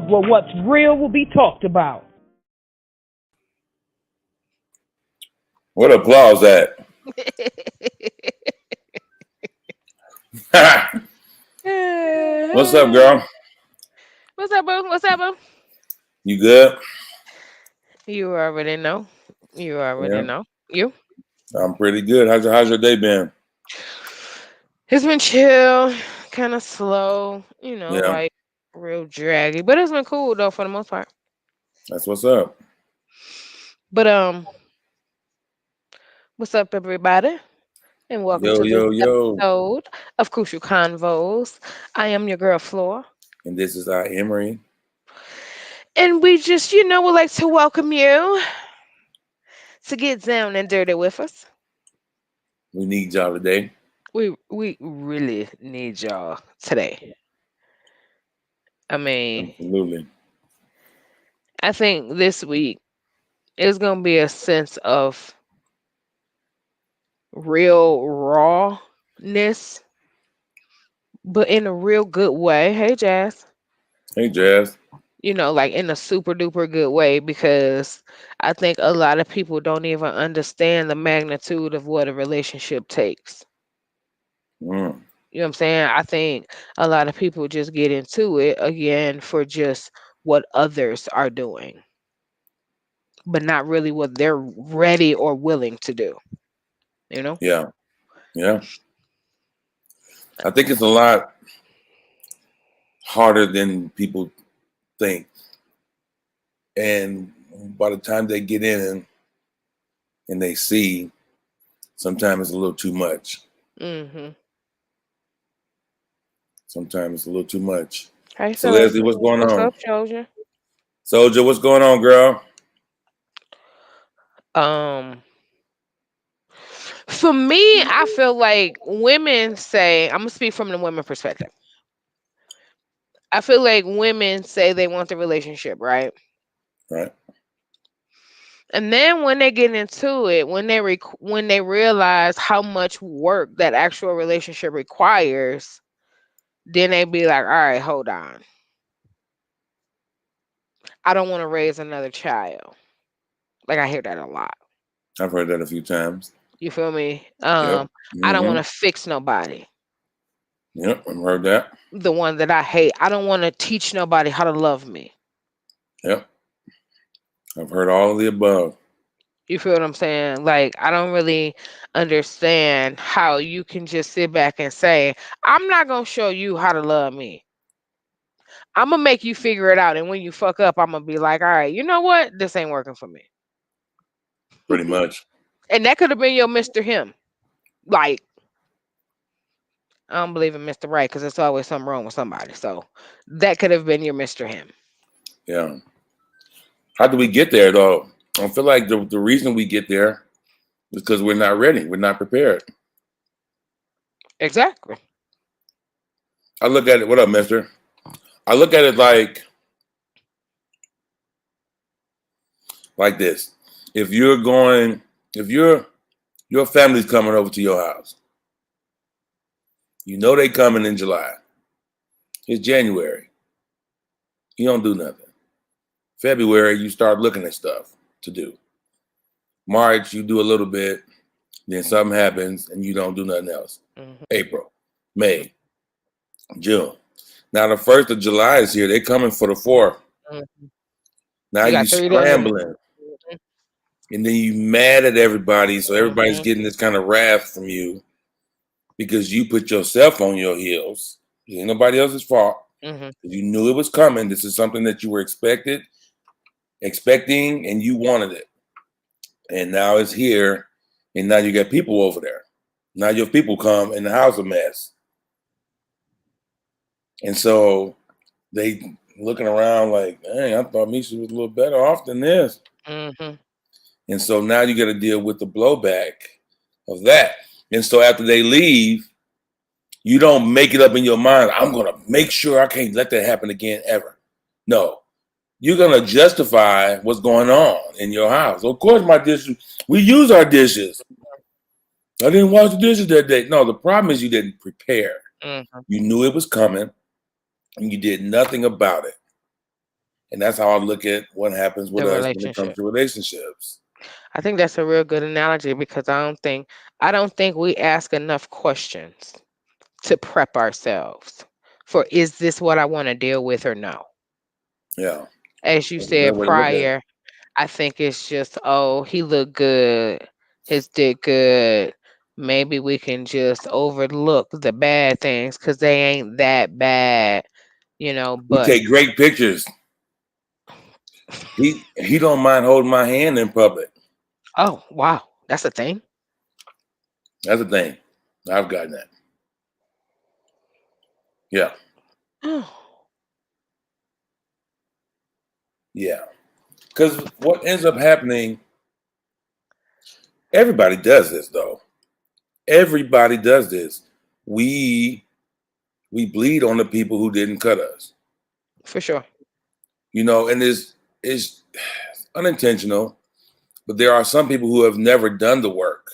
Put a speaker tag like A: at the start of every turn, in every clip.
A: where what's real will be talked about.
B: What applause at? What's up, girl?
C: What's up, boo? What's up, boo?
B: You good?
C: You already know. You already know. You?
B: I'm pretty good. How's your day been?
C: It's been chill, kind of slow,
B: Yeah.
C: like real draggy. But it's been cool though for the most part.
B: That's what's up.
C: But what's up, everybody? And welcome to this
B: Yo.
C: episode of Crucial Convos. I am your girl F.l.o.r.
B: And this is our Emery.
C: And we just, would like to welcome you to get down and dirty with us.
B: We need y'all today.
C: We really need y'all today. I mean,
B: Absolutely.
C: I think this week is gonna be a sense of real rawness, but in a real good way. Hey, Jazz.
B: Hey, Jazz.
C: Like in a super duper good way, because I think a lot of people don't even understand the magnitude of what a relationship takes.
B: Mm.
C: You know what I'm saying? I think a lot of people just get into it again for just what others are doing, but not really what they're ready or willing to do.
B: Yeah. I think it's a lot harder than people think. And by the time they get in and they see, sometimes it's a little too much.
C: Mm-hmm.
B: Sometimes it's a little too much.
C: Hey,
B: So Leslie, what's going on?
C: What's up, Soldier?
B: Soldier, what's going on, girl?
C: For me, I feel like women say, I'm gonna speak from the women perspective. I feel like women say they want the relationship, right?
B: Right.
C: And then when they get into it, when they realize how much work that actual relationship requires, then they be like, all right, hold on. I don't want to raise another child. Like, I hear that a lot.
B: I've heard that a few times.
C: You feel me?
B: Yep.
C: I don't want to fix nobody.
B: Yep, I've heard that.
C: The one that I hate. I don't want to teach nobody how to love me.
B: Yep. I've heard all of the above.
C: You feel what I'm saying? Like, I don't really understand how you can just sit back and say, I'm not going to show you how to love me. I'm going to make you figure it out. And when you fuck up, I'm going to be like, all right, you know what? This ain't working for me.
B: Pretty much.
C: And that could have been your Mr. Him. Like, I don't believe in Mr. Right, because there's always something wrong with somebody. So that could have been your Mr. Him.
B: Yeah. How do we get there, though? I feel like the reason we get there is because we're not ready. We're not prepared.
C: Exactly.
B: I look at it. What up, mister? I look at it like this. If your family's coming over to your house, you know they coming in July. It's January. You don't do nothing. February, you start looking at stuff to do. March, you do a little bit. Then something happens and you don't do nothing else.
C: Mm-hmm.
B: April, May, June. Now the 1st of July is here. They're coming for the 4th.
C: Mm-hmm.
B: Now you scrambling.
C: Mm-hmm.
B: And then you mad at everybody. So everybody's getting this kind of wrath from you because you put yourself on your heels. It ain't nobody else's fault.
C: Mm-hmm.
B: You knew it was coming. This is something that you were expecting, and you wanted it. And now it's here. And now you got people over there. Now your people come and the house a mess. And so they looking around like, dang, I thought Misha was a little better off than this.
C: Mm-hmm.
B: And so now you got to deal with the blowback of that. And so after they leave, you don't make it up in your mind, I'm going to make sure I can't let that happen again ever. No. You're going to justify what's going on in your house. Of course, my dishes, we use our dishes. I didn't wash the dishes that day. No, the problem is you didn't prepare.
C: Mm-hmm.
B: You knew it was coming, and you did nothing about it. And that's how I look at what happens with
C: The
B: us when it comes
C: relationship.
B: to relationships.
C: I think that's a real good analogy because I don't think we ask enough questions to prep ourselves for is this what I want to deal with or no.
B: Yeah.
C: As you
B: That's a better
C: said
B: way to look at it.
C: prior, I think it's just, oh, he looked good, his dick good. Maybe we can just overlook the bad things because they ain't that bad,
B: We
C: but
B: take great pictures. He don't mind holding my hand in public.
C: oh wow, that's a thing.
B: That's the thing. I've gotten that. Yeah. Yeah. Because what ends up happening, everybody does this though. Everybody does this. We bleed on the people who didn't cut us.
C: For sure.
B: And it's unintentional, but there are some people who have never done the work.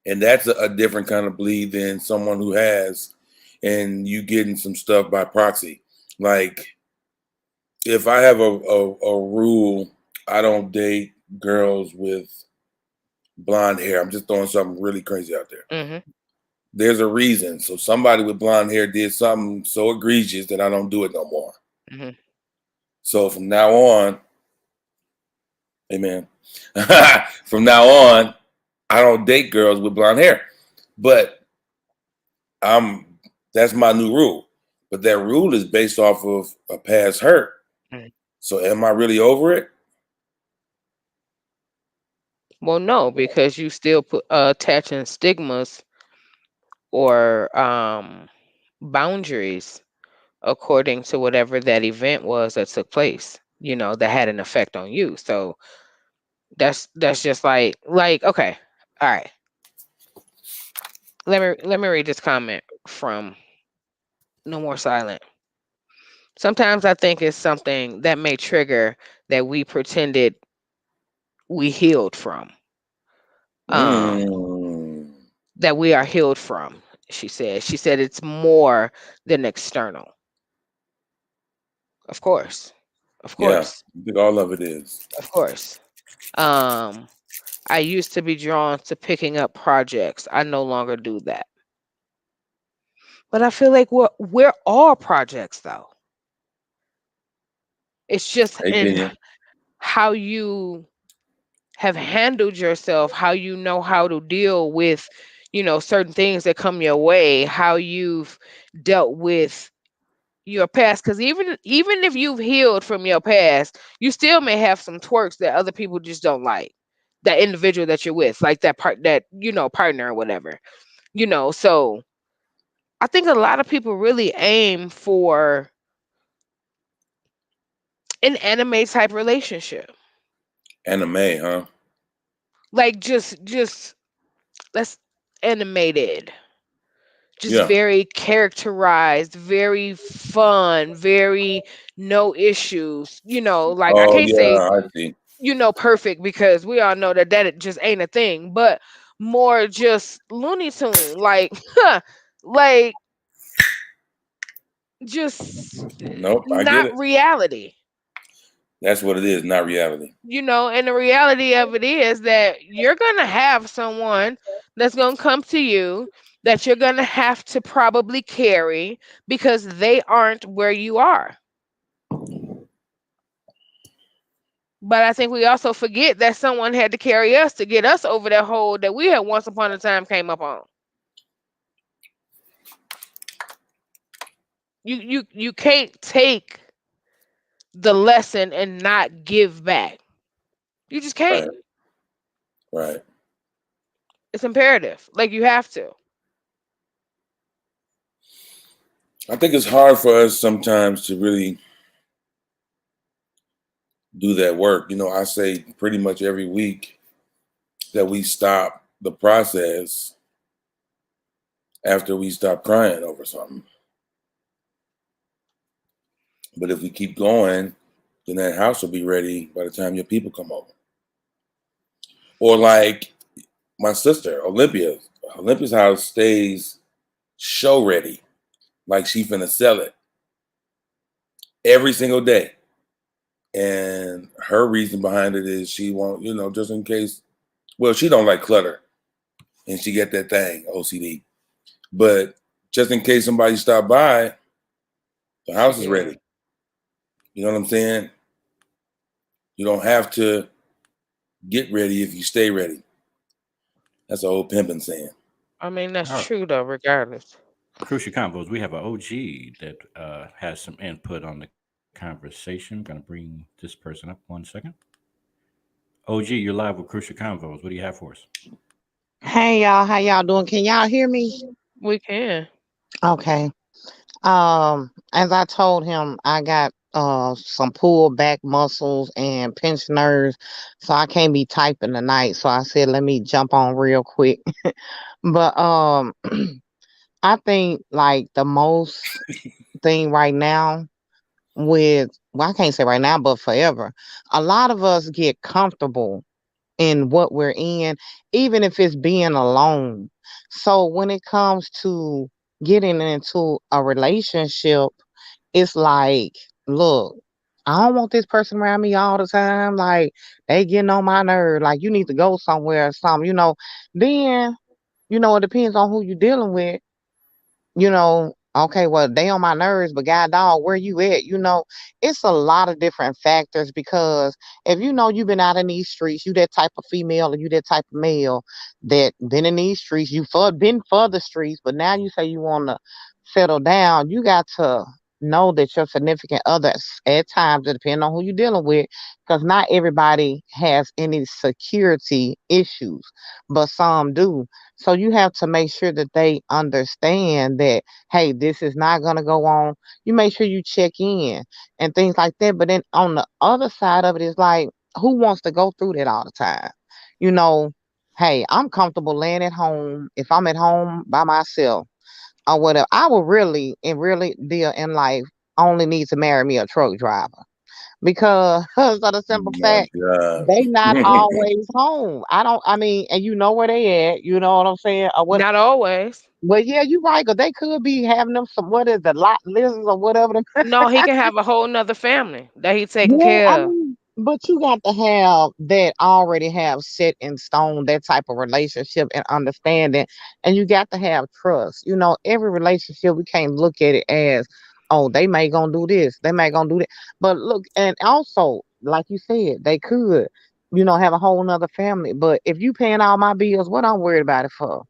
B: And that's a different kind of bleed than someone who has, and you getting some stuff by proxy. Like if I have a rule, I don't date girls with blonde hair. I'm just throwing something really crazy out there.
C: Mm-hmm.
B: There's a reason. So somebody with blonde hair did something so egregious that I don't do it no more.
C: Mm-hmm.
B: So from now on, amen. From now on, I don't date girls with blonde hair. But that's my new rule. But that rule is based off of a past hurt.
C: Mm-hmm.
B: So am I really over it?
C: Well, no, because you still put attaching stigmas or boundaries according to whatever that event was that took place, that had an effect on you. So that's just like okay, all right. Let me read this comment from No More Silent. Sometimes I think it's something that may trigger that we pretended we healed from.
B: Mm,
C: That we are healed from, she said. She said it's more than external. Of course. Of
B: yeah,
C: course.
B: I think all of it is.
C: Of course. Um, I used to be drawn to picking up projects. I no longer do that. But I feel like we're all projects though. It's just
B: Hey,
C: in
B: Kenya.
C: how you have handled yourself, how you know how to deal with, certain things that come your way, how you've dealt with your past. Because even if you've healed from your past, you still may have some twerks that other people just don't like. That individual that you're with, like that partner or whatever. So I think a lot of people really aim for an anime type relationship.
B: Anime, huh?
C: Like just let's animated. Just
B: Yeah.
C: very characterized, very fun, very no issues. Like I
B: Oh,
C: can't say,
B: yeah, I see.
C: perfect because we all know that it just ain't a thing, but more just Looney Tune, like, like just
B: Nope, I get
C: not
B: it.
C: reality.
B: That's what it is, not reality.
C: And the reality of it is that you're going to have someone that's going to come to you that you're going to have to probably carry because they aren't where you are. But I think we also forget that someone had to carry us to get us over that hole that we had once upon a time came up on. You can't take the lesson and not give back. You just can't.
B: Right, right.
C: It's imperative. Like you have to.
B: I think it's hard for us sometimes to really do that work. I say pretty much every week that we stop the process after we stop crying over something. But if we keep going, then that house will be ready by the time your people come over. Or like my sister, Olympia. Olympia's house stays show ready, like she finna sell it. every single day. And her reason behind it is she won't, just in case. Well, she don't like clutter, and she get that thing OCD. But just in case somebody stop by, the house is ready. You know what I'm saying? You don't have to get ready if you stay ready. That's an old pimpin' saying.
C: I mean, that's
D: All right.
C: true though, regardless.
D: Crucial Convos. We have an OG that has some input on the conversation. I'm going to bring this person up 1 second. OG, you're live with Crucial Convos. What do you have for us?
E: Hey y'all, how y'all doing? Can y'all hear me?
C: We can.
E: Okay. As I told him, I got some pulled back muscles and pinched nerves, so I can't be typing tonight. So I said, let me jump on real quick. But I think like the most thing right now with well, I can't say right now, but forever, a lot of us get comfortable in what we're in, even if it's being alone. So when it comes to getting into a relationship, it's like, look, I don't want this person around me all the time. Like they getting on my nerve. Like you need to go somewhere or something. Then, it depends on who you're dealing with. Okay, well, they on my nerves, but God dog, where you at? It's a lot of different factors because if you've been out in these streets, you that type of female or you that type of male that been in these streets, been for the streets, but now you say you want to settle down, you got to know that your significant others at times, it depends on who you're dealing with, because not everybody has any security issues, but some do. So you have to make sure that they understand that, hey, this is not going to go on. You make sure you check in and things like that. But then on the other side of it is like, who wants to go through that all the time? You know, hey, I'm comfortable laying at home. If I'm at home by myself or whatever, I will really and really deal in life only need to marry me a truck driver because of the simple
B: My
E: fact
B: God.
E: they not always home. I mean, and you know where they at, you know what I'm saying? Or what
C: Not always.
E: well, yeah, you're right, because they could be having them some what is the lot lizards or whatever them.
C: No, he can have a whole nother family that he taking
E: Yeah, I
C: care of.
E: mean, but you got to have that already have set in stone that type of relationship and understanding, and you got to have trust. Every relationship we can't look at it as, oh, they may gonna do this, they may gonna do that. But look, and also, like you said, they could, have a whole nother family. But if you paying all my bills, what I'm worried about it for?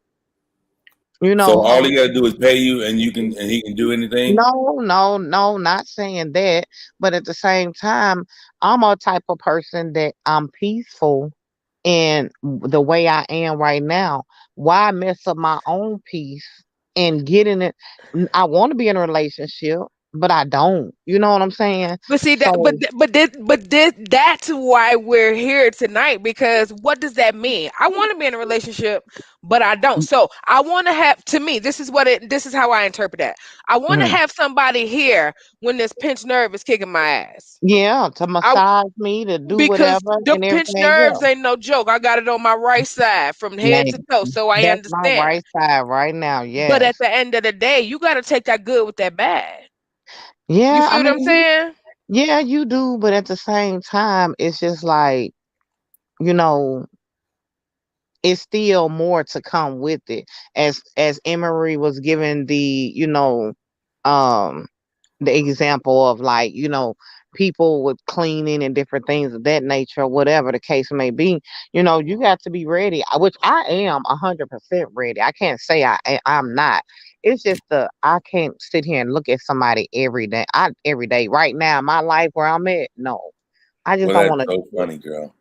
B: So all
E: And
B: he got to do is pay you, and he can do anything.
E: no, no, no, not saying that. But at the same time, I'm a type of person that I'm peaceful in the way I am right now. Why mess up my own peace and get in it? I want to be in a relationship, but I don't. You know what I'm saying?
C: But see that,
E: So,
C: that's why we're here tonight. Because what does that mean? I want to be in a relationship, but I don't. So I want to have. To me, this is how I interpret that. I want to
E: mhm.
C: have somebody here when this pinched nerve is kicking my ass.
E: Yeah, to
C: I
E: massage me, to do
C: Because
E: whatever
C: the
E: and
C: pinched
E: everything
C: nerves
E: else.
C: ain't no joke. I got it on my right side from head
E: Man,
C: to toe, so I
E: that's my
C: understand.
E: right side right now.
C: But
E: Yes.
C: at the end of the day, you got to take that good with that bad. You
E: Yeah, I
C: feel what I'm
E: mean,
C: saying?
E: yeah, you do, but at the same time, it's just like, you know, it's still more to come with it. As Emery was given um the example of like, people with cleaning and different things of that nature, whatever the case may be, you got to be ready, which I am 100% ready. I can't say I'm not. It's just I can't sit here and look at somebody every day. Every day right now, my life where I'm at, no. I just
B: Well,
E: don't
B: that's
E: want to
B: so
E: do it.
B: funny, girl.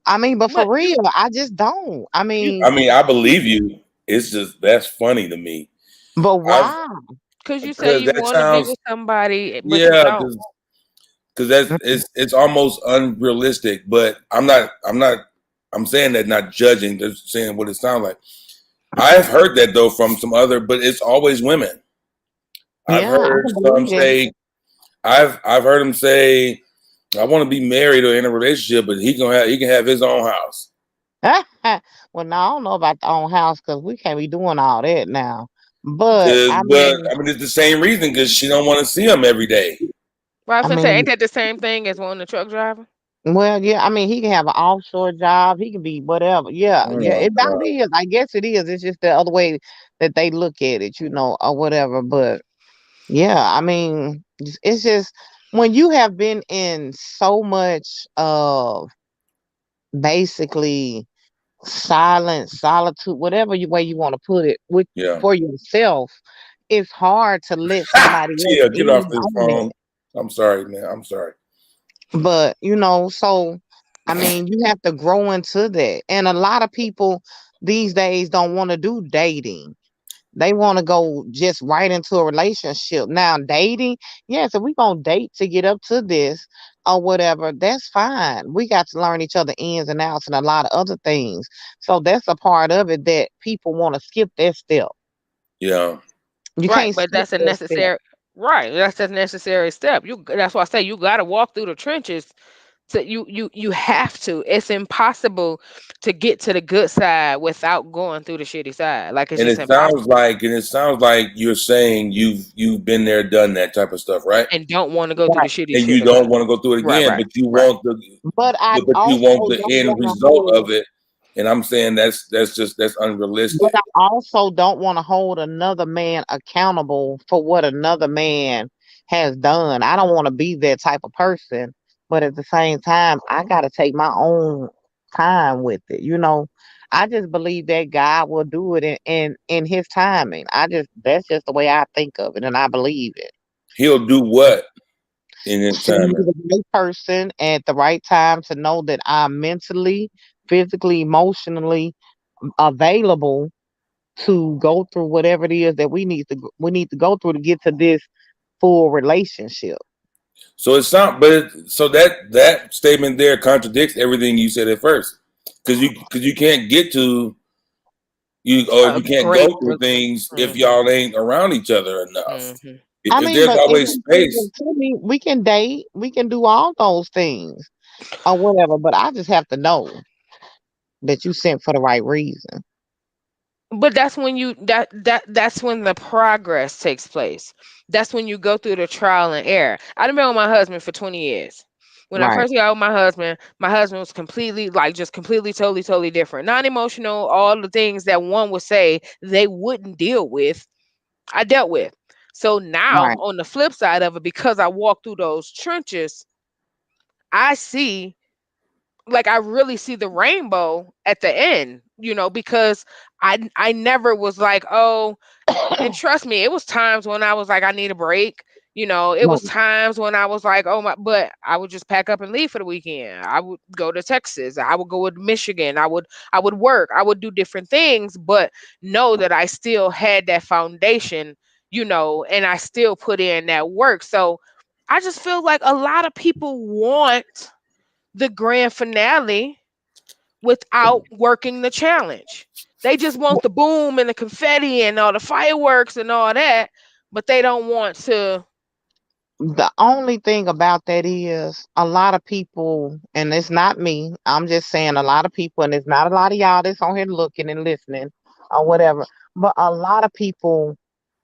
E: I mean, but
C: But
E: for real, I just don't. I
C: you
E: mean,
B: I mean, I believe you. It's just that's funny to me.
E: but
B: I've
E: why?
C: Because you say
B: because
C: you
B: that
C: want to be
B: sounds
C: with somebody, but you
B: yeah,
C: don't.
B: because that's it's almost unrealistic. But I'm saying that not judging, just saying what it sounds like. I've heard that though from some other, but it's always women. I've
E: Yeah, I
B: heard
E: can
B: some
E: believe that.
B: say I've heard him say I want to be married or in a relationship, but he can have his own house.
E: Well, no, I don't know about the own house because we can't be doing all that now. But I
B: But
E: mean,
B: I mean, it's the same reason because she don't want to see him every day.
C: Right, I was
E: I
C: gonna say, ain't
E: mean,
C: that the same thing as wanting a truck driver?
E: well, yeah, I mean, he can have an offshore job. He can be whatever. Yeah,
B: Oh
E: yeah,
B: my
E: it about
B: God.
E: is. I guess it is. It's just the other way that they look at it, or whatever. But yeah, I mean, it's just when you have been in so much of basically silence, solitude, whatever way you want to put it, with
B: Yeah.
E: for yourself, it's hard to let somebody else
B: Tia, get off
E: in
B: this
E: on that.
B: phone. I'm sorry, man. I'm sorry.
E: But so I mean, you have to grow into that. And a lot of people these days don't want to do dating. They want to go just right into a relationship. Now, dating, yes, if we gonna date to get up to this or whatever, that's fine. We got to learn each other ins and outs and a lot of other things. So that's a part of it that people want to skip that step.
B: Yeah.
E: You
C: Right,
E: can't
C: but
E: skip
C: that's a
E: that step.
C: necessary. Right, that's a necessary step. That's why I say you got to walk through the trenches. So you have to. It's impossible to get to the good side without going through the shitty side. Like it's
B: And
C: just impossible.
B: it sounds like you're saying you've been there, done that type of stuff, right?
C: And don't want to go through the
E: Right.
C: shitty
B: And you
C: shit
B: don't
C: again.
B: want to go through it
C: Right,
B: again,
C: right,
B: but you
C: right.
B: want the
E: But I
B: but you
E: also
B: want the
E: don't
B: end
E: want to
B: result
E: hold
B: of it. And I'm saying that's
E: But
B: unrealistic.
E: I also don't want to hold another man accountable for what another man has done. I don't want to be that type of person. But at the same time, I got to take my own time with it. I just believe that God will do it in his timing. That's just the way I think of it and I believe it.
B: He'll do what in his
E: Send me
B: timing.
E: the right person at the right time to know that I'm mentally, physically, emotionally available to go through whatever it is that we need to go through to get to this full relationship.
B: So it's not, so that statement there contradicts everything you said at first, because you can't get to you or
C: A
B: you can't go
C: great.
B: through things if
C: Mm-hmm,
B: y'all ain't around each other enough.
C: mm-hmm.
E: I
B: If
E: mean,
B: there's
E: but if
B: always
E: you
B: space,
E: to me, we can date, we can do all those things or whatever, but I just have to know that you sent for the right reason.
C: But that's when that's when the progress takes place. That's when you go through the trial and error. I've been with my husband for 20 years. When I
E: Right,
C: first got with my husband was completely like just completely totally different. Non-emotional, all the things that one would say they wouldn't deal with, I dealt with. So now
E: right.
C: on the flip side of it, because I walked through those trenches, I see like I really see the rainbow at the end, because I never was like, oh, and trust me, it was times when I was like, I need a break. It was
E: Right.
C: times when I was like, oh my, but I would just pack up and leave for the weekend. I would go to Texas. I would go to Michigan. I would work. I would do different things, but know that I still had that foundation, and I still put in that work. So I just feel like a lot of people want the grand finale without working the challenge. They just want the boom and the confetti and all the fireworks and all that, but they don't want to.
E: The only thing about that is a lot of people, and it's not me, I'm just saying a lot of people, and it's not a lot of y'all that's on here looking and listening or whatever, but a lot of people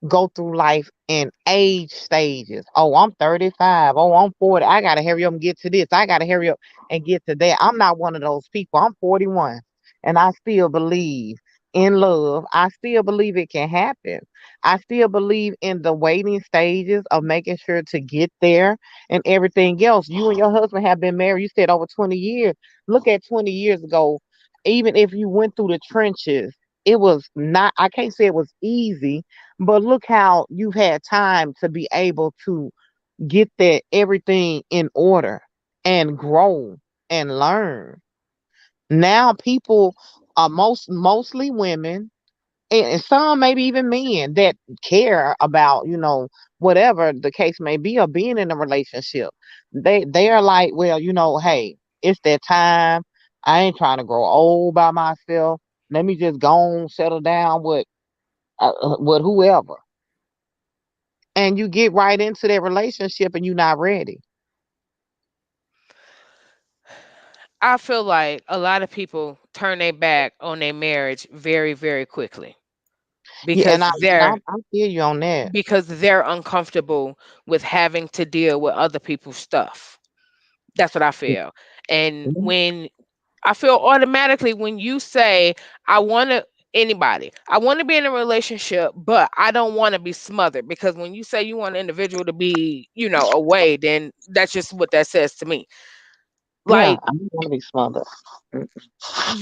E: go through life in age stages. Oh, I'm 35. Oh, I'm 40. I got to hurry up and get to this. I got to hurry up and get to that. I'm not one of those people. I'm 41 and I still believe in love. I still believe it can happen. I still believe in the waiting stages of making sure to get there and everything else. You and your husband have been married, you said over 20 years. Look at 20 years ago, even if you went through the trenches, it was not, I can't say it was easy, but look how you've had time to be able to get that everything in order and grow and learn. Now people are mostly women and some maybe even men that care about, whatever the case may be of being in a relationship. They are like, well, hey, it's that time. I ain't trying to grow old by myself. Let me just go on, settle down with whoever. And you get right into that relationship and you're not ready.
C: I feel like a lot of people turn their back on their marriage very, very quickly.
E: Yeah, and
C: because
E: I feel you on that.
C: they're uncomfortable with having to deal with other people's stuff. That's what I feel. And
E: Mhm.
C: when I feel automatically when you say, I want to, anybody, I want to be in a relationship, but I don't want to be smothered. Because when you say you want an individual to be, away, then that's just what that says to me.
E: Yeah,
C: Like,
E: I don't want to be smothered. Mm.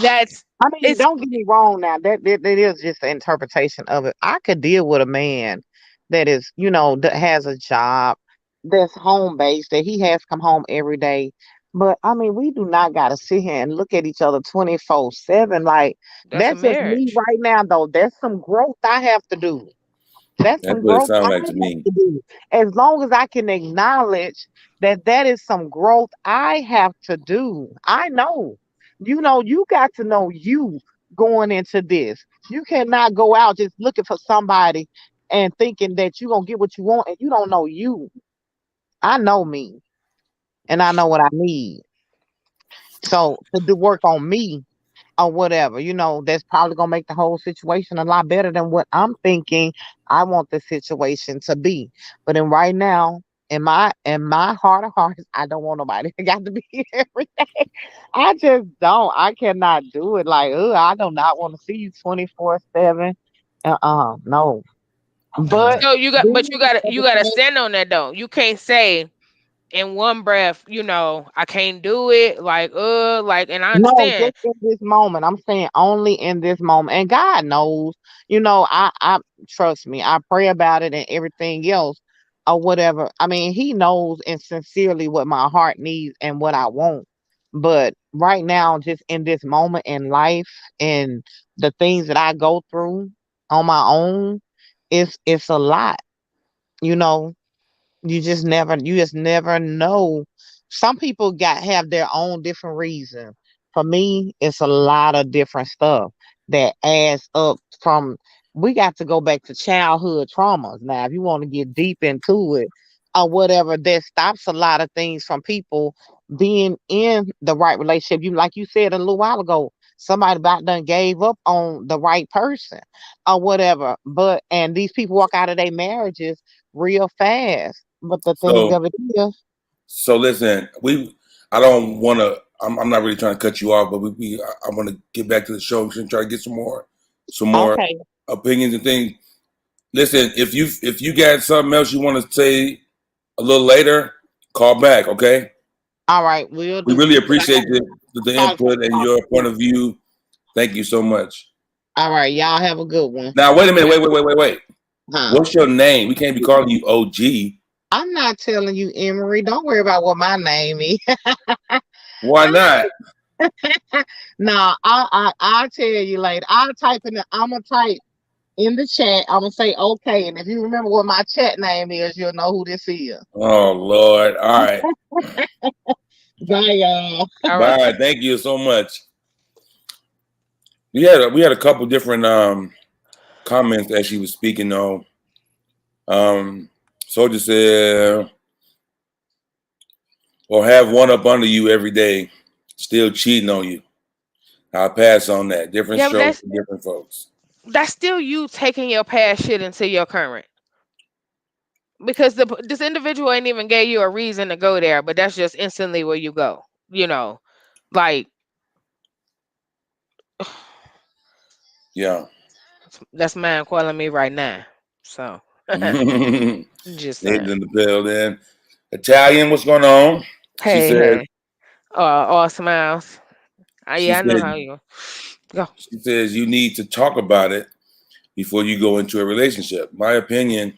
C: that's,
E: I mean,
C: it's,
E: don't get me wrong now. That is just the interpretation of it. I could deal with a man that is, that has a job, that's home based, that he has come home every day. But I mean, we do not gotta sit here and look at each other 24/7. Like
C: that's a
E: that's just me
C: marriage.
E: right now, though. There's some growth I have to do. That's
B: That's
E: some
B: what it
E: growth I
B: sounds like to
E: have
B: me.
E: to do. As long as I can acknowledge that that is some growth I have to do. I know. You got to know you going into this. You cannot go out just looking for somebody and thinking that you're going to get what you want and you don't know you. I know me and I know what I need. So to do work on me or whatever, that's probably gonna make the whole situation a lot better than what I'm thinking I want the situation to be. But in right now, in my heart of hearts, I don't want nobody got to be here every day. I just don't. I cannot do it. Like, I do not want to see you 24/7. No. But
C: So but
E: then at
C: you
E: the
C: gotta
E: same
C: stand on that though. You can't say in one breath, I can't do it. And I
E: No,
C: understand.
E: just in this moment. I'm saying only in this moment. And God knows, I trust me, I pray about it and everything else or whatever. I mean, He knows and sincerely what my heart needs and what I want. But right now, just in this moment in life and the things that I go through on my own, it's a lot, you know. You just never know. Some people got have their own different reasons. For me, it's a lot of different stuff that adds up from we got to go back to childhood traumas. Now, if you want to get deep into it or whatever, that stops a lot of things from people being in the right relationship. You like you said a little while ago, somebody about done gave up on the right person or whatever. But and these people walk out of their marriages real fast. But the thing
B: So
E: of it is,
B: so listen, I don't want to. I'm not really trying to cut you off, but I want to get back to the show and try to get some more
E: okay,
B: opinions and things. Listen, if you got something else you want to say a little later, call back. Okay,
E: all right, we'll
B: we
E: do.
B: really
E: But I
B: appreciate
E: gotta
B: the
E: call for
B: input and
E: talk
B: your point
E: too.
B: of view. Thank you so much.
E: All right, y'all have a good one.
B: Now, wait a minute. Wait.
E: Huh?
B: What's your name? We can't be calling you OG.
E: I'm not telling you, Emery. Don't worry about what my name is.
B: Why not?
E: No, I'll tell you later. I'm gonna type in the chat. I'm gonna say okay, and if you remember what my chat name is, you'll know who this is.
B: Oh Lord. All right.
E: Bye, y'all.
C: All right.
B: Bye. Thank you so much. We had a couple different comments as she was speaking though. Soldier said, or have one up under you every day, still cheating on you. I'll pass on that. Different
C: Yeah, but
B: strokes for different folks.
C: that's still you taking your past shit into your current. Because this individual ain't even gave you a reason to go there, but that's just instantly where you go. You know, like
B: Yeah.
C: that's man calling me right now. So
B: Nathan
C: just saying.
B: in the building. Italian, what's going on? She
C: Hey,
B: said,
C: hey. All smiles.
B: she
C: Yeah, I know
B: said,
C: how you go.
B: she says you need to talk about it before you go into a relationship. My opinion,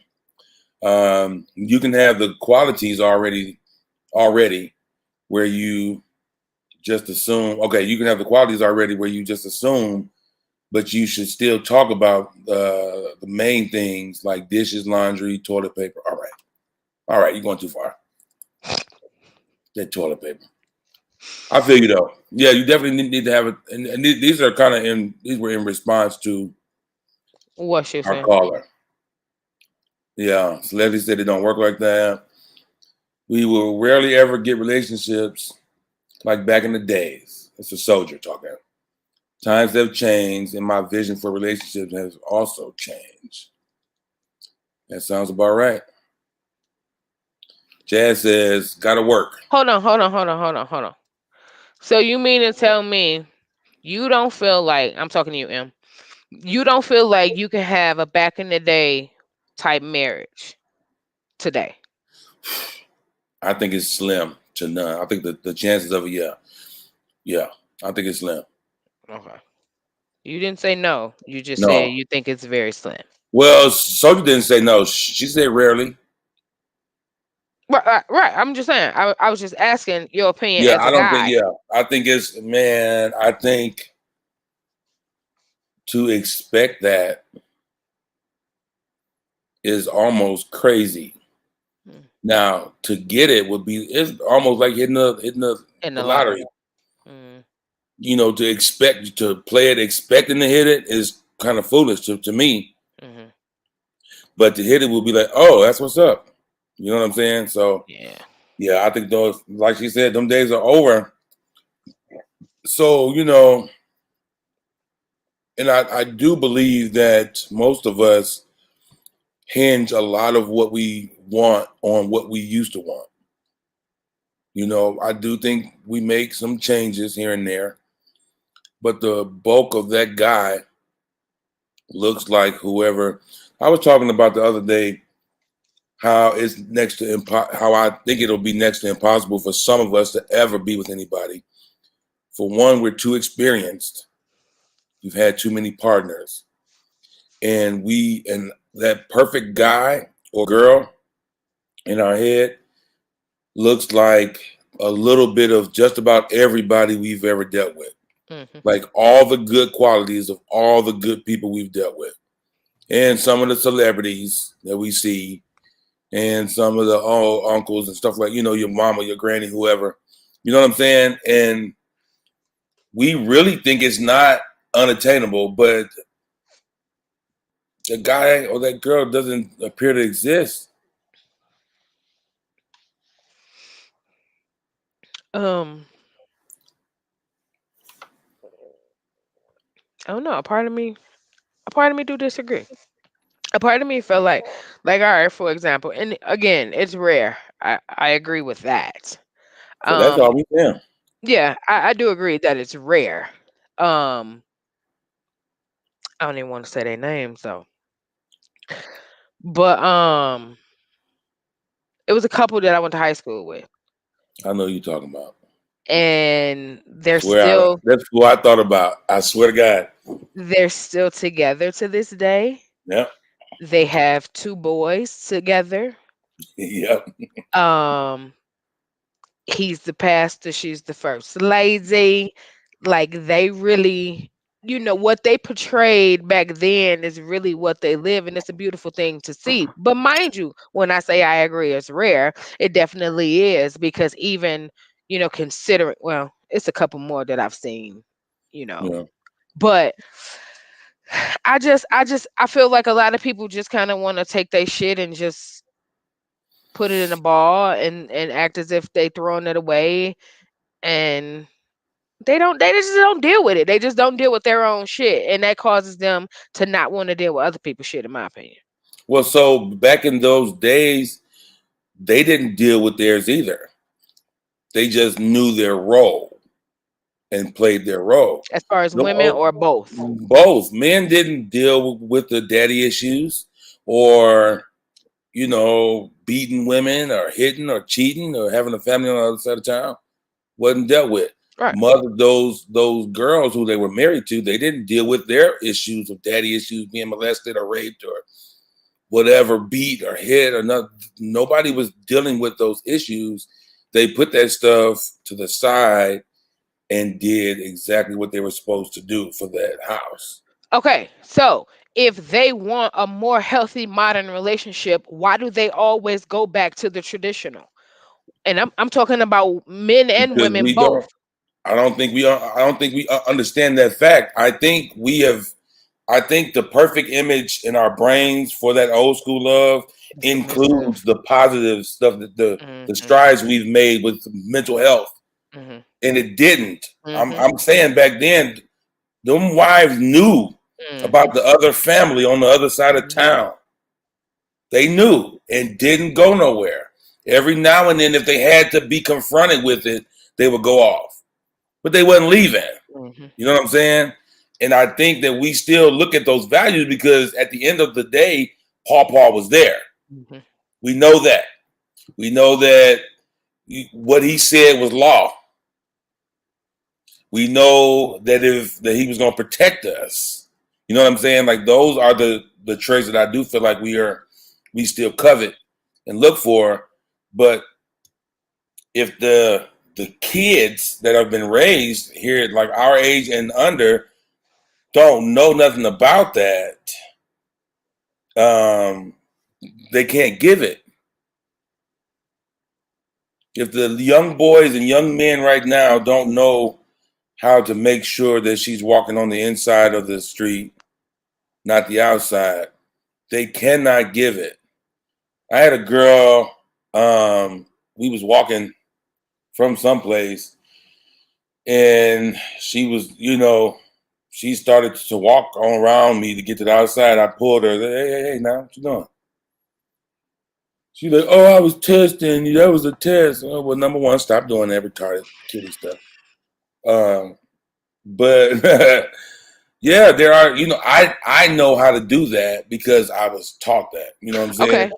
B: you can have the qualities already where you just assume, okay, you can have the qualities already where you just assume, but you should still talk about the main things like dishes, laundry, toilet paper. All right, you're going too far. That toilet paper. I feel you though. Yeah, you definitely need to have it. And these are kind of these were in response to
C: What you
B: our
C: saying?
B: caller. Yeah, celebrities said it don't work like that. We will rarely ever get relationships like back in the days. It's a soldier talking. Times have changed, and my vision for relationships has also changed. That sounds about right. Jazz says, gotta work.
C: Hold on. So you mean to tell me you don't feel like, I'm talking to you, M, you don't feel like you can have a back in the day type marriage today?
B: I think it's slim to none. I think the chances of it, yeah, I think it's slim.
C: Okay. You didn't say no. You just said
B: No.
C: you think it's very slim.
B: Well, Sophie didn't say no. She said rarely.
C: Right. I'm just saying. I was just asking your opinion
B: Yeah,
C: as
B: I
C: a
B: don't think,
C: guy.
B: I think it's, man, I think to expect that is almost crazy. Now, to get it would be, it's almost like hitting the
C: In the
B: lottery.
C: Mm.
B: You know, to expect to play it, expecting to hit it is kind of foolish to me.
C: Mm-hmm.
B: But to hit it will be like, oh, that's what's up. You know what I'm saying? So
C: Yeah.
B: I think those, like she said, them days are over. So, you know, and I do believe that most of us hinge a lot of what we want on what we used to want. You know, I do think we make some changes here and there, but the bulk of that guy looks like whoever. I was talking about the other day how it's next to how I think it'll be next to impossible for some of us to ever be with anybody. For one, we're too experienced. We've had too many partners, and that perfect guy or girl in our head looks like a little bit of just about everybody we've ever dealt with.
C: Mm-hmm.
B: Like all the good qualities of all the good people we've dealt with. And some of the celebrities that we see, and some of the uncles and stuff like, you know, your mama, your granny, whoever. You know what I'm saying? And we really think it's not unattainable, but the guy or that girl doesn't appear to exist.
C: I don't know. A part of me do disagree. A part of me felt like all right, for example, and again, it's rare. I agree with that.
B: So that's all we can.
C: Yeah, I do agree that it's rare. I don't even want to say their names though. But it was a couple that I went to high school with.
B: I know you're talking about.
C: And
B: that's who I thought about. I swear to God.
C: They're still together to this day.
B: Yep.
C: They have 2 boys together.
B: Yep.
C: He's the pastor, she's the first lady. Like they really, you know, what they portrayed back then is really what they live, and it's a beautiful thing to see. But mind you, when I say I agree it's rare, it definitely is, because even, you know, considering, well, it's a couple more that I've seen, you know.
B: Yeah.
C: But I feel like a lot of people just kind of want to take their shit and just put it in a ball and act as if they throwing it away, and they just don't deal with it. They just don't deal with their own shit, and that causes them to not want to deal with other people's shit, in my opinion.
B: Well, so back in those days, they didn't deal with theirs either. They just knew their role and played their role.
C: As far as women or both?
B: Both. Men didn't deal with the daddy issues or, you know, beating women or hitting or cheating or having a family on the other side of town. Wasn't dealt with.
C: Right.
B: Those girls who they were married to, they didn't deal with their issues of daddy issues, being molested or raped or whatever, beat or hit or not. Nobody was dealing with those issues. They put that stuff to the side and did exactly what they were supposed to do for that house.
C: Okay, so if they want a more healthy modern relationship, why do they always go back to the traditional? And I'm talking about men and
B: Because
C: women both.
B: I don't think we understand that fact. I think the perfect image in our brains for that old school love includes the positive stuff, that the strides we've made with mental health. And it didn't. I'm saying back then Them wives knew about the other family on the other side of town. They knew and didn't go nowhere. Every now and then, if they had to be confronted with it, they would go off. But they wasn't leaving. You know what I'm saying? And I think that we still look at those values because at the end of the day, Paw was there. We know that. We know that what he said was law. We know that that he was going to protect us. You know what I'm saying? Like those are the traits that I do feel like we still covet and look for. But if the kids that have been raised here, like our age and under, don't know nothing about that, they can't give it. If the young boys and young men right now don't know how to make sure that she's walking on the inside of the street, not the outside, they cannot give it. I had a girl, we was walking from someplace and she was, she started to walk on around me to get to the outside. I pulled her, hey, now, what you doing? She's like, oh, I was testing you. That was a test. Oh, well, number one, stop doing that retarded kitty stuff. But yeah, there are, I know how to do that because I was taught that. You know what I'm saying?
C: Okay.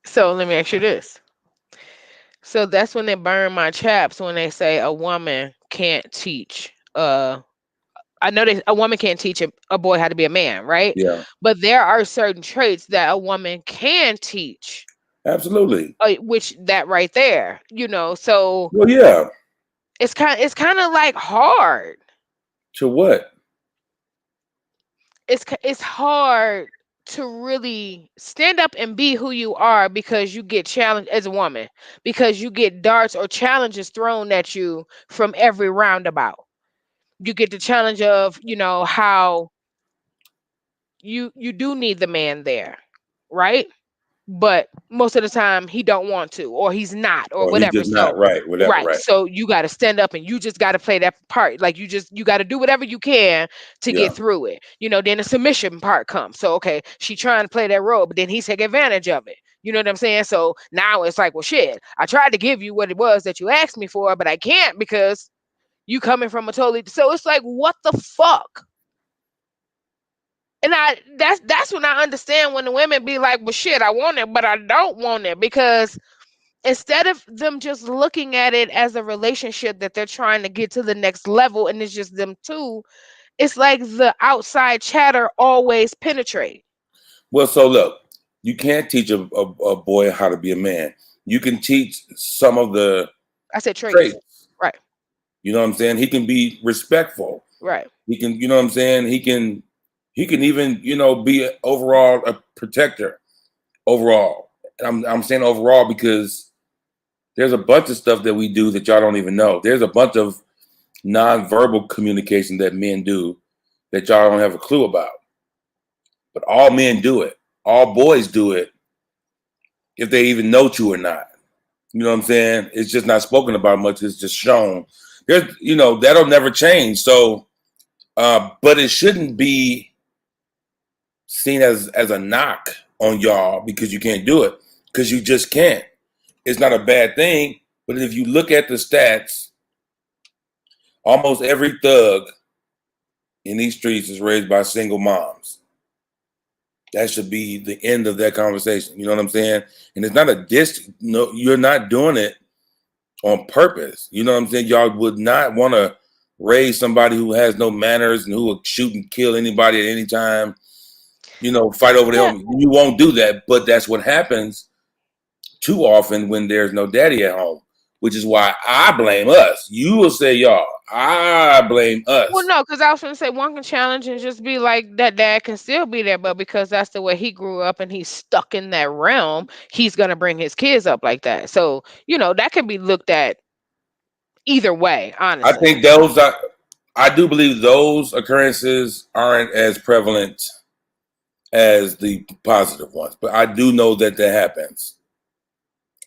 C: So let me ask you this. So that's when they burn my chaps when they say a woman can't teach. I know a woman can't teach a boy how to be a man, right?
B: Yeah.
C: But there are certain traits that a woman can teach.
B: Absolutely.
C: Which that right there, so
B: well, yeah.
C: It's kind of like hard.
B: To what?
C: It's hard to really stand up and be who you are because you get challenged as a woman, because you get darts or challenges thrown at you from every roundabout. You get the challenge of, how you do need the man there, right? But most of the time he don't want to, or he's not, or
B: He's
C: whatever.
B: just not right, whatever, right.
C: So you got to stand up and you just got to play that part. Like you got to do whatever you can to get through it. Then the submission part comes. So, okay, she trying to play that role, but then he take advantage of it. You know what I'm saying? So now it's like, well, shit, I tried to give you what it was that you asked me for, but I can't because you coming from a totally, so it's like, what the fuck? And that's when I understand when the women be like, well, shit, I want it, but I don't want it. Because instead of them just looking at it as a relationship that they're trying to get to the next level and it's just them two, it's like the outside chatter always penetrate.
B: Well, so look, you can't teach a boy how to be a man. You can teach some of the traits.
C: Right.
B: You know what I'm saying? He can be respectful.
C: Right.
B: He can, you know what I'm saying? He can even, be overall a protector overall. And I'm saying overall because there's a bunch of stuff that we do that y'all don't even know. There's a bunch of nonverbal communication that men do that y'all don't have a clue about. But all men do it. All boys do it if they even know you or not. You know what I'm saying? It's just not spoken about much. It's just shown. There's, that'll never change. So, but it shouldn't be seen as a knock on y'all because you can't do it, because you just can't. It's not a bad thing, but if you look at the stats, almost every thug in these streets is raised by single moms. That should be the end of that conversation. You know what I'm saying? And it's not a diss. No, you're not doing it on purpose. You know what I'm saying? Y'all would not want to raise somebody who has no manners and who will shoot and kill anybody at any time. Fight over them. You won't do that, but that's what happens too often when there's no daddy at home, which is why I blame us. You will say y'all. I blame us.
C: Well, no, because I was going to say one can challenge and just be like, that dad can still be there, but because that's the way he grew up and he's stuck in that realm, he's going to bring his kids up like that. So, that can be looked at either way, honestly.
B: I think I do believe those occurrences aren't as prevalent as the positive ones, but I do know that happens.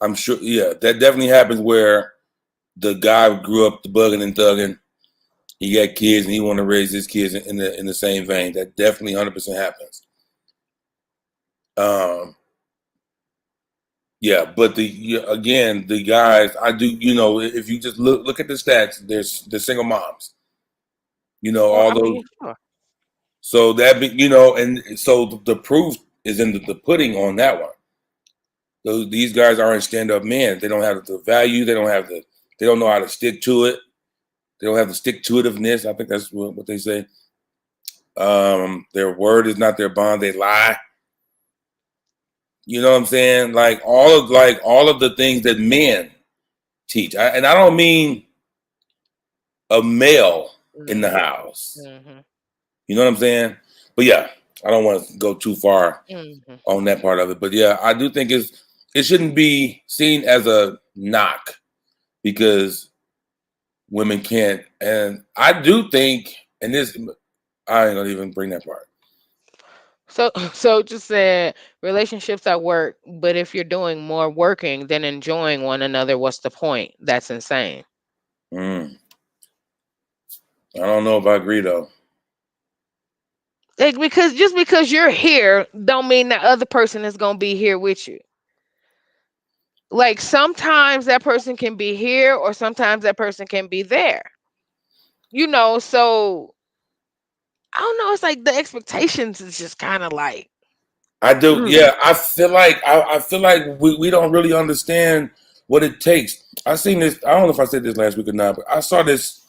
B: I'm sure, yeah, that definitely happens where the guy grew up bugging and thugging, He got kids and he want to raise his kids in the same vein. That definitely 100% happens. Yeah, but the guys, I do, if you just look at the stats, there's the single moms,
C: Well,
B: all
C: I
B: those.
C: mean, sure.
B: So that be, and so the proof is in the pudding on that one. These guys aren't stand-up men. They don't have the value. They don't know how to stick to it. They don't have the stick-to-itiveness. I think that's what they say. Their word is not their bond. They lie. You know what I'm saying? Like all of the things that men teach. And I don't mean a male in the house.
C: Mm-hmm.
B: You know what I'm saying? But yeah, I don't want to go too far
C: Mm-hmm.
B: on that part of it. But yeah, I do think it shouldn't be seen as a knock because women can't. And I do think, and this, I ain't gonna even bring that part.
C: So just said relationships at work, but if you're doing more working than enjoying one another, what's the point? That's insane.
B: I don't know if I agree though.
C: Like because you're here don't mean that other person is gonna be here with you. Like sometimes that person can be here or sometimes that person can be there. So I don't know, it's like the expectations is just kind of like
B: I do, yeah. I feel like we don't really understand what it takes. I seen this. I don't know if I said this last week or not, but I saw this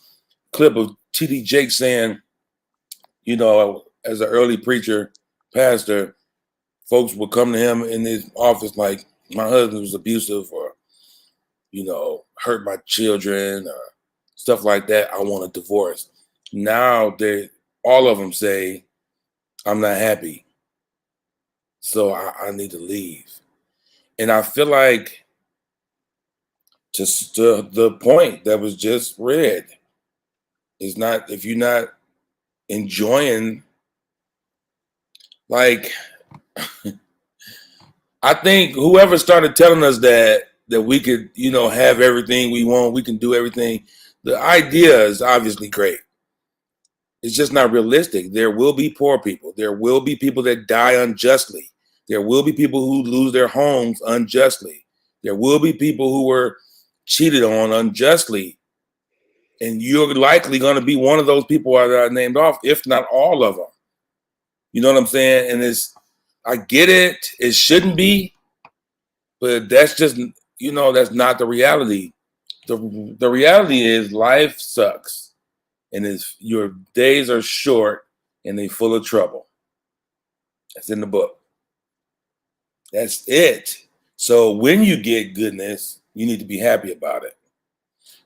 B: clip of T.D. Jakes saying, as an early preacher, pastor, folks would come to him in his office like, my husband was abusive or, hurt my children or stuff like that. I want a divorce. Now all of them say, I'm not happy. So I need to leave. And I feel like just the point that was just read is not, if you're not enjoying, like, I think whoever started telling us that we could, have everything we want, we can do everything. The idea is obviously great. It's just not realistic. There will be poor people. There will be people that die unjustly. There will be people who lose their homes unjustly. There will be people who were cheated on unjustly. And you're likely going to be one of those people that are named off, if not all of them. You know what I'm saying? And I get it. It shouldn't be, but that's just, that's not the reality. The reality is life sucks. And your days are short and they full of trouble. That's in the book. That's it. So when you get goodness, you need to be happy about it.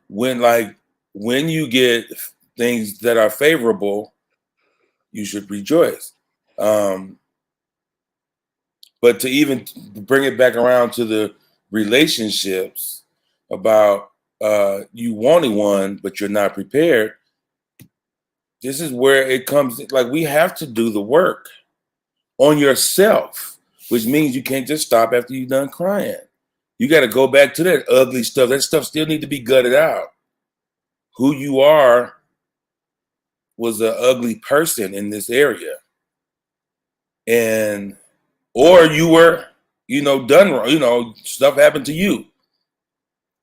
B: When you get things that are favorable, you should rejoice. But to even bring it back around to the relationships about you wanting one, but you're not prepared. This is where it comes. Like, we have to do the work on yourself, which means you can't just stop after you're done crying. You got to go back to that ugly stuff. That stuff still need to be gutted out. Who you are was an ugly person in this area. Or you were, done wrong, stuff happened to you.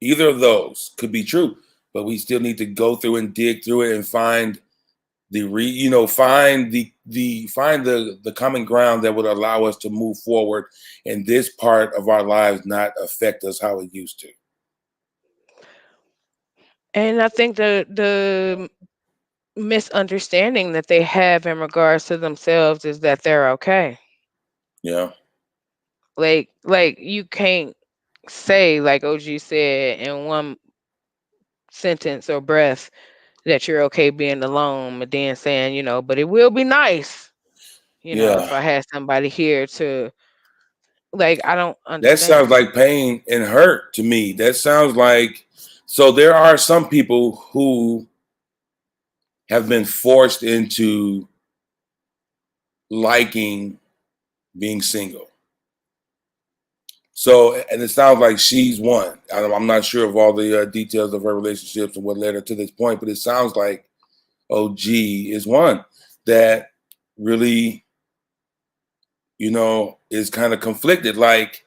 B: Either of those could be true, but we still need to go through and dig through it and find find the common ground that would allow us to move forward and this part of our lives not affect us how it used to.
C: and I think the misunderstanding that they have in regards to themselves is that they're okay.
B: Yeah.
C: Like you can't say, like OG said in one sentence or breath, that you're okay being alone, but then saying, but it will be nice,
B: Yeah.
C: if I had somebody here to, like, I don't
B: That sounds
C: understand.
B: like pain and hurt to me. That sounds like, so there are some people who have been forced into liking being single. So, and it sounds like she's one. I'm not sure of all the details of her relationships and what led her to this point, but it sounds like OG is one that really, is kind of conflicted. Like,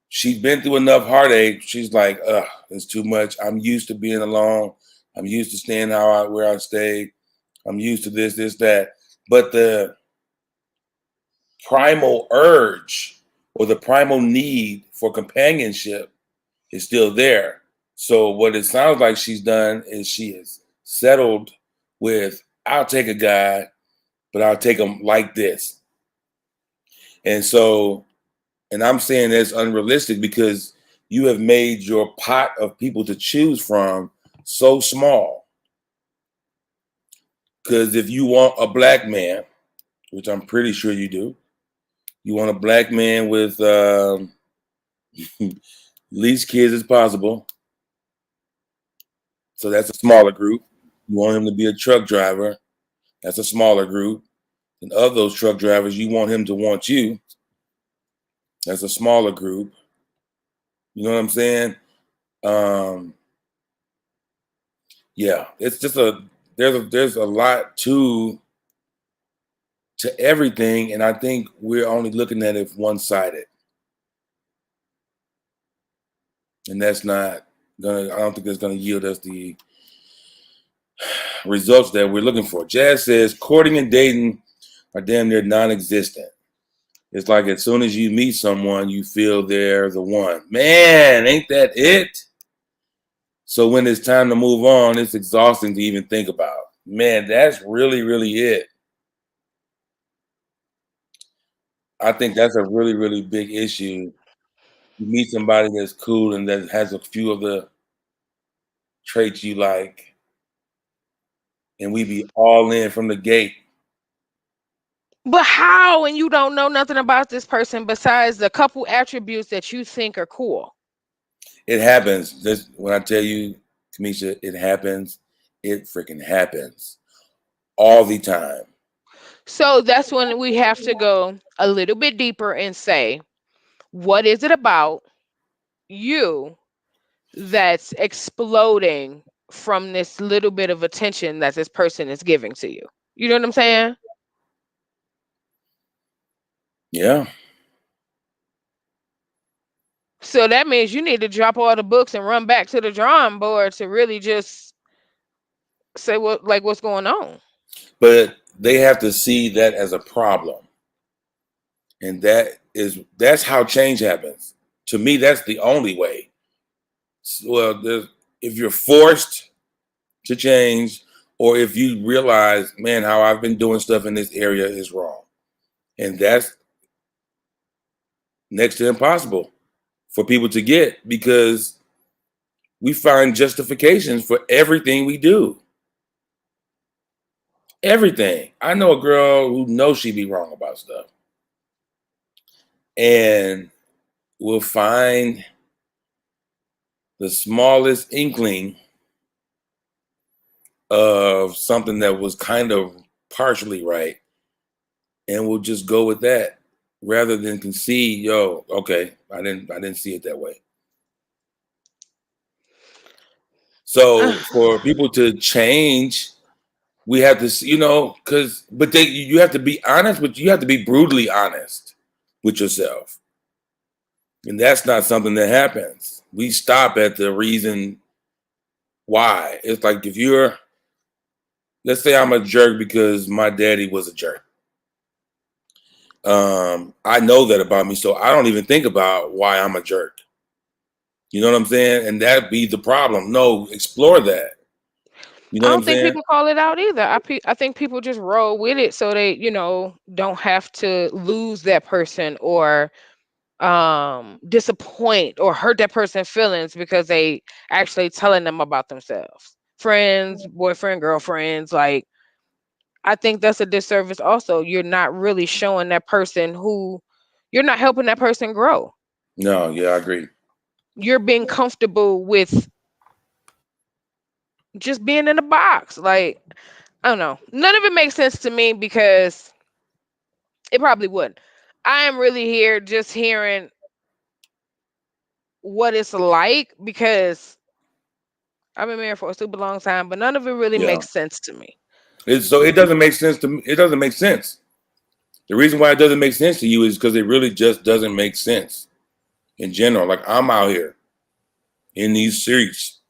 B: she's been through enough heartache. She's like, ugh, it's too much. I'm used to being alone. I'm used to staying where I stayed. I'm used to this, that. But the primal urge or the primal need for companionship is still there. So what it sounds like she's done is she has settled with, I'll take a guy, but I'll take him like this. And so, and I'm saying that's unrealistic because you have made your pot of people to choose from so small. Because if you want a black man, which I'm pretty sure you do, you want a black man with least kids as possible. So that's a smaller group. You want him to be a truck driver. That's a smaller group. And of those truck drivers, you want him to want you. That's a smaller group. You know what I'm saying? Yeah, it's just there's a lot to everything, and I think we're only looking at it one-sided. And that's not I don't think that's gonna yield us the results that we're looking for. Jazz says courting and dating are damn near non-existent. It's like as soon as you meet someone, you feel they're the one. Man, ain't that it? So when it's time to move on, it's exhausting to even think about. Man, that's really, really it. I think that's a really, really big issue. You meet somebody that's cool and that has a few of the traits you like, and we be all in from the gate.
C: But how when you don't know nothing about this person besides the couple attributes that you think are cool?
B: It happens. When I tell you, Kamisha, it happens. It freaking happens all the time.
C: So that's when we have to go a little bit deeper and say, what is it about you that's exploding from this little bit of attention that this person is giving to you? You know what I'm saying?
B: Yeah.
C: So that means you need to drop all the books and run back to the drawing board to really just say what's going on.
B: But they have to see that as a problem. And that's how change happens. To me, that's the only way. Well, if you're forced to change, or if you realize, man, how I've been doing stuff in this area is wrong. And that's next to impossible for people to get because we find justifications for everything we do. Everything. I know a girl who knows she be wrong about stuff and will find the smallest inkling of something that was kind of partially right, and we'll just go with that rather than concede, yo, okay, I didn't see it that way. So for people to change, we have to, you have to be honest, but you have to be brutally honest with yourself. And that's not something that happens. We stop at the reason why. It's like let's say I'm a jerk because my daddy was a jerk. I know that about me, so I don't even think about why I'm a jerk. You know what I'm saying? And that'd be the problem. No, explore that. You know
C: I
B: what
C: don't
B: I'm
C: think
B: saying?
C: people call it out either. I think people just roll with it so they, don't have to lose that person or disappoint or hurt that person's feelings because they actually telling them about themselves. Friends, boyfriend, girlfriends, like I think that's a disservice also. You're not really showing that person you're not helping that person grow.
B: No, yeah, I agree.
C: You're being comfortable with just being in a box. Like, I don't know. None of it makes sense to me because it probably wouldn't. I am really here just hearing what it's like because I've been married for a super long time, but none of it really
B: Yeah.
C: makes sense to me.
B: So it doesn't make sense to me. It doesn't make sense. The reason why it doesn't make sense to you is because it really just doesn't make sense in general. Like I'm out here in these streets,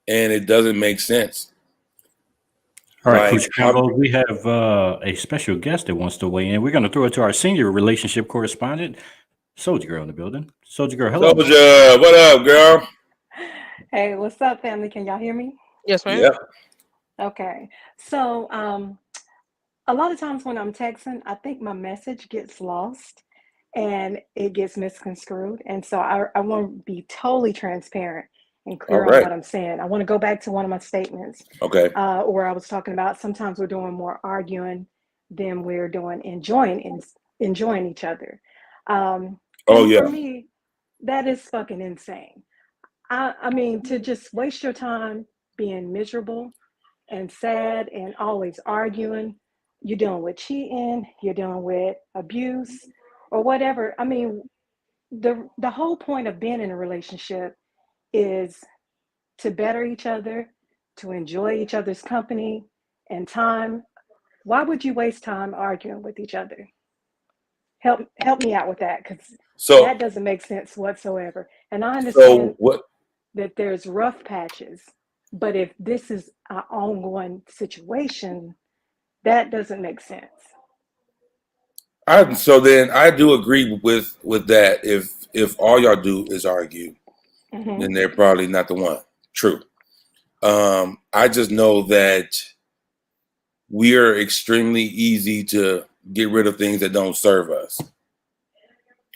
B: and it doesn't make sense.
D: All right,
B: Like
D: Coach Convo, we have a special guest that wants to weigh in. We're going to throw it to our senior relationship correspondent, Soldier Girl in the building. Soldier Girl, hello.
B: Soldier, what up, girl?
F: Hey, what's up, family? Can y'all hear me?
C: Yes, ma'am.
B: Yep.
F: Okay. So, a lot of times when I'm texting, I think my message gets lost and it gets misconstrued. And so I want to be totally transparent and
B: All
F: clear on
B: right.
F: what I'm saying. I want to go back to one of my statements
B: Okay.
F: where I was talking about sometimes we're doing more arguing than we're doing enjoying each other.
B: Oh
F: And
B: yeah.
F: for me, that is fucking insane. I mean, to just waste your time being miserable and sad and always arguing. You're dealing with cheating, you're dealing with abuse or whatever. I mean, the whole point of being in a relationship is to better each other, to enjoy each other's company and time. Why would you waste time arguing with each other? Help me out with that, because
B: So
F: that doesn't make sense whatsoever. And I
B: so
F: understand
B: what?
F: that there's rough patches, but if this is an ongoing situation, that doesn't make sense.
B: So then I do agree with that. If all y'all do is argue,
F: Mm-hmm.
B: then they're probably not the one. True. I just know that we are extremely easy to get rid of things that don't serve us.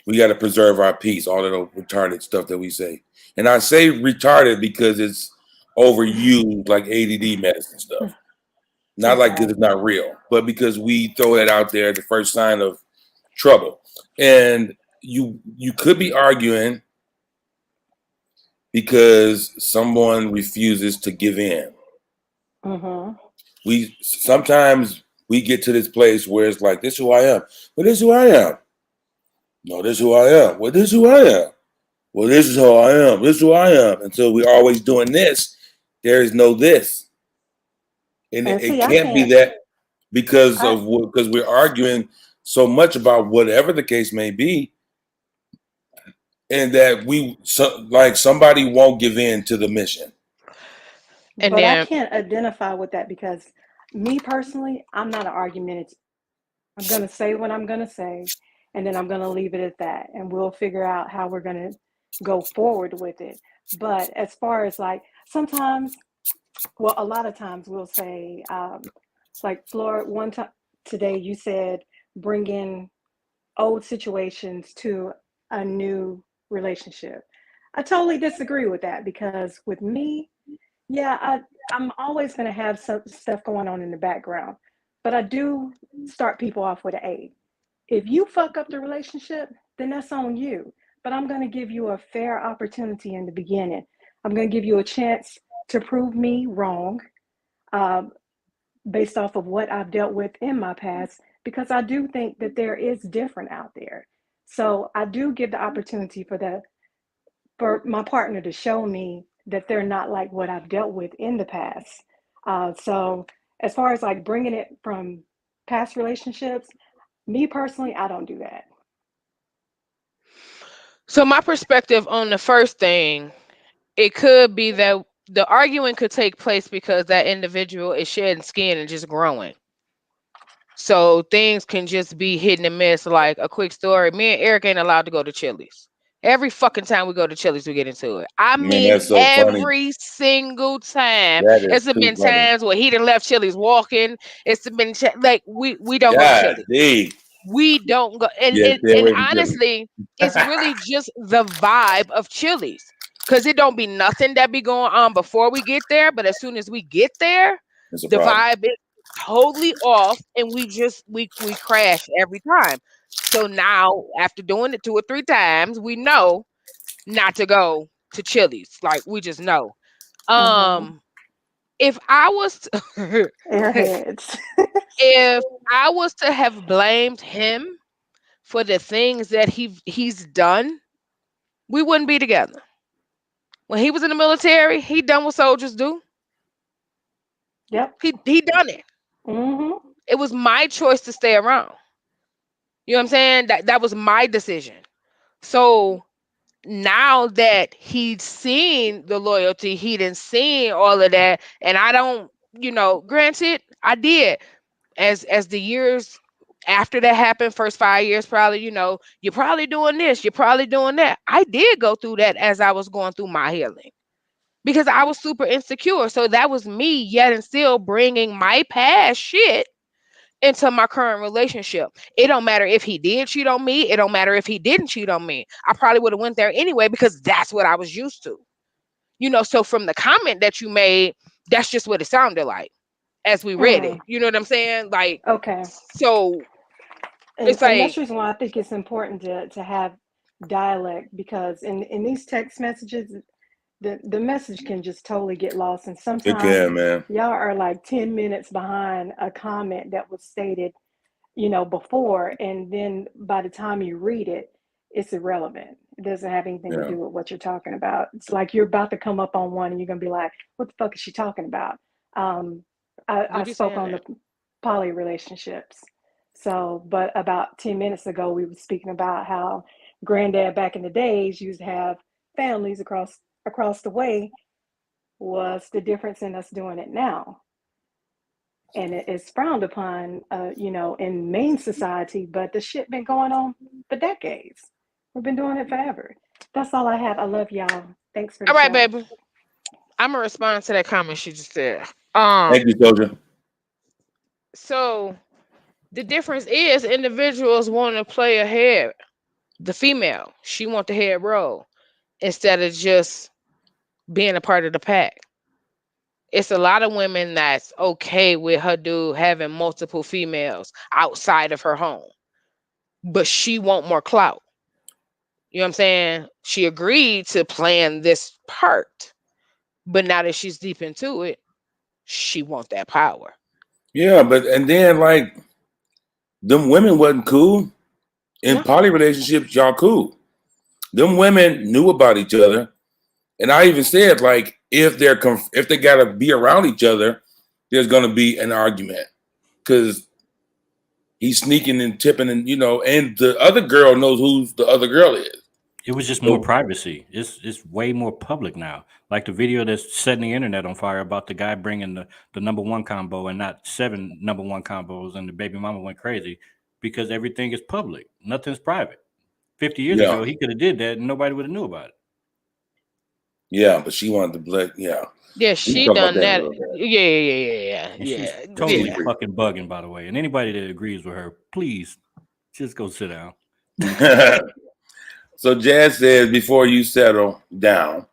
B: We got to preserve our peace, all that retarded stuff that we say. And I say retarded because it's overused like ADD medicine stuff. Not like because it's not real, but because we throw that out there at the first sign of trouble. And you could be arguing because someone refuses to give in.
F: Mm-hmm.
B: We sometimes we get to this place where it's like, this is who I am. Well, this is who I am. No, this is who I am. Well, this is who I am. Well, this is how I am. This is who I am. Until we're always doing this, there is no this. And
F: And
B: it
F: see, I
B: can't be
F: can't.
B: that because
F: I
B: we're arguing so much about whatever the case may be, and that like somebody won't give in to the mission.
C: And
F: but I
C: then
F: can't identify with that because me personally, I'm not an argumentative. I'm gonna say what I'm gonna say, and then I'm gonna leave it at that, and we'll figure out how we're gonna go forward with it. But as far as like sometimes, well, a lot of times we'll say, like F.l.o.r, one time today you said bring in old situations to a new relationship. I totally disagree with that because with me, yeah, I'm always going to have some stuff going on in the background, but I do start people off with an A. If you fuck up the relationship, then that's on you. But I'm going to give you a fair opportunity in the beginning. I'm going to give you a chance to prove me wrong, um, based off of what I've dealt with in my past, because I do think that there is different out there. So I do give the opportunity for my partner to show me that they're not like what I've dealt with in the past. So as far as like bringing it from past relationships, me personally, I don't do that.
C: so my perspective on the first thing, it could be that the arguing could take place because that individual is shedding skin and just growing. So things can just be hit and miss. Like a quick story, me and Eric ain't allowed to go to Chili's. Every fucking time we go to Chili's, we get into it. I
B: Man,
C: mean,
B: that's so funny.
C: every single time.
B: That
C: It's
B: is too
C: been
B: funny.
C: times where he done left Chili's walking. It's been like we don't go to
B: God,
C: Chili's.
B: D.
C: We don't go, and
B: Yeah,
C: and,
B: stay
C: and
B: away from Jimmy.
C: honestly, it's really just the vibe of Chili's. Cause it don't be nothing that be going on before we get there, but as soon as we get there,
B: That's a
C: the
B: problem.
C: vibe is totally off, and we crash every time. So now, after doing it 2 or 3 times, we know not to go to Chili's. Like we just know.
F: Mm-hmm.
C: Um, if I was to,
F: Airheads.
C: if I was to have blamed him for the things that he's done, we wouldn't be together. When he was in the military, he done what soldiers do.
F: Yep.
C: He done it.
F: Mm-hmm.
C: It was my choice to stay around. You know what I'm saying? That was my decision. So now that he'd seen the loyalty, he didn't seen all of that, and I don't, granted, I did as the years after that happened, first 5 years probably, you're probably doing this, you're probably doing that. I did go through that as I was going through my healing because I was super insecure. So that was me yet and still bringing my past shit into my current relationship. It don't matter if he did cheat on me. It don't matter if he didn't cheat on me. I probably would have went there anyway because that's what I was used to. So from the comment that you made, that's just what it sounded like as we read it. You know what I'm saying? Like,
F: Okay.
C: so
F: And
C: it's
F: and that's
C: like,
F: the reason why I think it's important to have dialect, because in these text messages, the message can just totally get lost, and
B: It
F: sometimes
B: can, man.
F: y'all are like 10 minutes behind a comment that was stated, before, and then by the time you read it, it's irrelevant. It doesn't have anything to
B: Yeah.
F: do with what you're talking about. It's like you're about to come up on one and you're gonna be like, what the fuck is she talking about? I
C: you be
F: spoke
C: saying
F: on the
C: that.
F: poly relationships. So, but about 10 minutes ago, we were speaking about how granddad back in the days used to have families across the way. Was the difference in us doing it now? And it's frowned upon, in main society, but the shit been going on for decades. We've been doing it forever. That's all I have. I love y'all. Thanks for the
C: All right,
F: show.
C: baby. I'm gonna respond to that comment she just said.
B: Thank you, Soldier.
C: So the difference is individuals want to play a head. The female, she want the head role instead of just being a part of the pack. It's a lot of women that's okay with her dude having multiple females outside of her home, but she want more clout. You know what I'm saying? She agreed to playing this part, but now that she's deep into it, she want that power.
B: Yeah, and then like them women wasn't cool. In
C: No,
B: poly relationships, y'all cool. Them women knew about each other. And I even said, like, if they gotta be around each other, there's gonna be an argument. Cause he's sneaking and tipping and the other girl knows who the other girl is.
D: It was just more
B: So
D: privacy. It's way more public now. Like the video that's setting the internet on fire about the guy bringing the number one combo and not 7 number one combos, and the baby mama went crazy because everything is public. Nothing's private. 50 years
B: yeah.
D: ago, he could have did that and nobody would have knew about it.
B: Yeah, but she wanted to blend, yeah.
C: yeah,
B: We can
C: she
B: talk about
C: done
B: that in a
C: that.
B: little bit.
C: Yeah,
D: And she's
C: yeah,
D: totally
C: yeah.
D: fucking bugging, by the way. And anybody that agrees with her, please just go sit down.
B: So Jazz says before you settle down,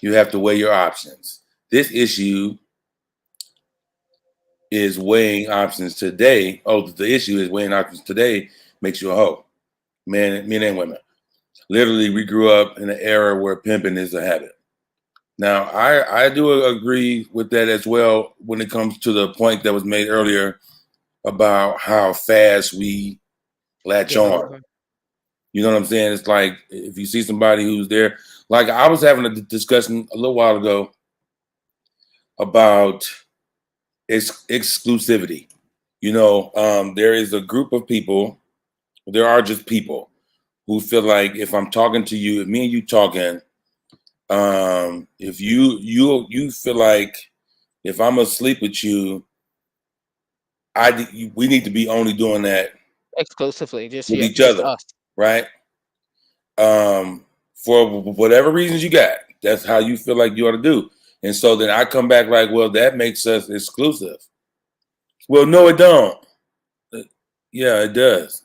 B: you have to weigh your options. This issue is weighing options today. Oh, the issue is weighing options today makes you a hoe. Men and women. Literally, we grew up in an era where pimping is a habit. Now, I do agree with that as well when it comes to the point that was made earlier about how fast we latch
C: Get
B: on.
C: over.
B: You know what I'm saying? It's like if you see somebody who's there, like I was having a discussion a little while ago about exclusivity. There is a group of people, there are just people who feel like if I'm talking to you, if me and you talking, if you feel like if I'm asleep with you, we need to be only doing that
C: Exclusively, just
B: with
C: yeah,
B: each
C: just
B: other,
C: us.
B: right? For whatever reasons you got, that's how you feel like you ought to do. And so then I come back like, well, that makes us exclusive. Well, no, it don't. Yeah, it does.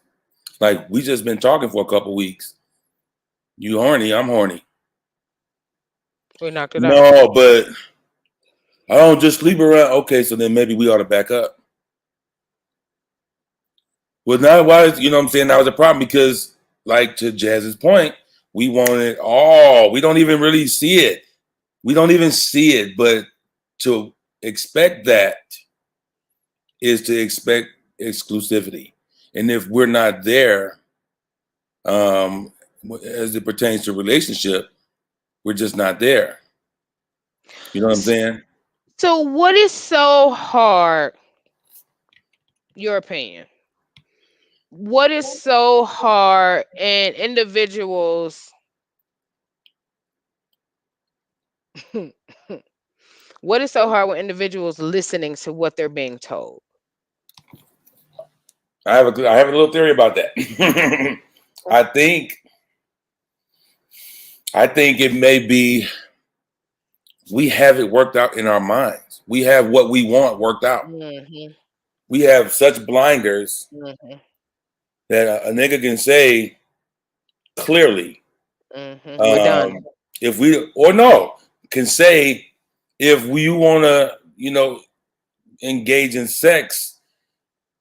B: Like we just been talking for a couple weeks. You horny, I'm horny.
C: We knocked it out.
B: No, but I don't just sleep around. Okay, so then maybe we ought to back up. Well, now why is what I'm saying? That was a problem because, like to Jazz's point, we want it all. We don't even really see it. We don't even see it, but to expect that is to expect exclusivity. And if we're not there, as it pertains to relationship, we're just not there. You know what I'm saying?
C: So what is so hard? Your opinion. What is so hard in individuals? What is so hard with individuals listening to what they're being told?
B: I have a little theory about that. I think it may be we have it worked out in our minds. We have what we want worked out.
C: Mm-hmm.
B: We have such blinders
C: Mm-hmm.
B: that a nigga can say clearly,
C: Mm-hmm. We're done.
B: if we or no can say if we want to, engage in sex,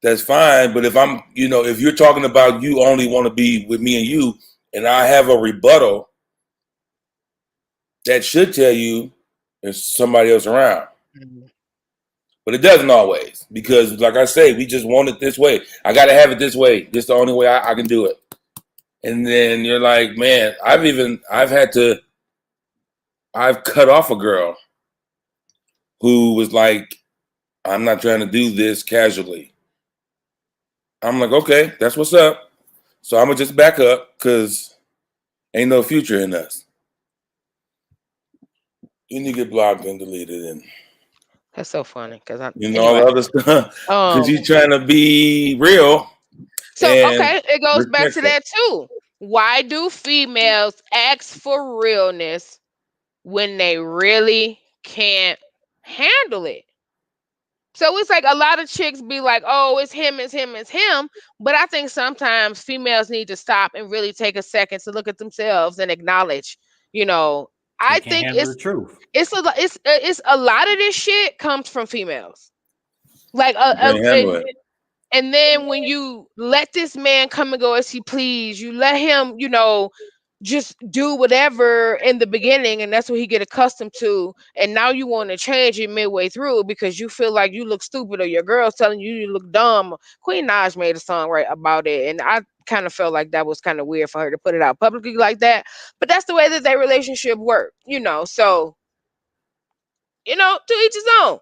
B: that's fine. But if if you're talking about you only want to be with me and you, and I have a rebuttal, that should tell you there's somebody else around.
C: Mm-hmm.
B: But it doesn't always, because like I say, we just want it this way. I got to have it this way. This is the only way I can do it. And then you're like, man, I've cut off a girl who was like, I'm not trying to do this casually. I'm like, okay, that's what's up. So I'm going to just back up because ain't no future in us. Then you get blocked and deleted and
C: That's so funny because
B: all
C: anyway.
B: the other stuff because you're trying to be real.
C: So
B: and
C: okay, it goes back to
B: respectful.
C: that too. Why do females ask for realness when they really can't handle it? So it's like a lot of chicks be like, oh, it's him, it's him, it's him. But I think sometimes females need to stop and really take a second to look at themselves and acknowledge, I
D: They can't
C: think
D: handle the truth.
C: it's a lot of this shit comes from females. Like
B: Can't handle it.
C: and then when you let this man come and go as he please, you let him, just do whatever in the beginning, and that's what he get accustomed to. And now you want to change it midway through because you feel like you look stupid or your girl's telling you you look dumb. Queen Naj made a song right about it, and I kind of felt like that was kind of weird for her to put it out publicly like that. But that's the way that their relationship worked, So, to each his own.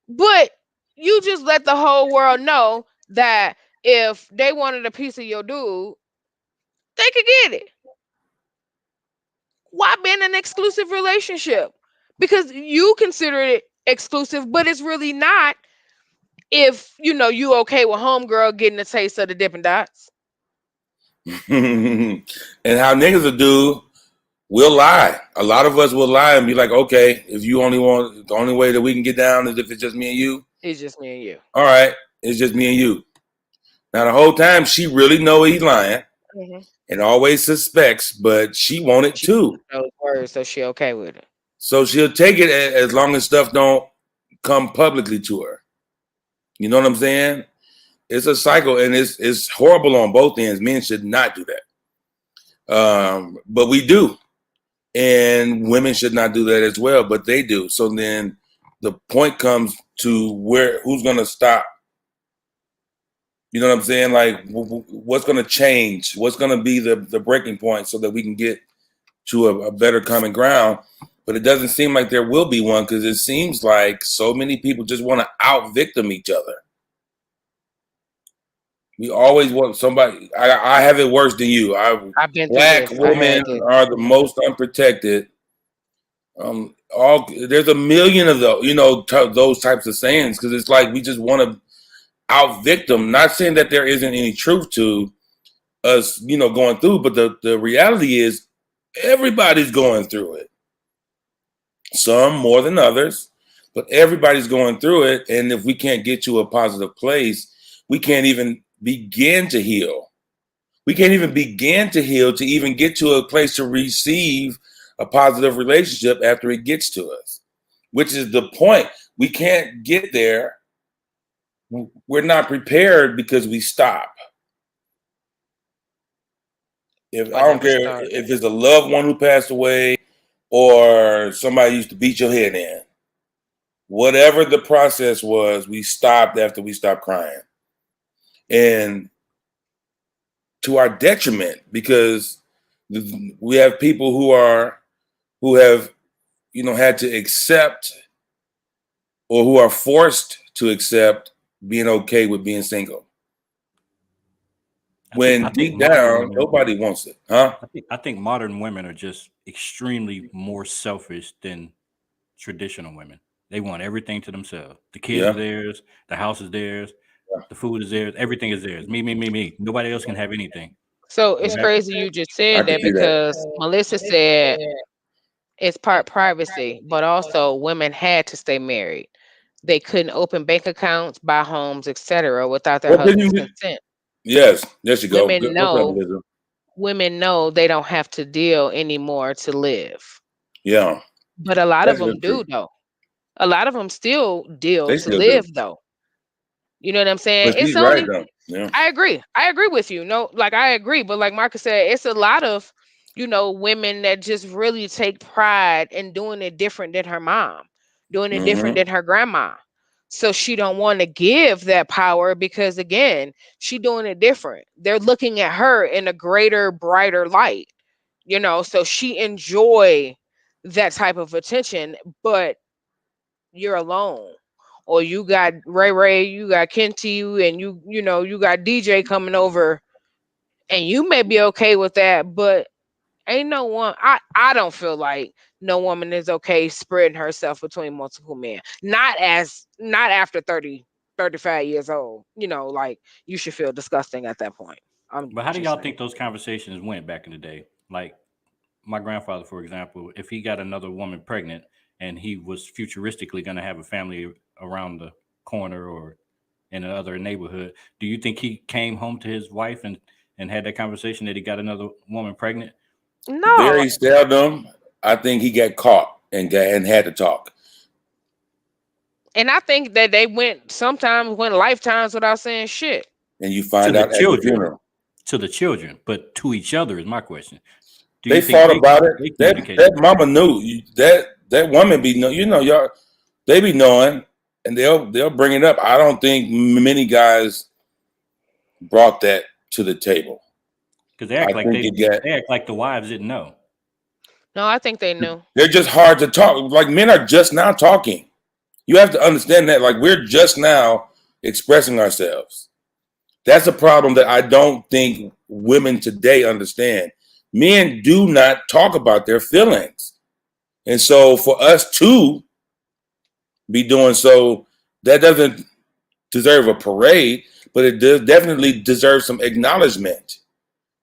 C: But you just let the whole world know that if they wanted a piece of your dude, they could get it. Why be in an exclusive relationship? Because you consider it exclusive, but it's really not if you okay with homegirl getting a taste of the Dippin' Dots.
B: And how niggas will do, we'll lie. A lot of us will lie and be like, okay, if you only want, the only way that we can get down is if it's just me and you.
C: It's just me and you.
B: All right, it's just me and you. Now the whole time she really know he's lying and always suspects, but she want it too.
C: Those words, so she okay with it.
B: So she'll take it as long as stuff don't come publicly to her. You know what I'm saying? It's a cycle, and it's horrible on both ends. Men should not do that, but we do, and women should not do that as well, but they do. So then the point comes to who's going to stop. You know what I'm saying? Like, what's going to change? What's going to be the breaking point so that we can get to a better common ground? But it doesn't seem like there will be one, because it seems like so many people just want to out-victim each other. We always want somebody. I have it worse than you. Black women are the most unprotected. There's a million of those, those types of sayings, because it's like we just want to out-victim. Not saying that there isn't any truth to us, going through, but the reality is everybody's going through it. Some more than others, but everybody's going through it. And if we can't get to a positive place, we can't even begin to heal. We can't even begin to heal to even get to a place to receive a positive relationship after it gets to us, which is the point. We can't get there. We're not prepared because we stop. I don't care if it's a loved one who passed away or somebody used to beat your head in. Whatever the process was, we stopped after we stopped crying. And to our detriment, because we have people who have had to accept or who are forced to accept being okay with being single. When deep down, nobody wants it, huh?
D: I think modern women are just extremely more selfish than traditional women. They want everything to themselves. The kids are theirs, the house is theirs, the food is theirs, everything is theirs. Me. Nobody else can have anything.
C: So it's crazy you just
B: I
C: said
B: can
C: that
B: see that.
C: because Melissa said it's part privacy, but also women had to stay married. They couldn't open bank accounts, buy homes, etc., without their
B: What did
C: husband's
B: you?
C: consent.
B: Yes, there you go.
C: Women
B: What's up,
C: know
B: Melissa?
C: women know they don't have to deal anymore to live.
B: Yeah,
C: But a lot of
B: that's
C: them
B: just true.
C: do though. A lot of them still deal
B: They
C: to
B: still do.
C: live though. You know what I'm saying?
B: But
C: It's
B: she's right
C: only
B: though. Yeah.
C: I agree. I agree with you. No, like I agree, but like Marcus said, it's a lot of, women that just really take pride in doing it different than her mom, doing it different
B: Mm-hmm.
C: than her grandma. So she don't want to give that power because again, she doing it different. They're looking at her in a greater, brighter light. So she enjoy that type of attention, but you're alone. Or you got Ray, you got Kenty, and you got DJ coming over, and you may be okay with that, but ain't no one. I don't feel like no woman is okay spreading herself between multiple men. Not after 30, 35 years old. Like you should feel disgusting at that point. I'm
D: But how do
C: just
D: y'all
C: saying.
D: think those conversations went back in the day? Like my grandfather, for example, if he got another woman pregnant and he was futuristically going to have a family around the corner or in another neighborhood, do you think he came home to his wife and had that conversation that he got another woman pregnant?
C: No,
B: Very seldom. I think he got caught and had to talk.
C: and I think that they sometimes went lifetimes without saying shit.
B: And you
D: To
B: find
D: the
B: out at the
D: children,
B: funeral.
D: but to each other is my question. Do
B: They
D: you think
B: fought about it.
D: they
B: That
D: communicated?
B: mama knew that woman be know. Y'all. They be knowing, and they'll bring it up. I don't think many guys brought that to the table.
D: Because they
B: I
D: act like
B: think it got.
D: they act like the wives didn't know.
C: No, I think they knew.
B: They're just hard to talk. Like men are just now talking. You have to understand that. Like we're just now expressing ourselves. That's a problem that I don't think women today understand. Men do not talk about their feelings. And so for us to be doing so, that doesn't deserve a parade, but it does definitely deserves some acknowledgement.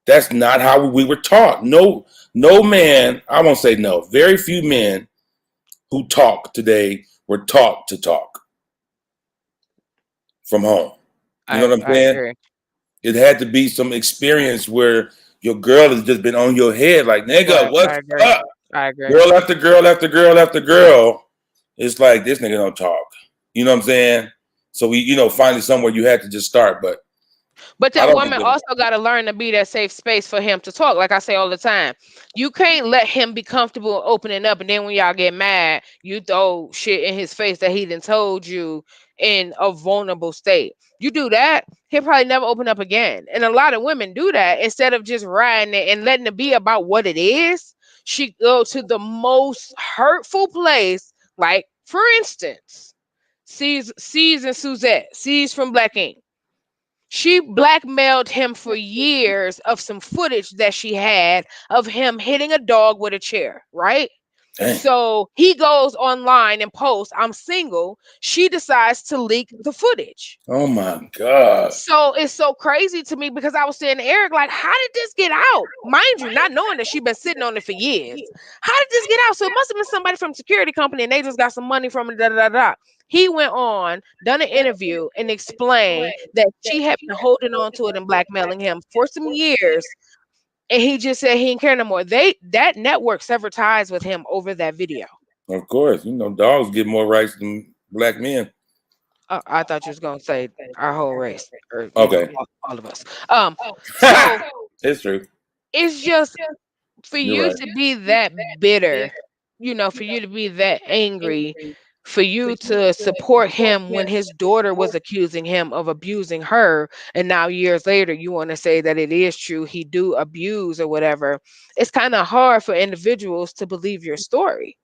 B: That's not how we were taught. No man, I won't say no, very few men who talk today were taught to talk from home. You know what I'm
C: I
B: saying?
C: agree.
B: It had to be some experience where your girl has just been on your head, like, nigga,
C: Right. I
B: what's
C: agree.
B: up?
C: I agree.
B: Girl after girl after girl after girl. It's like this nigga don't talk. You know what I'm saying? So we, finally somewhere you had to just start. But
C: But
B: I
C: that
B: don't think
C: woman
B: that.
C: also got to learn to be that safe space for him to talk. Like I say all the time, you can't let him be comfortable opening up, and then when y'all get mad, you throw shit in his face that he done told you in a vulnerable state. You do that, he'll probably never open up again. And a lot of women do that instead of just riding it and letting it be about what it is. She go to the most hurtful place, like for instance, C's and Suzette. C's from Black Ink. She blackmailed him for years of some footage that she had of him hitting a dog with a chair, right?
B: Dang.
C: So he goes online and posts, I'm single. She decides to leak the footage.
B: Oh my God.
C: So it's so crazy to me because I was saying to Eric, like, how did this get out? Mind you, not knowing that she'd been sitting on it for years. How did this get out? So it must have been somebody from the security company and they just got some money from it. Da, da, da, da. He went on, done an interview, and explained that she had been holding on to it and blackmailing him for some years. And he just said he didn't care no more. That network severed ties with him over that video.
B: Of course, dogs get more rights than black men.
C: I thought you was gonna say our whole race, or
B: Okay.
C: all of us. So
B: It's true.
C: it's just for
B: You're
C: you
B: right.
C: to be that bitter, for you to be that angry, for you to support him when his daughter was accusing him of abusing her, and now years later you want to say that it is true he do abuse or whatever. It's kind of hard for individuals to believe your story.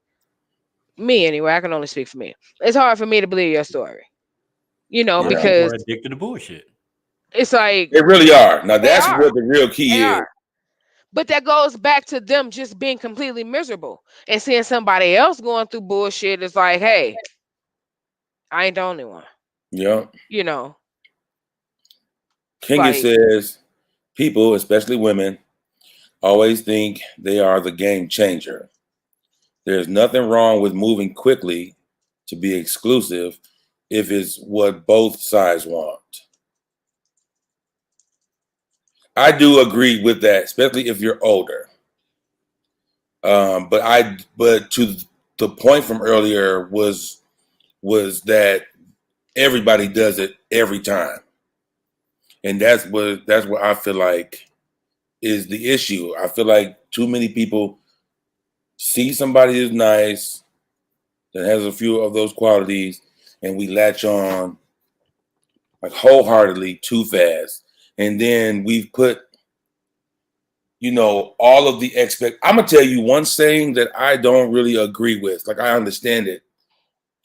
C: Me anyway, I can only speak for me. It's hard for me to believe your story. You know,
B: Yeah.
D: People
C: because
D: are addicted to bullshit.
C: it's like
B: They really are. Now
C: they
B: that's
C: are.
B: what the real
C: They
B: key is.
C: are. But that goes back to them just being completely miserable and seeing somebody else going through bullshit. It's like, hey, I ain't the only one.
B: Yeah.
C: You know,
B: Kinga
C: like,
B: says people, especially women, always think they are the game changer. There's nothing wrong with moving quickly to be exclusive if it's what both sides want. I do agree with that, especially if you're older. But to the point from earlier was that everybody does it every time, and that's what I feel like is the issue. I feel like too many people see somebody is nice that has a few of those qualities, and we latch on like wholeheartedly too fast, and then we've put all of the I'm gonna tell you one saying that I don't really agree with. Like I understand it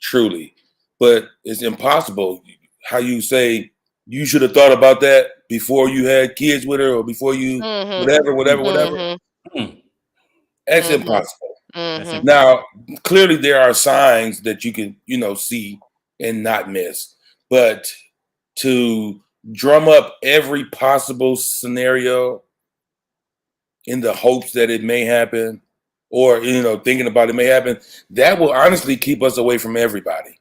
B: truly, but it's impossible. How you say you should have thought about that before you had kids with her or before you
C: mm-hmm,
B: whatever.
C: mm-hmm,
D: Mm,
B: That's
C: mm-hmm,
B: impossible.
D: that's
C: mm-hmm.
D: impossible.
B: Now, clearly there are signs that you can, see and not miss. But to drum up every possible scenario in the hopes that it may happen or, thinking about it may happen, that will honestly keep us away from everybody.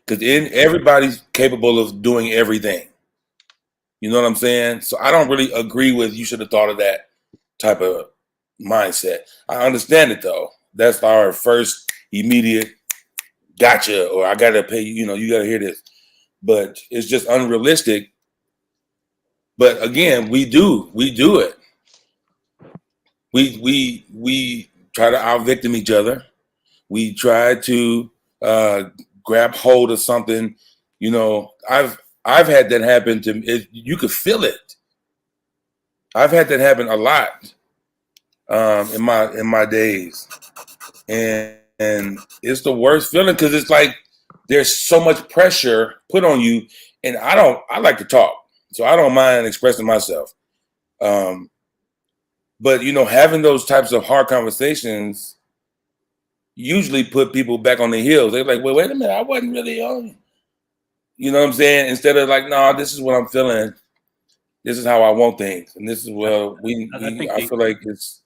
B: Because everybody's capable of doing everything. You know what I'm saying? So I don't really agree with you should have thought of that type of mindset. I understand it though. That's our first immediate gotcha, or I gotta pay you, you gotta hear this. But it's just unrealistic. But again, we do it. We try to out victim each other. We try to grab hold of something. I've had that happen to me. You could feel it. I've had that happen a lot in my days, and it's the worst feeling because it's like there's so much pressure put on you, and I like to talk, so I don't mind expressing myself. Um, but having those types of hard conversations usually put people back on their heels. They're like, well, wait a minute, I wasn't really on. You know what I'm saying? Instead of like, no, this is what I'm feeling. This is how I want things, and this is
D: I,
B: well,
D: I think
B: I feel like it's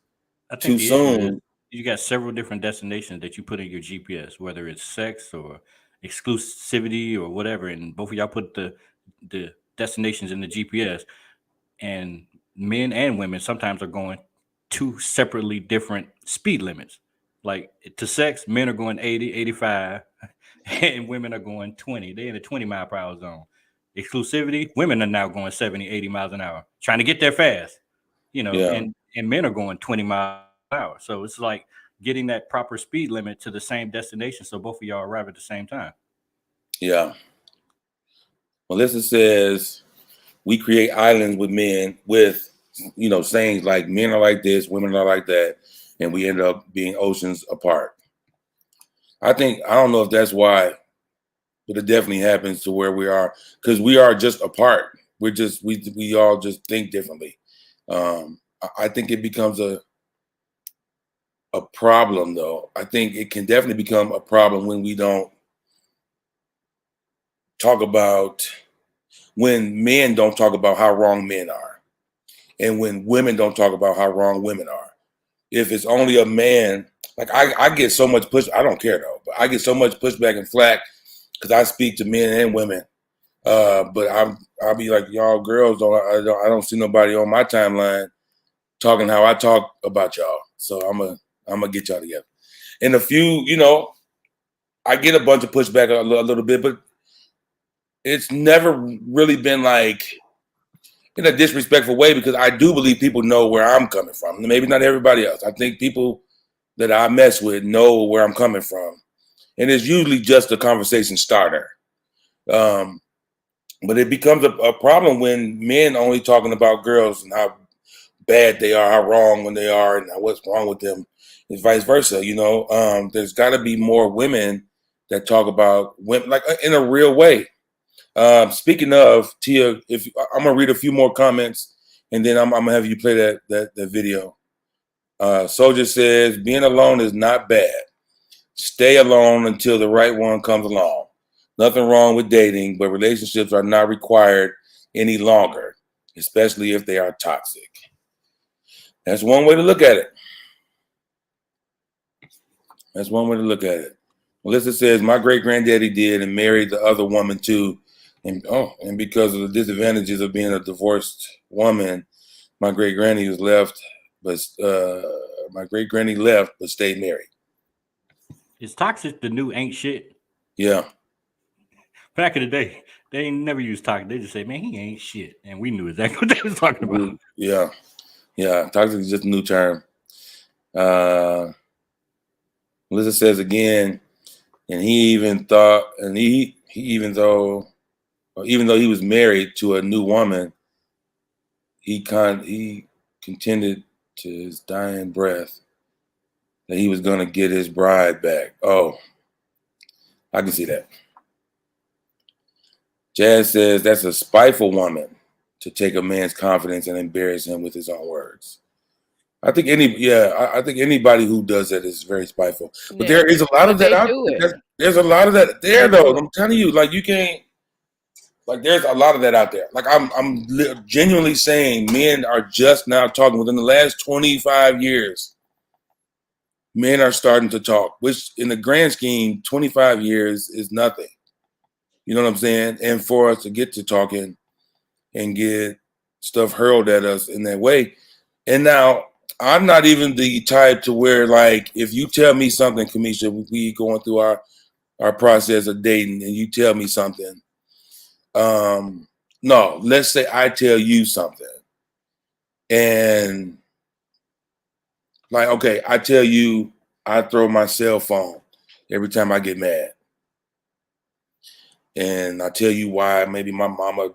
D: I think
B: too
D: the issue is
B: soon.
D: you got several different destinations that you put in your GPS, whether it's sex or exclusivity or whatever, and both of y'all put the destinations in the GPS, and men and women sometimes are going two separately different speed limits. Like to sex, men are going 80, 85, and women are going 20. They're in the 20 mile per hour zone. Exclusivity, women are now going 70, 80 miles an hour, trying to get there fast,
B: Yeah,
D: and men are going 20 miles an hour. So it's like getting that proper speed limit to the same destination so both of y'all arrive at the same time.
B: yeah. Melissa says we create islands with men with sayings like men are like this, women are like that, and we end up being oceans apart. I don't know if that's why, but it definitely happens to where we are because we are just apart. We're just we all just think differently. I think it becomes a problem though. I think it can definitely become a problem when we don't talk about when men don't talk about how wrong men are, and when women don't talk about how wrong women are. If it's only a man, like I get so much push. I don't care though, but I get so much pushback and flack because I speak to men and women. But I'll be like, y'all girls I don't see nobody on my timeline talking how I talk about y'all. So I'm gonna get y'all together. And a few, I get a bunch of pushback a little bit, but it's never really been like in a disrespectful way because I do believe people know where I'm coming from. Maybe not everybody else. I think people that I mess with know where I'm coming from. And it's usually just a conversation starter. But it becomes a problem when men only talking about girls and how bad they are, how wrong when they are, and what's wrong with them. It's vice versa. There's got to be more women that talk about women like in a real way. Speaking of Tia, if I'm gonna read a few more comments, and then I'm gonna have you play that video. Soldier says, being alone is not bad. Stay alone until the right one comes along. Nothing wrong with dating, but relationships are not required any longer, especially if they are toxic. That's one way to look at it. That's one way to look at it. Melissa says, my great granddaddy did and married the other woman too. And because of the disadvantages of being a divorced woman, my great granny was left, but my great granny left but stayed married.
D: Is toxic the new ain't shit?
B: Yeah.
D: Back in the day, they ain't never used toxic. They just say, man, he ain't shit. And we knew exactly what they was talking about.
B: Yeah. Yeah. Toxic is just a new term. Melissa says again, and he even thought, and even though he was married to a new woman, he contended to his dying breath that he was going to get his bride back. Oh, I can see that. Jazz says that's a spiteful woman to take a man's confidence and embarrass him with his own words. I think anybody who does that is very spiteful. But there is a lot of that out there. There's a lot of that there, though. I'm telling you, like you can't. Like there's a lot of that out there. Like I'm genuinely saying, men are just now talking. Within the last 25 years, men are starting to talk. Which, in the grand scheme, 25 years is nothing. You know what I'm saying? And for us to get to talking and get stuff hurled at us in that way, and now. I'm not even the type to where, like, if you tell me something, Kamisha, we going through our process of dating, and you tell me something. No, let's say I tell you something, and like, okay, I tell you, I throw my cell phone every time I get mad, and I tell you why. Maybe my mama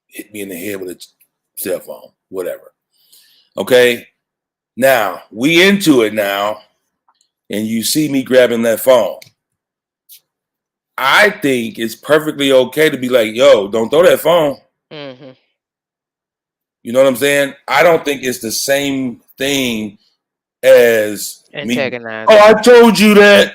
B: hit me in the head with a cell phone, whatever. Okay. Now, we into it now, and you see me grabbing that phone. I think it's perfectly okay to be like, yo, don't throw that phone.
C: Mm-hmm.
B: You know what I'm saying? I don't think it's the same thing as me. Oh, I told you that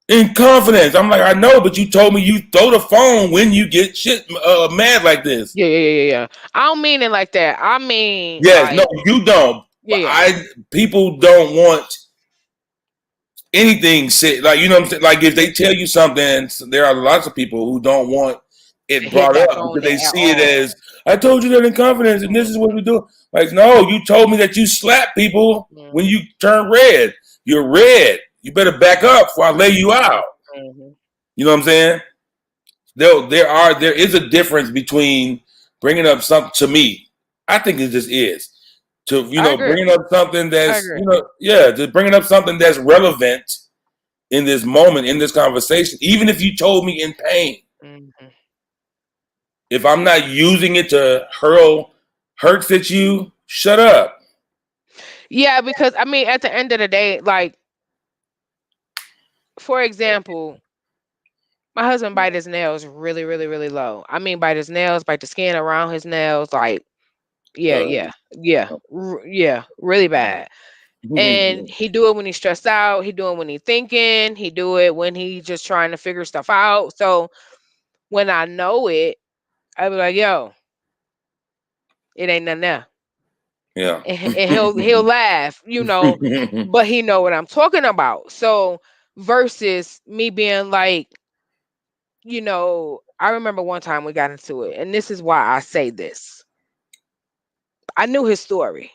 B: in confidence. I'm like, I know, but you told me you throw the phone when you get shit mad like this.
C: Yeah. I don't mean it like that. I mean,
B: yes, no, you don't. Yeah. People don't want anything said. Like, you know what I'm saying? Like, if they tell you something, there are lots of people who don't want it brought up because they see it as, I told you that in confidence, and this is what we do. Like, no, you told me that you slap people when you turn red. You're red. You better back up before I lay you out. You know what I'm saying? There is a difference between bringing up something to me. I think it just is to bringing up something that's just bringing up something that's relevant in this moment, in this conversation. Even if you told me in pain, if I'm not using it to hurl hurts at you, shut up.
C: Yeah, because I mean, at the end of the day, like, for example, my husband bite his nails really, really, really low. I mean, bite his nails, bite the skin around his nails, like, really bad. And he do it when he's stressed out. He do it when he's thinking. He do it when he's just trying to figure stuff out. So when I know it, I be like, yo, it ain't nothing there.
B: Yeah.
C: And he'll laugh, but he know what I'm talking about. So versus me being like, I remember one time we got into it, and this is why I say this. I knew his story.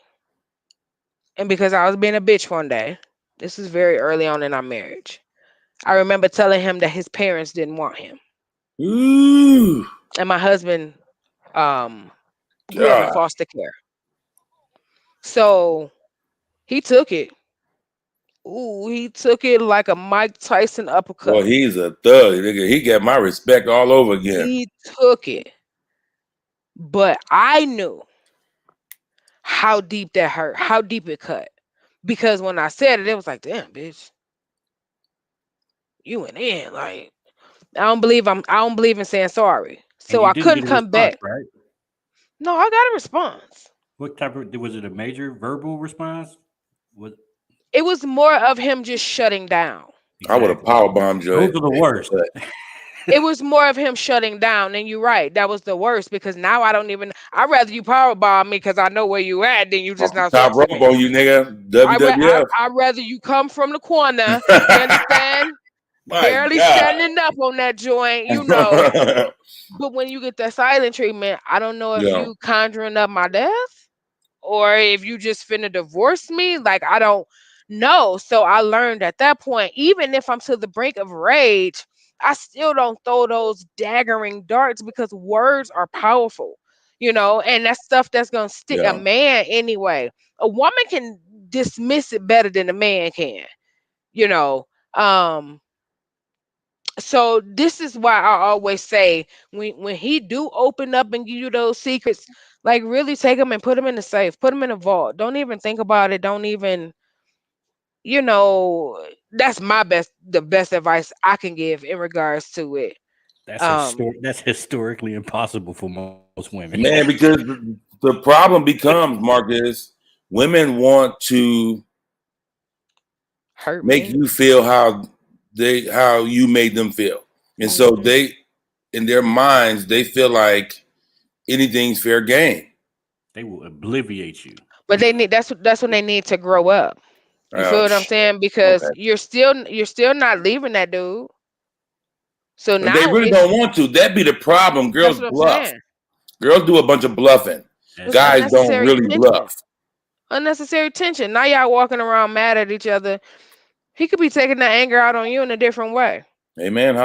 C: And because I was being a bitch one day, this is very early on in our marriage. I remember telling him that his parents didn't want him.
B: Ooh.
C: And my husband grew up in foster care. So he took it. Ooh, he took it like a Mike Tyson uppercut.
B: Well, he's a thug. He got my respect all over again.
C: He took it. But I knew how deep that hurt, how deep it cut. because when I said it, it was like, damn, bitch, you went in. Like, I don't believe in saying sorry.
D: And
C: So
D: you
C: I
D: didn't
C: couldn't
D: get a
C: come
D: response,
C: back.
D: right?
C: No, I got a response.
D: What type of was it? A major verbal response? What
C: It was more of him just shutting down.
B: I would have
D: exactly?
B: power bombed you.
D: Those are the worst.
C: It was more of him shutting down, and you're right. That was the worst because now I don't even. I'd rather you power bomb me because I know where you at than you
B: Off
C: just
B: the
C: not
B: top
C: talk to
B: rope
C: me.
B: on you, nigga. WWF.
C: I'd rather you come from the corner. You understand?
B: My
C: Barely
B: God.
C: standing up on that joint, you know. But when you get that silent treatment, I don't know if
B: Yeah.
C: you conjuring up my death or if you just finna divorce me. Like, I don't know. So I learned at that point, even if I'm to the brink of rage, I still don't throw those daggering darts because words are powerful, you know, and that's stuff that's gonna stick a
B: Yeah.
C: man anyway. A woman can dismiss it better than a man can, you know. So this is why I always say when he do open up and give you those secrets, like really take them and put them in the safe, put them in a vault. Don't even think about it. Don't even, you know, that's the best advice I can give in regards to it. Um,
D: That's historically impossible for most women.
B: Man, because the problem becomes, Marcus, women want to
C: hurt
B: make
C: me.
B: you feel how you made them feel. And so
C: Hmm.
B: they in their minds, they feel like anything's fair game.
D: They will obliviate you.
C: But they need that's when they need to grow up. You feel what I'm
B: Ouch.
C: saying? Because
B: Okay.
C: you're still not leaving that dude. So
B: And they
C: now
B: really don't want to. That'd be the problem.
C: that's
B: Girls
C: what I'm
B: bluff.
C: saying.
B: Girls do a bunch of bluffing.
C: It's
D: That's
B: Guys
D: true.
B: don't
C: unnecessary
B: really
C: tension.
B: bluff.
C: Unnecessary tension. Now y'all walking around mad at each other. He could be taking that anger out on you in a different way.
B: Amen.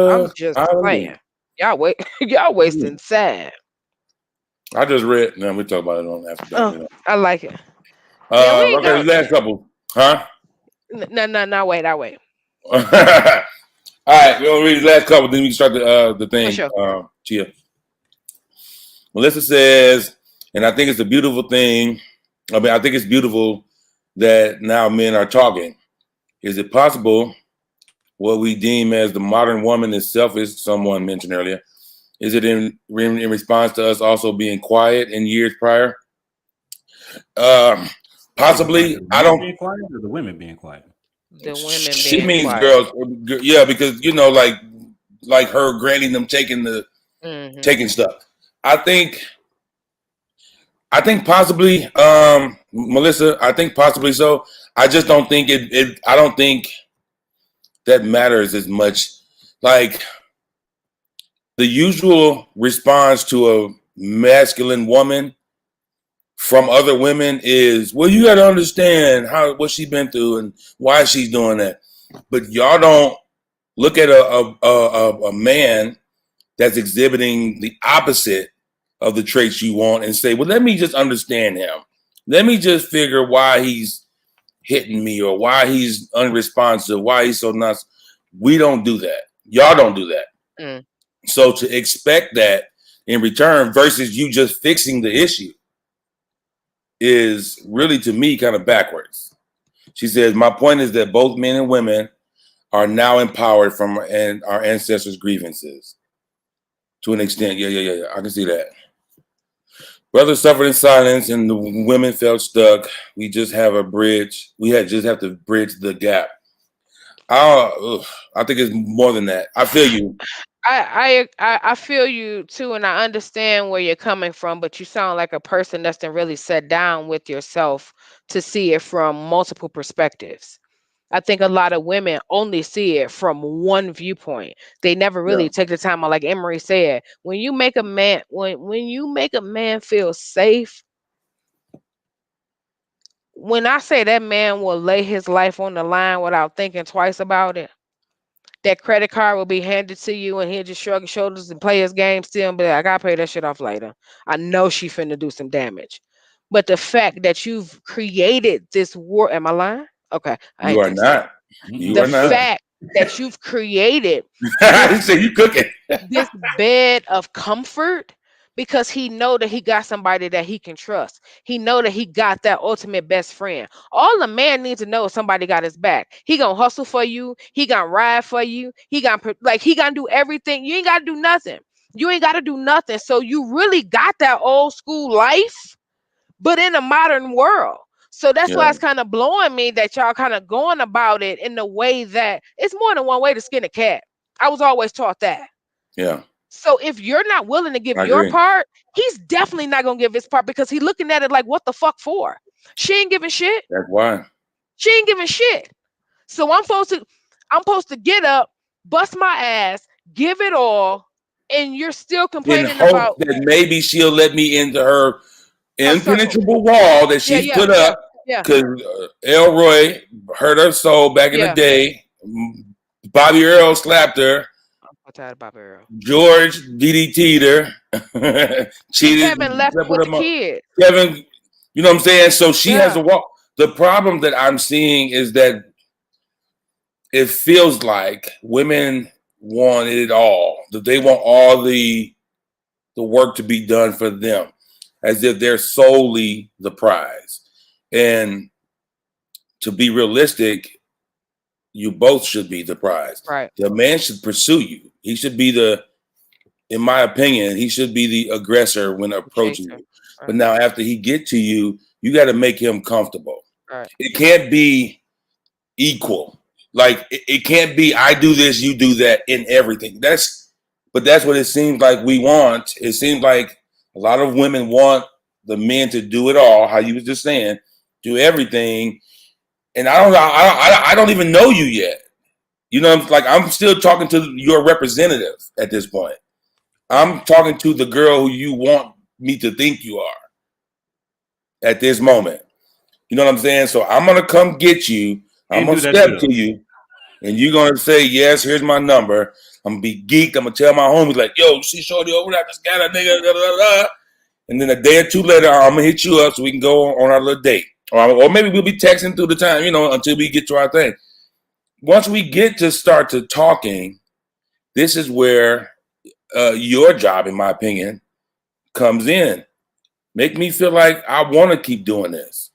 C: I'm
B: Hallelujah.
C: just
B: Hallelujah.
C: saying. Y'all wait. Y'all wasting sad.
B: I just read. No, we talk about it on after dark.
C: Oh, I like it. Yeah, we ain't
B: Okay,
C: got.
B: last couple. Huh?
C: No. Wait. I wait
B: All right, we'll read the last couple, then we can start the
C: for
B: thing.
C: sure.
B: Chia. Melissa says, and I think it's a beautiful thing. I mean, I think it's beautiful that now men are talking. Is it possible what we deem as the modern woman is selfish? Someone mentioned earlier. Is it in response to us also being quiet in years prior? Um,
D: Is it like
B: Possibly.
D: the
B: I
D: men
B: don't.
D: being quiet or the women being quiet?
C: The women
B: She
C: being
B: means
C: quiet.
B: girls. Yeah, because like her granting them
C: Hmm.
B: taking stuff. I think possibly, Melissa. I think possibly so. I just don't think it. I don't think that matters as much. Like the usual response to a masculine woman from other women is, "Well, you got to understand what she's been through and why she's doing that." But y'all don't look at a man that's exhibiting the opposite of the traits you want and say, well, let me just understand him. Let me just figure why he's hitting me or why he's unresponsive, why he's so nuts. We don't do that. Y'all don't do that.
C: Mm.
B: So to expect that in return versus you just fixing the issue is really, to me, kind of backwards. She says, my point is that both men and women are now empowered from our ancestors' grievances. To an extent, yeah. I can see that. Brothers suffered in silence, and the women felt stuck. We just have a bridge. We had just have to bridge the gap. I think it's more than that. I feel you.
C: I feel you too, and I understand where you're coming from. But you sound like a person that's been really set down with yourself to see it from multiple perspectives. I think a lot of women only see it from one viewpoint. They never
B: Yeah,
C: really take the time, like Emery said, when you make a man when you make a man feel safe, when I say that man will lay his life on the line without thinking twice about it, that credit card will be handed to you and he'll just shrug his shoulders and play his game still and be like, I gotta pay that shit off later. I know she finna do some damage. But the fact that you've created this war, am I lying? Okay, I
B: you
C: ain't
B: are
C: think so.
B: not. You
C: The
B: are
D: Mm-mm.
B: not.
C: fact that you've created
B: He
C: this
B: said you cooking.
C: this bed of comfort because he know that he got somebody that he can trust. He know that he got that ultimate best friend. All the man needs to know is somebody got his back. He gonna hustle for you. He gonna ride for you. He gonna he gonna do everything. You ain't gotta do nothing. You ain't gotta do nothing. So you really got that old school life, but in a modern world. So that's why
B: Yeah.
C: it's kind of blowing me that y'all kind of going about it in the way that it's more than one way to skin a cat. I was always taught that.
B: Yeah.
C: So if you're not willing to give
B: I
C: your
B: agree.
C: part, he's definitely not gonna give his part because he's looking at it like, what the fuck for? She ain't giving shit.
B: That's why.
C: She ain't giving shit. So I'm supposed to get up, bust my ass, give it all, and you're still
B: In
C: complaining
B: hope
C: about
B: that maybe she'll let me into her
C: her circle.
B: impenetrable wall that
C: Yeah,
B: she's
C: yeah,
B: put
C: yeah,
B: up
C: yeah,
B: because Elroy hurt her soul back in the
C: yeah.
B: day. Bobby Earl slapped her.
C: I'm tired of Bobby Earl.
B: George DDT'd her.
C: And
B: Cheated.
C: Kevin left
B: Slept
C: with
B: with
C: the
B: her
C: kid.
B: Kevin, you know what I'm saying? So she has
C: Yeah.
B: to walk. The problem that I'm seeing is that it feels like women want it all. That they want all the work to be done for them, as if they're solely the prize. And to be realistic, you both should be the prize.
C: Right.
B: The man should pursue you. He should be in my opinion, he should be the aggressor when approaching
C: Chaser.
B: you. But
C: Right.
B: now after he get to you, you got to make him comfortable.
C: Right.
B: It can't be equal. Like it can't be I do this, you do that in everything. But that's what it seems like we want. It seems like a lot of women want the men to do it all, how you was just saying, do everything. And I don't know, I don't even know you yet. You know, like I'm still talking to your representative at this point. I'm talking to the girl who you want me to think you are at this moment. You know what I'm saying? So I'm gonna come get you. I'm
D: Can't
B: gonna
D: do that
B: step
D: too,
B: to
D: though.
B: you, and you're gonna say, yes, here's my number. I'm gonna be geeked. I'm gonna tell my homies like, yo, you see Shorty over there? I just got a nigga, da, da, da. And then a day or two later, I'm gonna hit you up so we can go on our little date. Or maybe we'll be texting through the time, until we get to our thing. Once we get to start to talking, this is where your job, in my opinion, comes in. Make me feel like I want to keep doing this.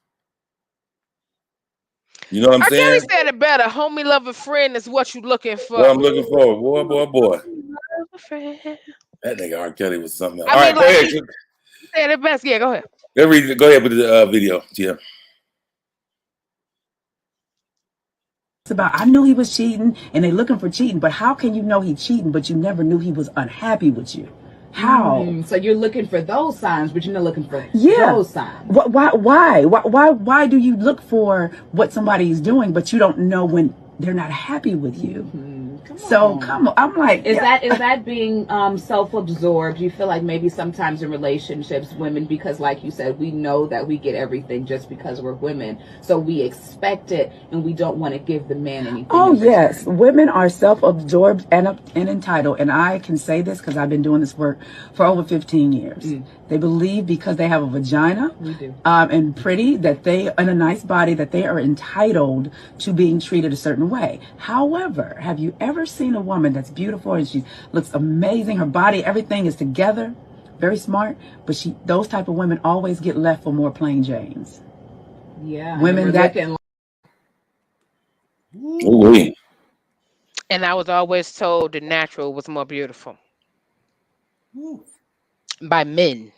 B: You know what I'm
C: R. Kelly
B: saying?
C: said it better. Homie, love a friend is what you looking
B: What
C: for.
B: I'm looking for, boy.
C: Love a friend.
B: That nigga R. Kelly was something else.
C: I
B: All
C: mean,
B: right, go
C: like
B: ahead.
C: he said it best. Yeah, go ahead.
B: Go ahead with the video. Yeah.
G: It's about I knew he was cheating and they looking for cheating, but how can you know he cheating but you never knew he was unhappy with you? How?
H: So you're looking for those signs, but you're not looking for
G: Yeah.
H: those signs.
G: Why do you look for what somebody's doing but you don't know when they're not happy with you? Come on. I'm like,
H: Is that being self-absorbed? You feel like maybe sometimes in relationships, women, because like you said, we know that we get everything just because we're women, so we expect it and we don't want to give the man anything.
G: Oh yes, women are self-absorbed and entitled, and I can say this because I've been doing this work for over 15 years. They believe because they have a vagina, and pretty, that they and a nice body, that they are entitled to being treated a certain way. However, have you ever seen a woman that's beautiful and she looks amazing, her body, everything is together, very smart, but those type of women always get left for more plain Janes.
H: Yeah,
G: Women that
B: Ooh-wee.
C: And I was always told the natural was more beautiful by men.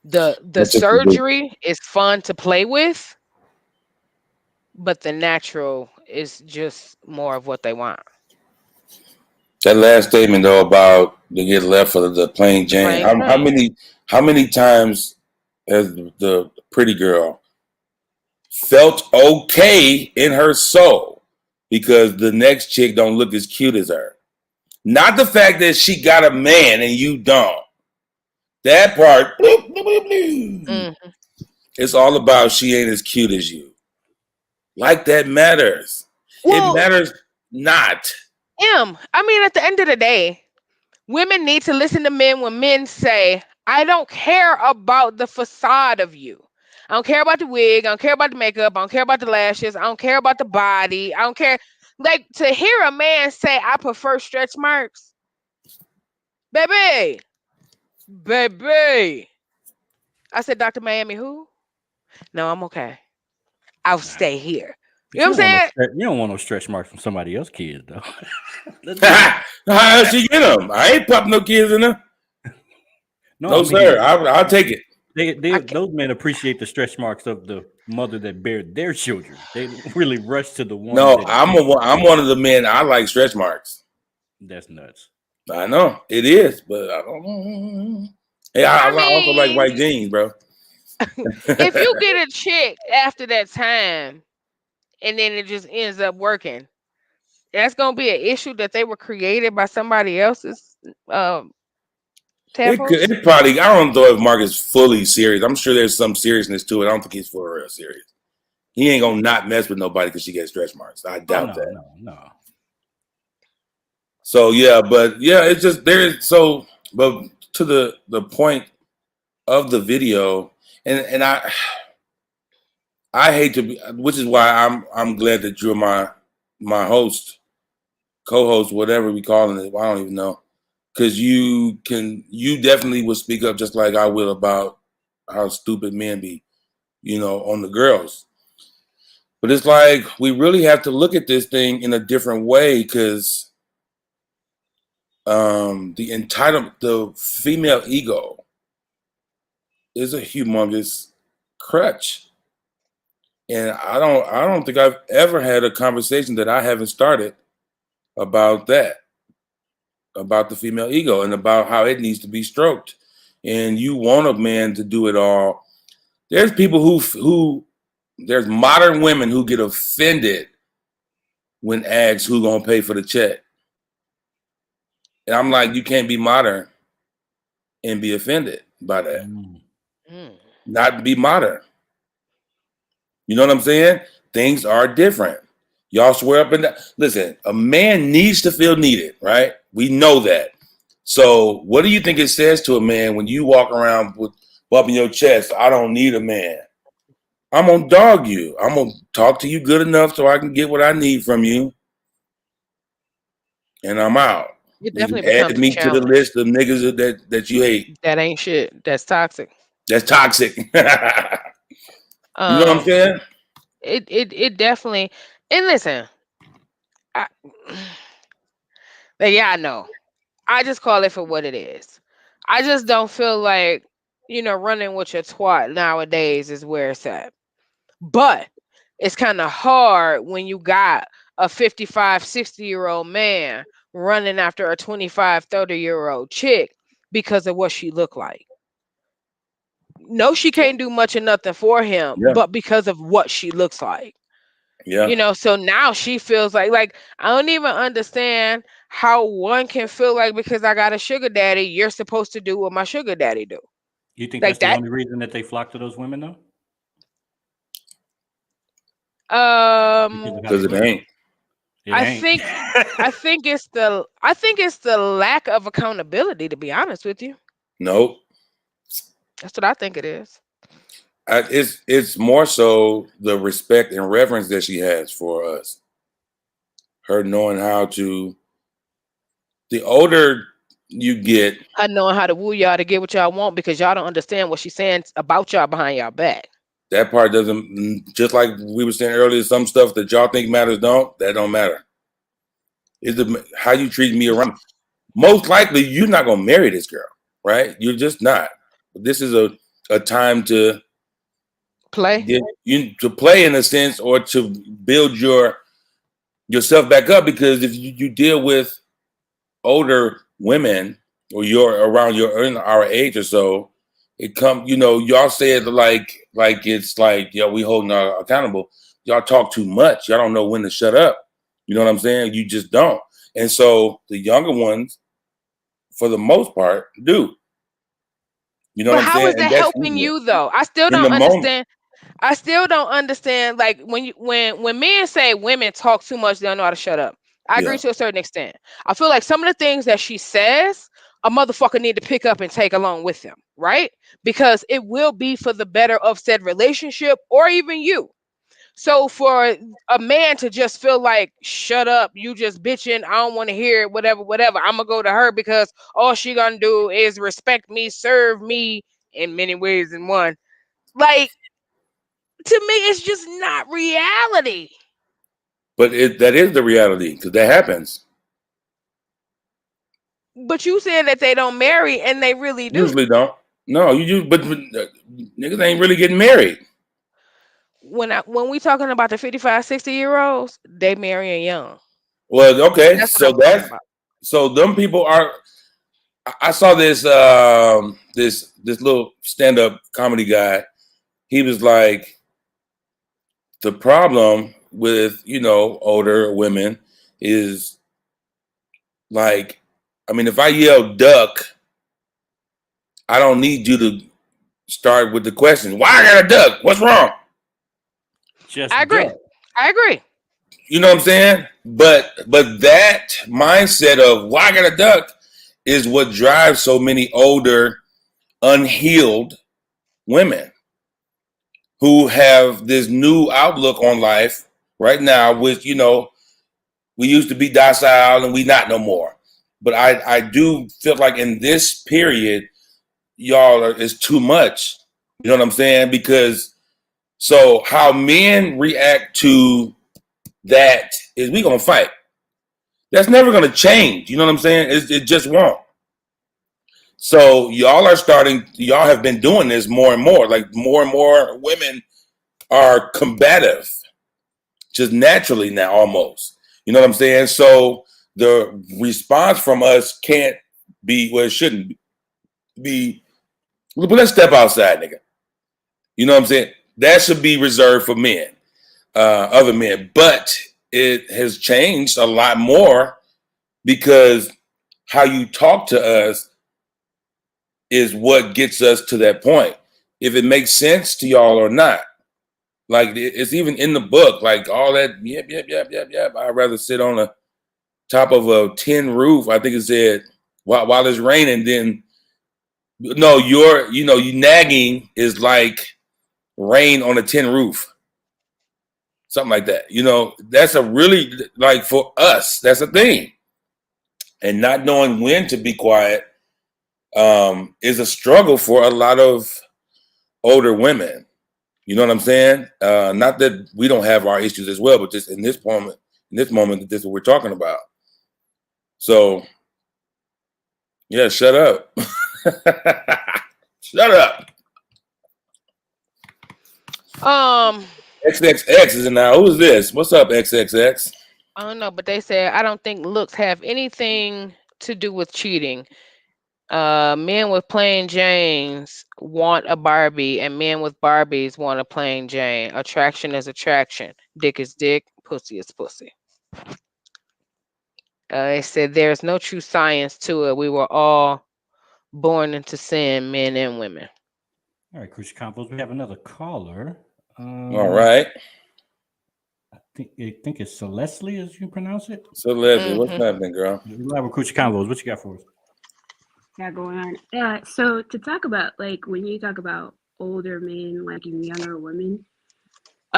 C: The
B: That's just
C: surgery is fun to play with, but the natural is just more of what they want.
B: that last statement though about they get left for the plain Jane.
C: Plain Jane.
B: How many times has the pretty girl felt okay in her soul because the next chick don't look as cute as her? Not the fact that she got a man and you don't. That part, bloop, bloop, bloop, bloop.
C: Mhm.
B: It's all about she ain't as cute as you. Like that matters. It
C: Well,
B: matters not.
C: I mean, at the end of the day, women need to listen to men when men say, I don't care about the facade of you. I don't care about the wig. I don't care about the makeup. I don't care about the lashes. I don't care about the body. I don't care. Like, to hear a man say, I prefer stretch marks, baby, Baby. I said, Dr. Miami, who? No, I'm okay. I'll
D: Nah,
C: stay here. You
D: but
C: know what I'm saying?
D: you don't want no stretch marks from somebody else's kids though. Let's be honest.
B: How else she get them? I ain't popping no kids in there.
D: No, I
B: No,
D: mean
B: sir. I'll take it.
C: I can't.
D: those men appreciate the stretch marks of the mother that bared their children. They don't really rush to the ones
B: No,
D: that
B: I'm one of the men. I like stretch marks.
D: that's nuts.
B: I know it is, but I don't. Hey, I
C: I
B: also like
C: mean,
B: white jeans, bro.
C: if you get a chick after that time and then it just ends up working, that's gonna be an issue that they were created by somebody else's tadpoles.
B: It probably. I don't know if Mark is fully serious. I'm sure there's some seriousness to it. I don't think he's for real serious. He ain't gonna not mess with nobody because she gets stretch marks. I
D: Oh
B: doubt that.
D: no.
B: So yeah, but yeah, it's just there's so. But to the point of the video, and I hate to be, which is why I'm glad that you're my host, co-host, whatever we calling it. I don't even know, because you definitely will speak up just like I will about how stupid men be, on the girls. But it's like we really have to look at this thing in a different way because the female ego is a humongous crutch. And I don't think I've ever had a conversation that I haven't started about that, about the female ego and about how it needs to be stroked. And you want a man to do it all. There's people who there's modern women who get offended when asked who gonna pay for the check. And I'm like, you can't be modern and be offended by that.
C: Mm.
B: Not be modern. You know what I'm saying? Things are different. Y'all swear up and down. Listen, a man needs to feel needed, right? We know that. So what do you think it says to a man when you walk around with bumping your chest? I don't need a man. I'm gonna dog you. I'm gonna talk to you good enough so I can get what I need from you, and I'm out.
C: It
B: You can
C: definitely
B: add
C: becomes a
B: me to the
C: challenge.
B: list of niggas that you hate.
C: That ain't shit. That's toxic.
B: That's toxic. You know what I'm
C: Um,
B: saying?
C: it definitely. And listen, I, yeah, I know. I just call it for what it is. I just don't feel like running with your twat nowadays is where it's at. But it's kind of hard when you got a 55, 60-year-old man running after a 25, 30-year-old chick because of what she looked like. No, she can't do much or nothing for him,
B: Yeah,
C: but because of what she looks like.
B: yeah.
C: So now she feels like I don't even understand how one can feel like because I got a sugar daddy, you're supposed to do what my sugar daddy do.
D: You think
C: Like
D: that's the
C: that.
D: only reason that they flock to those women though? Because of how
B: Because
D: they
B: it
D: look?
B: ain't.
D: It
C: I
D: ain't.
C: think it's the lack of accountability, to be honest with you.
B: Nope.
C: That's what I think it is.
B: It's more so the respect and reverence that she has for us. Her knowing how to. The older you get,
C: Her knowing how to woo y'all to get what y'all want because y'all don't understand what she's saying about y'all behind y'all back.
B: that part doesn't. Just like we were saying earlier, some stuff that y'all think matters that don't matter. It's how you treat me around. Most likely, you're not gonna marry this girl, right? You're just not. This is a time to
C: Play.
B: to play in a sense, or to build yourself back up. Because if you deal with older women, or you're around our age or so, it come. Y'all say it like it's like, yeah, we holding our accountable. Y'all talk too much. Y'all don't know when to shut up. You know what I'm saying? You just don't. And so the younger ones, for the most part, do. You know
C: But
B: what I'm
C: how
B: saying?
C: is
B: And
C: that
B: that's
C: helping you though? I still
B: in
C: don't
B: the moment.
C: understand. I still don't understand. Like when men say women talk too much, they don't know how to shut up. I agree
B: Yeah.
C: to a certain extent. I feel like some of the things that she says, a motherfucker need to pick up and take along with them, right? Because it will be for the better of said relationship or even you. So for a man to just feel like, shut up, you just bitching, I don't want to hear it, whatever, whatever. I'm gonna go to her because all she gonna do is respect me, serve me in many ways in one. Like, to me, it's just not reality.
B: But that is the reality because that happens.
C: But you said that they don't marry, and they really do.
B: Usually don't. No, but niggas ain't really getting married.
C: When we talking about the 55, 60-year-olds, they marrying young.
B: Well, okay,
C: That's what I'm talking about.
B: so them people are. I saw this this little stand up comedy guy. He was like, the problem with older women is like, I mean, if I yell duck, I don't need you to start with the question, why I got a duck? What's wrong?
D: Just
C: I agree.
D: duck.
C: I agree.
B: You know what I'm saying? But that mindset of why I got a duck is what drives so many older, unhealed women who have this new outlook on life right now, which, we used to be docile and we not no more. But I do feel like in this period, y'all is too much. You know what I'm saying? Because so how men react to that is we gonna fight. That's never gonna change. You know what I'm saying? It just won't. So y'all have been doing this more and more. Like more and more women are combative, just naturally now almost. You know what I'm saying? So the response from us can't be, well, it shouldn't be, but let's step outside, nigga. You know what I'm saying? That should be reserved for men, other men. But it has changed a lot more because how you talk to us is what gets us to that point. If it makes sense to y'all or not. Like it's even in the book, like all that, yep. I'd rather sit on the top of a tin roof. I think it said while it's raining, then no, you nagging is like rain on a tin roof. Something like that. That's a really, like, for us, that's a thing. And not knowing when to be quiet is a struggle for a lot of older women. You know what I'm saying? Not that we don't have our issues as well, but just in this moment, this is what we're talking about. So, yeah, shut up. Shut up. XXX is in now. Who is this? What's up, XXX?
C: I don't know, but they said I don't think looks have anything to do with cheating. Men with plain Janes want a Barbie, and men with Barbies want a plain Jane. Attraction is attraction. Dick is dick. Pussy is pussy. They said there's no true science to it. We were all born into sin, men and women.
D: All right, Crucial Combos. We have another caller.
B: All right.
D: I think it's Celeste, as you pronounce it.
B: So Leslie, what's happening, girl?
D: We're live with Crucial Combos. What you got for us?
I: Got going on. Yeah, so to talk about, like, when you talk about older men liking younger women,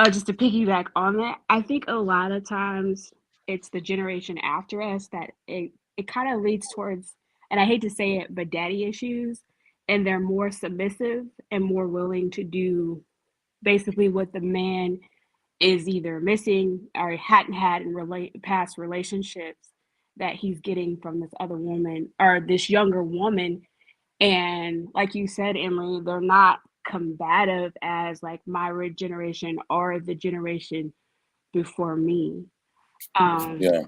I: just to piggyback on that, I think a lot of times it's the generation after us that it kind of leads towards, and I hate to say it, but daddy issues, and they're more submissive and more willing to do basically what the man is either missing or hadn't had in past relationships that he's getting from this other woman or this younger woman. And like you said, Emery, they're not combative as like my generation or the generation before me.
B: Yeah.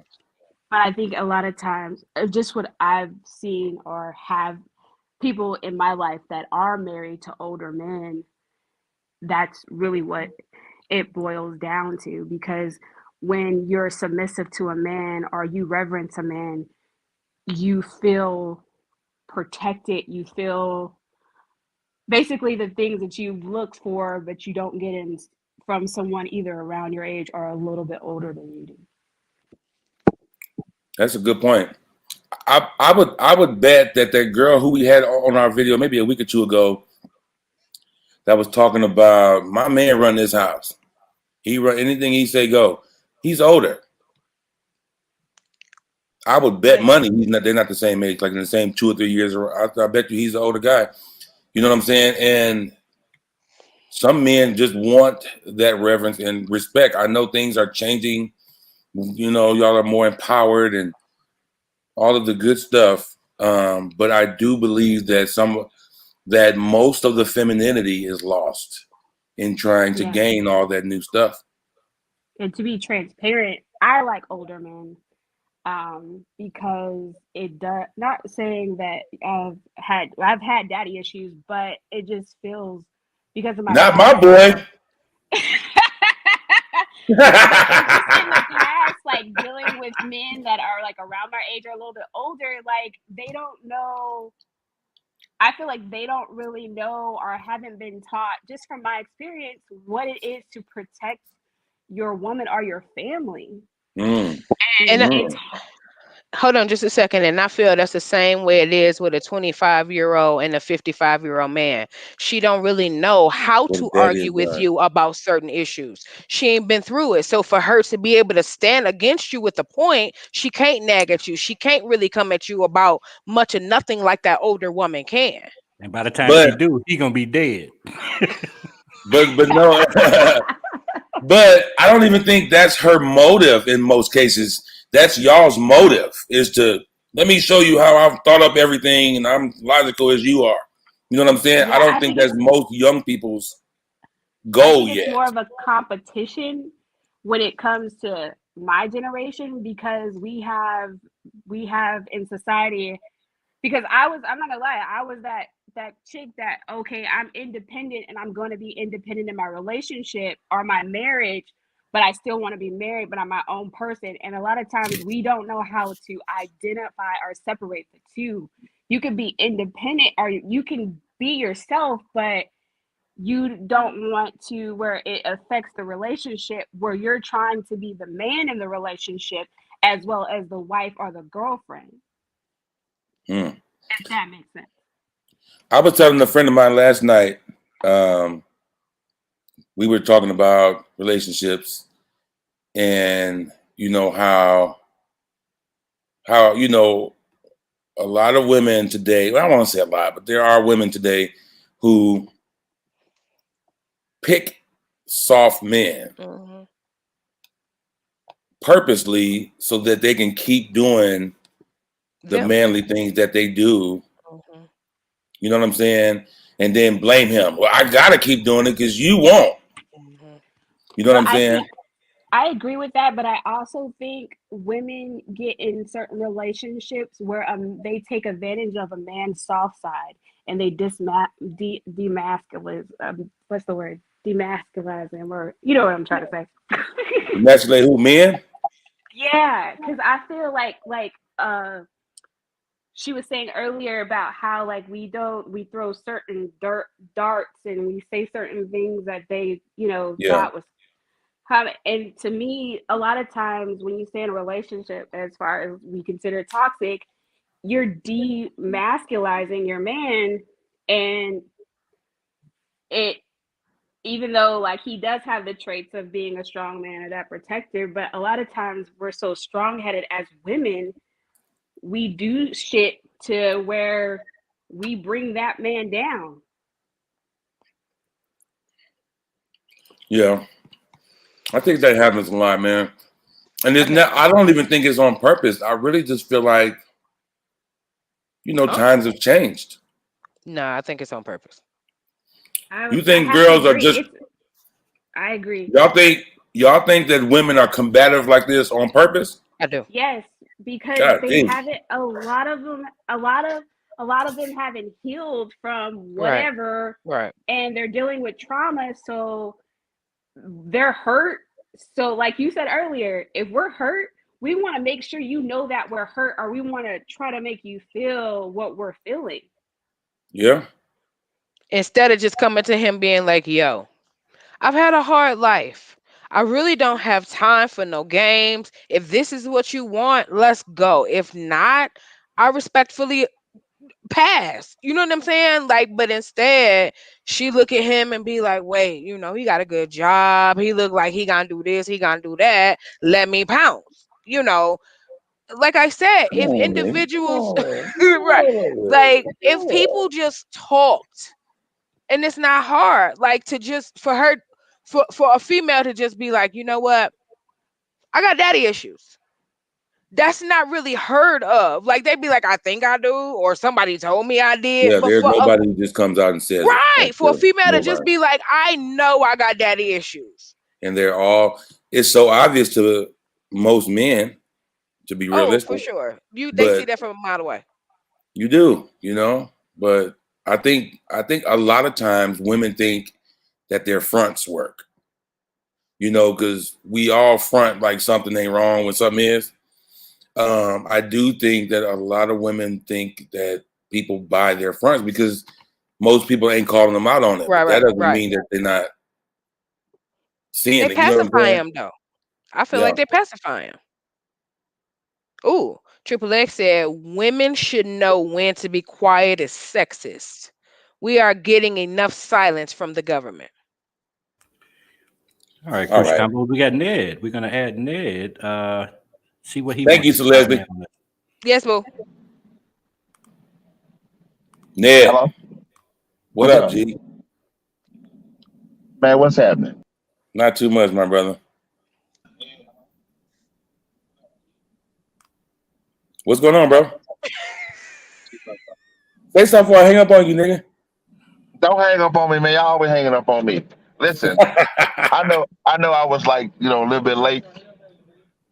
I: But I think a lot of times, just what I've seen or have people in my life that are married to older men, that's really what it boils down to. Because when you're submissive to a man or you reverence a man, you feel protected, you feel basically the things that you look for, but you don't get in from someone either around your age or a little bit older than you do.
B: That's a good point. I would bet that girl who we had on our video maybe a week or two ago that was talking about my man run this house. He run anything he say go. He's older. I would bet
I: But
B: money he's not. They're not the same age, like in the same 2 or 3 years. I bet you he's an older guy. You know what I'm saying? And some men just want that reverence and respect. I know things are changing. You know, y'all are more empowered and all of the good stuff. But I do believe that most of the femininity is lost in trying to
I: yeah,
B: gain all that new stuff.
I: and to be transparent, I like older men. Because it does, not saying that I've had daddy issues, but it just feels because of my
B: Not my
I: past.
B: boy.
I: But it's just in the past, like dealing with men that are like around my age or a little bit older, like they don't know. I feel like they don't really know or haven't been taught, just from my experience, what it is to protect your woman or your family.
B: Mm,
C: And
I: And it's
C: hold on just a second. And I feel that's the same way it is with a 25-year-old and a 55-year-old man. She don't really know how
B: what
C: to
B: that is,
C: argue with
B: right?
C: you about certain issues. She ain't been through it. So for her to be able to stand against you with a point, she can't nag at you. She can't really come at you about much of nothing like that older woman can.
D: And by the time she
B: But
D: do, he gonna be dead.
B: but no. But I don't even think that's her motive in most cases. That's y'all's motive is to let me show you how I've thought up everything and I'm logical as you are. You know what I'm saying? I
I: yeah,
B: don't think that's most young people's
I: I
B: goal
I: think it's
B: yet.
I: more of a competition when it comes to my generation, because we have in society, because I'm not gonna lie, I was that chick that, okay, I'm independent and I'm going to be independent in my relationship or my marriage, but I still want to be married, but I'm my own person. And a lot of times we don't know how to identify or separate the two. You can be independent or you can be yourself, but you don't want to where it affects the relationship, where you're trying to be the man in the relationship as well as the wife or the girlfriend,
B: Hmm.
I: if that makes sense.
B: I was telling a friend of mine last night, um, we were talking about relationships and you know how you know a lot of women today, well, I don't want to say a lot, but there are women today who pick soft men
C: Mhm.
B: purposely so that they can keep doing the
C: Yep.
B: manly things that they do.
C: Mhm.
B: You know what I'm saying? And then blame him. Well, I gotta keep doing it because you won't.
C: Mhm.
B: You know what
I: Well,
B: I'm saying?
I: I agree with that, but I also think women get in certain relationships where they take advantage of a man's soft side and they demasculate, what's the word, demasculize him, or you know what I'm trying to say.
B: Emasculate who? Men?
I: Yeah, because I feel like she was saying earlier about how like we throw certain darts and we say certain things that they
B: Yeah.
I: thought was how. And to me, a lot of times when you stay in a relationship, as far as we consider toxic, you're demasculizing your man. And it, even though like he does have the traits of being a strong man or that protector, but a lot of times we're so strong-headed as women, we do shit to where we bring that man down.
B: Yeah. I think that happens a lot, man. And it's
C: I think
B: not, I don't even think it's on purpose. I really just feel like,
C: huh?
B: times have changed.
C: No, I think it's on purpose.
I: I
B: You
I: I
B: think
I: have to
B: girls are
I: agree.
B: just
I: I agree.
B: y'all think y'all think that women are combative like this on purpose?
C: I do.
I: Yes, because
B: God
I: they
B: damn.
I: haven't. A lot of them haven't healed from
C: Right.
I: whatever,
C: Right.
I: and they're dealing with trauma, so they're hurt. So, like you said earlier, if we're hurt, we want to make sure you know that we're hurt, or we want to try to make you feel what we're feeling.
B: Yeah.
C: Instead of just coming to him being like, yo, I've had a hard life. I really don't have time for no games. If this is what you want, let's go. If not, I respectfully pass. You know what I'm saying? Like, but instead, she look at him and be like, wait, you know, he got a good job. He look like he gonna do this, he gonna do that. Let me pounce. You know, like I said,
B: Come
C: if
B: on, man.
C: individuals,
B: Oh,
C: right, like if
B: yeah.
C: people just talked, and it's not hard, like to just for her, for a female to just be like, you know what, I got daddy issues. That's not really heard of. Like they'd be like, I think I do, or somebody told me I did.
B: Yeah,
C: But
B: there's
C: for a
B: nobody who just comes out and says it.
C: right,
B: That's
C: for a
B: true.
C: female to just
B: Nobody.
C: be like, I know I got daddy issues.
B: And they're all, it's so obvious to most men, to be
C: Oh, for
B: realistic,
C: sure. They see
B: but
C: that from a mile away.
B: you do, you know. But I think a lot of times women think that their fronts work, you know, because we all front like something ain't wrong when something is. I do think that a lot of women think that people buy their fronts because most people ain't calling them out on it. But that doesn't
C: Right.
B: mean that they're not seeing
C: They
B: it. You know what I'm
C: pacify
B: saying?
C: him though. I feel
B: Yeah.
C: like they pacify him. Ooh, Triple X said women should know when to be quiet is sexist. We are getting enough silence from the government.
D: All right,
B: All
D: Crucial
B: right.
D: Combo. We got Ned. We're gonna add Ned. See what he
B: Thank
D: wants
B: you,
D: to chime in
B: Celeste.
D: on that.
C: Yes, boo.
B: Ned,
J: Hello?
B: what
J: What's
B: up,
J: up?
B: G?
J: Man, what's happening?
B: Not too much, my brother. What's going on, bro? Say something before I hang up on you, nigga.
J: Don't hang up on me, man. Y'all always hanging up on me. Listen, I know I was like, a little bit late,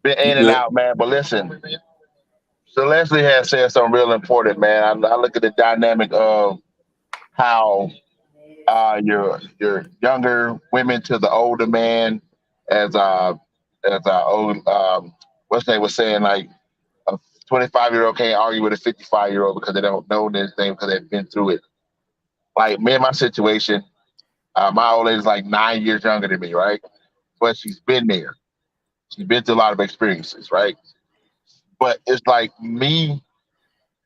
J: been
B: You
J: in and
B: good?
J: out, man. But listen, so Leslie has said something real important, man. I look at the dynamic of how your younger women to the older man, as old what's they was saying, like a 25-year-old can't argue with a 55-year-old because they don't know anything because they've been through it. Like me and my situation, my old lady's like 9 years younger than me, right? But she's been there. She's been through a lot of experiences, right? But it's like me,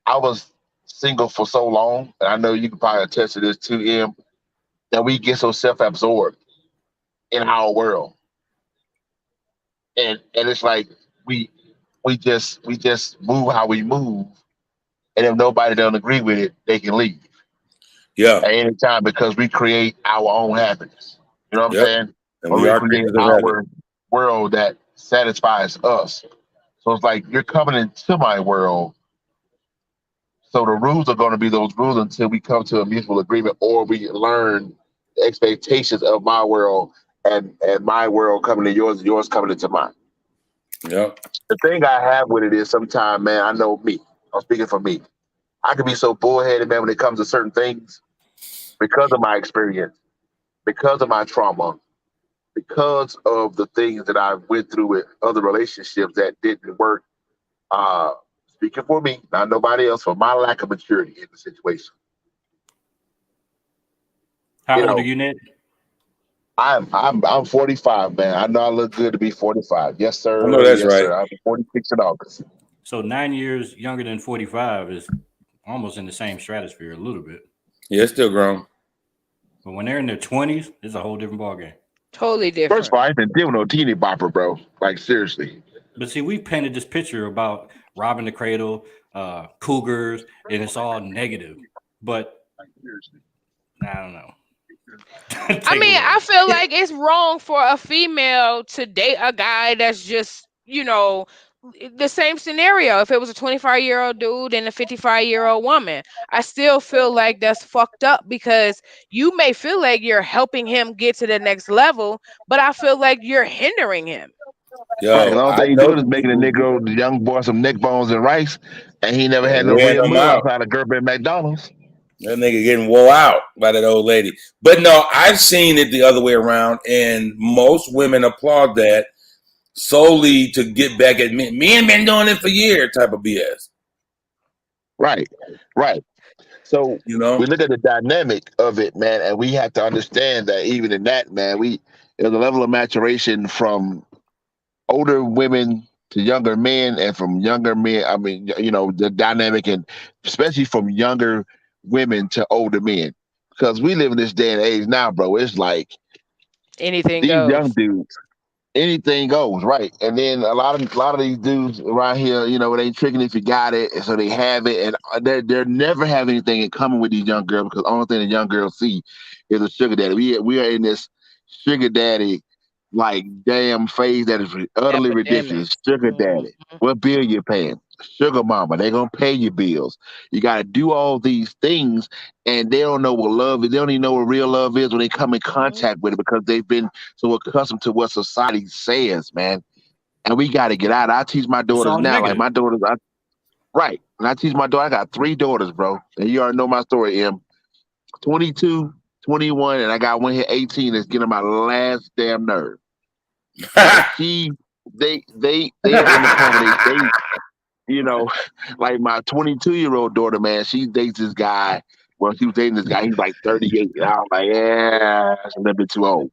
J: I was single for so long, and I know you can probably attest to this too, Em, that we get so self-absorbed in our world. And it's like we we just move how we move, and if nobody don't agree with it, they can leave
B: Yeah.
J: at any time because we create our own happiness. You know what I'm
B: Yep.
J: saying?
B: And
J: Or
B: we
J: we
B: are
J: create
B: creatures of habit.
J: our world that satisfies us. So it's like you're coming into my world. So the rules are going to be those rules until we come to a mutual agreement or we learn the expectations of my world and my world coming to yours, yours coming into mine.
B: Yep.
J: The thing I have with it is sometimes, man, I know me. I'm speaking for me. I can be so bullheaded, man, when it comes to certain things because of my experience, because of my trauma, because of the things that I went through with other relationships that didn't work. Uh, Speaking for me, not nobody else, for my lack of maturity in the situation.
D: How
J: You
D: old are
J: know,
D: you, Ned?
J: I'm 45, man. I know I look good to be 45. Yes,
B: I know
J: sir.
B: that's
J: Yes,
B: right.
J: sir. I'm 46 in August.
D: So 9 years younger than 45 is almost in the same stratosphere a little bit.
B: Yeah, it's still grown.
D: But when they're in their 20s, it's a whole different ballgame.
C: Totally
J: First of
C: different.
J: all, I ain't been dealing with no teeny bopper, bro. Like, seriously.
D: But see, we painted this picture about robbing the cradle, cougars, and it's all negative. But I don't know.
C: I
D: Take it
C: mean,
D: away.
C: I feel like it's wrong for a female to date a guy that's just, the same scenario. If it was a 25-year-old dude and a 55-year-old woman, I still feel like that's fucked up because you may feel like you're helping him get to the next level, but I feel like you're hindering him.
J: Right. The
B: Yo,
J: only
B: I
J: thing you
B: know
J: doing is
B: some
J: making a
B: people
J: Negro, the young boy, some neck bones and rice, and he never had no
B: wearing
J: real
B: them
J: meal
B: out.
J: outside of Gerber and McDonald's.
B: That nigga getting wore out by that old lady. But no, I've seen it the other way around, and most women applaud that solely to get back at men. Men been doing it for years type of BS.
J: Right. Right. So
B: You know?
J: we look at the dynamic of it, man, and we have to understand that even in that, man, there's a level of maturation from older women to younger men, and from younger men, I mean, the dynamic, and especially from younger women to older men, because we live in this day and age now, bro. It's like
C: Anything
J: these young
C: goes.
J: dudes, anything goes, right? And then a lot of these dudes around here, it ain't tricking if you got it, and so they have it, and they're never have anything in common with these young girls, because the only thing the young girls see is a sugar daddy. We are in this sugar daddy like damn phase that is utterly
C: Epidemic.
J: ridiculous. Sugar daddy,
C: Mhm.
J: what bill you paying? Sugar mama, they gonna pay your bills. You gotta do all these things, and they don't know what love is. They don't even know what real love is when they come in contact with it, because they've been so accustomed to what society says, man. And we got to get out. I teach my
D: It's
J: daughters
D: all
J: now, like
D: negative.
J: my daughters, right. And I teach my daughter, I got 3 daughters, bro. And you already know my story, M. 22, 21, and I got one here, 18, that's getting on my last damn nerve. Like they are in the point where they you know, like my 22-year-old daughter, man, she dates this guy. Well, she was dating this guy. He's like 38. And I was like, yeah, that's a little bit too old.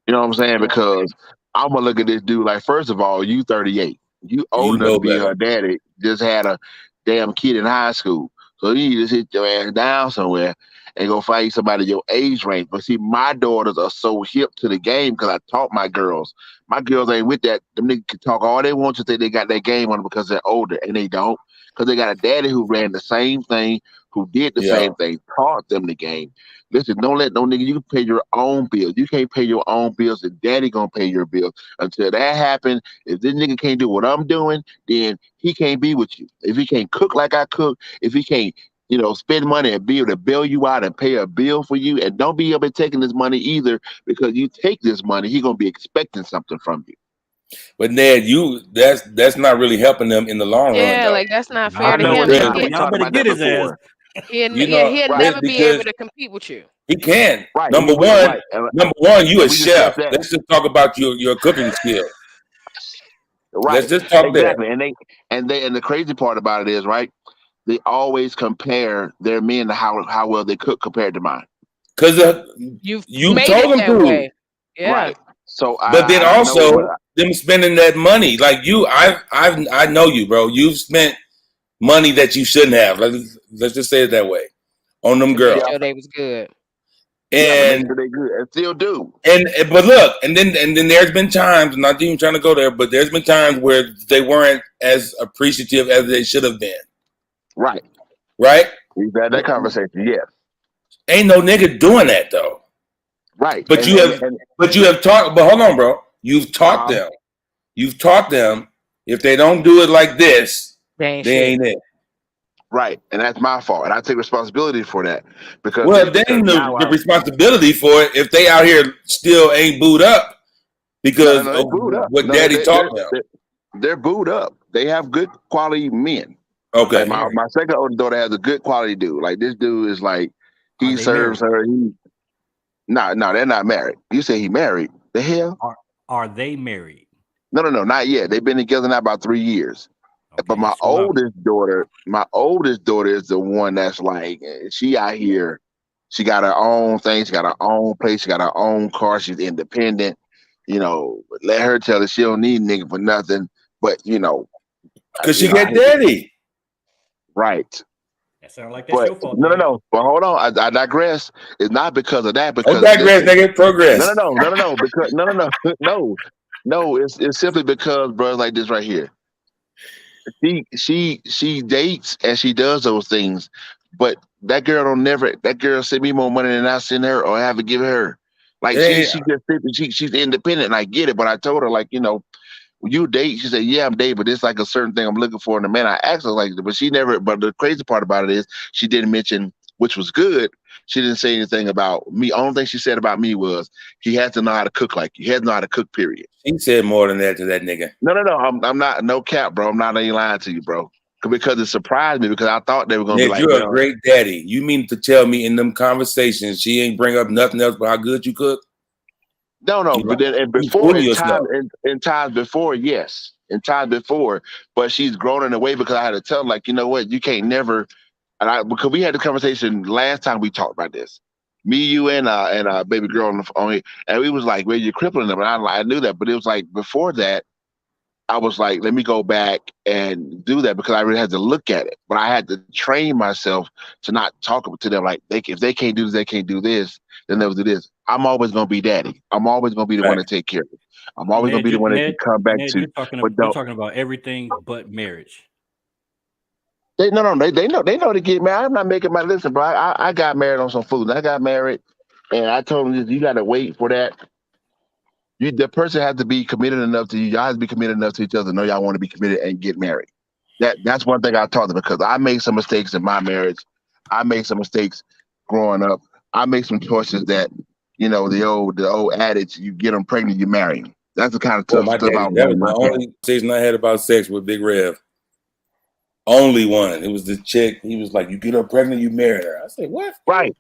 J: You know what I'm saying? Because I'm gonna look at this dude like, first of all, you 38. You old
B: You
J: enough
B: know
J: to be
B: better.
J: her daddy. Just had a damn kid in high school. So you need to sit your ass down somewhere and go find somebody your age range. But see, my daughters are so hip to the game because I taught my girls. My girls ain't with that. Them niggas can talk all they want to say they got that game on them because they're older, and they don't. Because they got a daddy who ran the same thing, who did the
B: Yeah.
J: same thing, taught them the game. Listen, don't let no nigga, you can pay your own bills. You can't pay your own bills, and daddy gonna pay your bills. Until that happens, if this nigga can't do what I'm doing, then he can't be with you. If he can't cook like I cook, if he can't, spend money and be able to bail you out and pay a bill for you, and don't be able to taking this money either, because you take this money, he gonna be expecting something from you.
B: But Ned, that's not really helping them in the long run,
C: Yeah,
B: though.
C: like that's not
D: Nah,
C: fair
J: I
C: to
J: know
C: him.
J: it's
C: He'll
J: not.
B: Because
J: We
C: get
D: y'all
J: talked
D: better
J: about that
D: get his ass.
J: before.
C: he'll
J: Right.
C: never be
B: it's
C: able to
B: because
C: compete with you.
B: he can.
J: Right.
B: Number
J: He will.
B: one,
J: Right.
B: you
J: And
B: a
J: we discussed
B: chef.
J: that.
B: Let's just talk about your cooking skill. Let's
J: Right.
B: just talk there.
J: Exactly. And the crazy part about it is, right, they always compare their men to how well they cook compared to mine.
B: Because
C: You've
B: you
C: made it
B: told them
C: that
B: to.
C: way. Yeah.
J: Right. So
B: But then
J: I know what.
B: also them spending that money, like I know you, bro. You've spent money that you shouldn't have. Let's just say it that way on them
C: To make
B: girls.
J: Yeah.
C: sure they was good.
J: Yeah. To make
B: And
J: sure they good, and still do.
B: but look, and then there's been times, not even trying to go there, but there's been times where they weren't as appreciative as they should have been.
J: Right.
B: Right?
J: We've had that conversation. Yes.
B: Ain't no nigga doing that though.
J: Right.
B: But you have taught. But hold on, bro. You've taught
J: uh,
B: them. You've taught them if they don't do it like this,
C: They ain't
B: they
C: shit.
B: ain't it.
J: right, and that's my fault, and I take responsibility for that because
B: Well, they
J: because
B: ain't
J: now
B: the responsibility for it if they out here still ain't booed up because
J: no, they
B: of
J: booed up.
B: what
J: No,
B: daddy taught them.
J: they're booed up. They have good quality men. Like
B: Okay.
J: my second older daughter has a good quality dude. Like this dude is like
D: Are
J: he
D: they
J: serves
D: married?
J: her. No, they're not married. You say he married? The hell?
D: Are they married?
J: No, not yet. They've been together now about 3 years. But
D: Okay,
J: my
D: slow down.
J: oldest daughter is the one that's like she out here. She got her own thing. She got her own place. She got her own car. She's independent. Let her tell her she don't need nigga for nothing. But
B: Because she
J: I
B: get
J: hate to,
B: daddy.
J: right.
D: That sounds like that's
J: But
D: your fault,
J: no, no,
D: Ned.
J: no. But hold on. I digress. It's not because of that.
B: Don't
J: Because
B: digress,
J: listen,
B: nigga. Progress.
J: no. Because no. It's simply because, bro, like this right here. She dates and she does those things, but that girl send me more money than I send her or have to give her. Like
B: It
J: she
B: ain't,
J: just she's independent and I get it, but I told her like, when you date, she said, yeah, I'm dating, but it's like a certain thing I'm looking for in a man. I asked her like, but she never, but the crazy part about it is she didn't mention, which was good. She didn't say anything about me. Only thing she said about me was he has to know how to cook like you. He has to know how to cook, period.
B: he said more than that to that nigga.
J: No. I'm not, no cap, bro. I'm not even lying to you, bro. Because it surprised me because I thought they were going to be
B: Ned,
J: like,
B: you're a
J: well,
B: great daddy. You mean to tell me in them conversations she ain't bring up nothing else but how good you cook?
J: no. But then and
B: You
J: before
B: fooling yourself.
J: in times before, yes. In times before, but she's grown in a way because I had to tell her, like, you know what, you can't never. Because we had the conversation last time we talked about this, me, you, and baby girl on here, and we was like, well, you're crippling them, and I knew that, but it was like before that, I was like, let me go back and do that because I really had to look at it. But I had to train myself to not talk to them like if they can't do this, they can't do this, then they'll do this. I'm always gonna be daddy. I'm always gonna be the one to take care of it. I'm always gonna be the one that you come back to.
D: You're talking about everything but marriage.
J: They know to get married. I'm not making my listen, bro. I got married on some food. I got married, and I told them you got to wait for that. The person has to be committed enough to you. Y'all have to be committed enough to each other. Know y'all want to be committed and get married. That's one thing I taught them because I made some mistakes in my marriage. I made some mistakes growing up. I made some choices that the old adage: you get them pregnant, you marry them. That's the kind of tough stuff I was
B: that was the only conversation I had about sex with Big Rev. Only one. It was the chick. He was like, "You get her pregnant, you marry her." I said, "What?"
J: Right.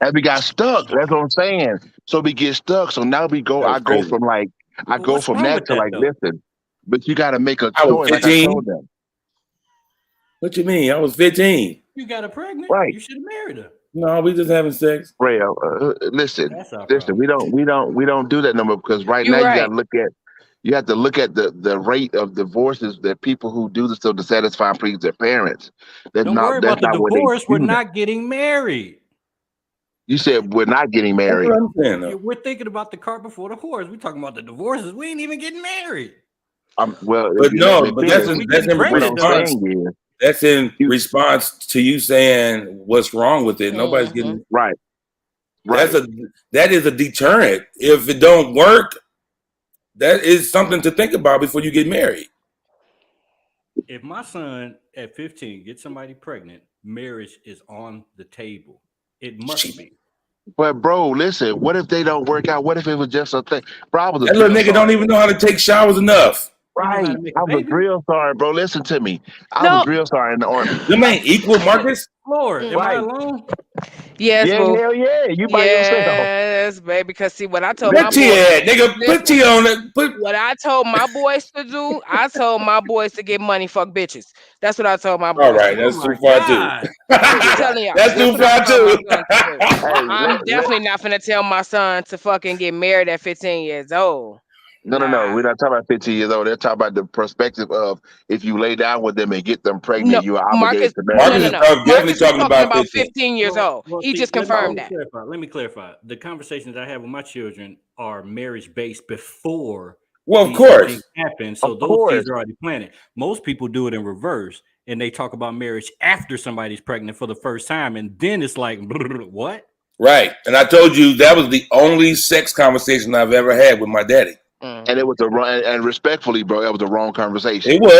J: And we got stuck. That's what I'm saying. So we get stuck. So now we go. I go from that to like, listen, but you got to make a choice. Like I told them.
B: What you mean? I was 15.
D: You got her pregnant.
J: Right.
D: You should have married her.
B: No, we just having sex.
J: Real. Listen. We don't do that no more because now you got to look at. You have to look at the rate of divorces that people who do this to satisfy and please their parents.
D: Don't worry about the divorce. We're not getting married.
J: You said we're not getting married.
B: That's what I'm saying,
D: we're thinking about the cart before the horse. We're talking about the divorces. We ain't even getting married.
B: That's in response to you saying what's wrong with it. Nobody's getting
J: right.
B: That is a deterrent. If it don't work, that is something to think about before you get married.
D: If my son at 15 gets somebody pregnant, marriage is on the table. It must be.
J: But bro, listen, what if they don't work out? What if it was just a thing? Bro,
B: that little nigga don't even know how to take showers enough.
J: Right. I was real sorry, bro. Listen to me. I was real sorry in the Army.
B: Them ain't equal, Marcus.
D: Lord, am I alone?
C: Yes, boo.
J: Hell yeah. You by yourself.
C: Yes, baby. Because see what I told
B: my boys. Nigga, put T on it.
C: What I told my boys to do, I told my boys to get money, fuck bitches. That's what I told my boys.
B: All right, that's too far too.
C: I'm telling y'all.
B: That's too far too.
C: I'm definitely not finna tell my son to fucking get married at 15 years old.
J: No. We're not talking about 15 years old. They're talking about the perspective of if you lay down with them and get them pregnant, you are obligated to marry.
B: Definitely talking about
C: 15 years old. He just confirmed that.
D: Let me clarify. The conversations I have with my children are marriage based before.
B: Well, of course,
D: happen. So those things are already planted. Most people do it in reverse, and they talk about marriage after somebody's pregnant for the first time, and then it's like, what?
B: Right. And I told you that was the only sex conversation I've ever had with my daddy.
J: And it was and respectfully, bro, it was the wrong conversation.
B: It was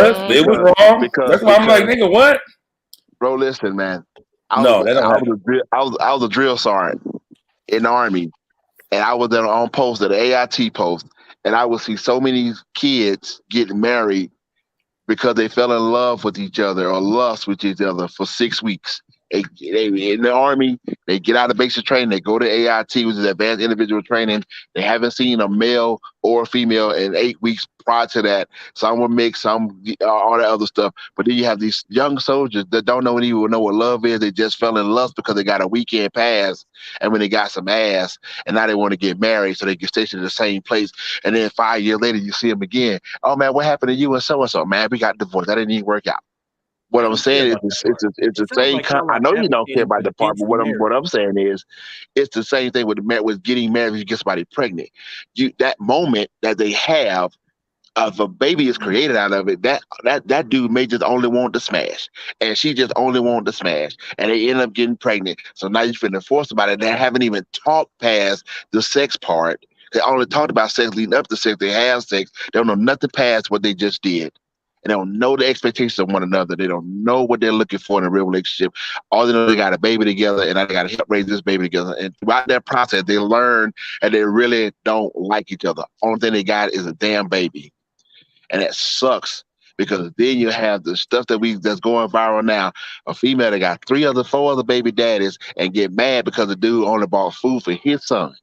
B: wrong. That's why I'm like, nigga, what?
J: Bro, listen, man. I was a drill sergeant in the Army, and I was there on post at the AIT post, and I would see so many kids getting married because they fell in love with each other or lust with each other for 6 weeks. They in the Army, they get out of basic training, they go to AIT, which is advanced individual training. They haven't seen a male or a female in 8 weeks prior to that. Some were mixed, some all that other stuff. But then you have these young soldiers that don't even know what love is. They just fell in lust because they got a weekend pass and when they got some ass, and now they want to get married, so they get stationed in the same place. And then 5 years later, you see them again. Oh man, what happened to you and so and so? Man, we got divorced. That didn't even work out. What I'm saying is it's the same. I know you don't care about the part, but what I'm saying is, it's the same thing with getting married. If you get somebody pregnant, that moment that they have, if a baby is created out of it, that dude may just only want to smash, and she just only want to smash, and they end up getting pregnant. So now you're finna force about it. They haven't even talked past the sex part. They only talked about sex leading up to sex. They have sex. They don't know nothing past what they just did. And they don't know the expectations of one another. They don't know what they're looking for in a real relationship. All they know, they got a baby together, and I got to help raise this baby together. And throughout that process, they learn and they really don't like each other. Only thing they got is a damn baby. And that sucks because then you have the stuff that's going viral now. A female that got 4 other baby daddies and get mad because the dude only bought food for his son.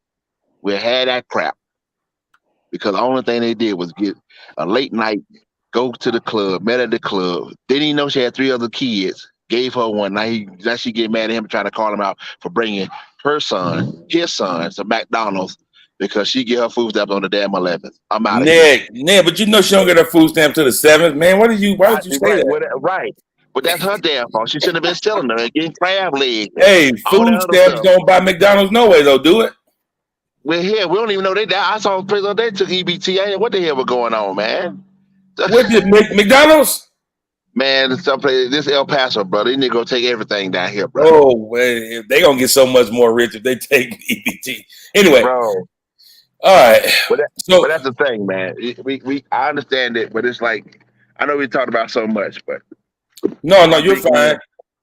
J: We had that crap because the only thing they did was get a late night, go to the club, met at the club. Didn't even know she had 3 other kids. Gave her one. Now she get mad at him trying to call him out for bringing his son to McDonald's because she get her food stamps on the damn 11th. I'm out of here.
B: Ned, but you know she don't get her food stamp to the 7th, man. Why would you say that?
J: Right. But that's her damn fault. She shouldn't have been selling them and getting crab legs.
B: Hey,
J: all that
B: food
J: other
B: stamps
J: stuff.
B: don't buy McDonald's no way though, do it?
J: We're here. We don't even know they. I saw prison. They took EBT. What the hell was going on, man?
B: What did McDonald's?
J: Man, this El Paso, brother. These niggas gonna take everything down here, bro.
B: Oh, well, they gonna get so much more rich if they take EBT. Anyway,
J: bro.
B: All right.
J: But that's the thing, man. I understand it, but it's like I know we talked about so much, but
B: no, you're fine.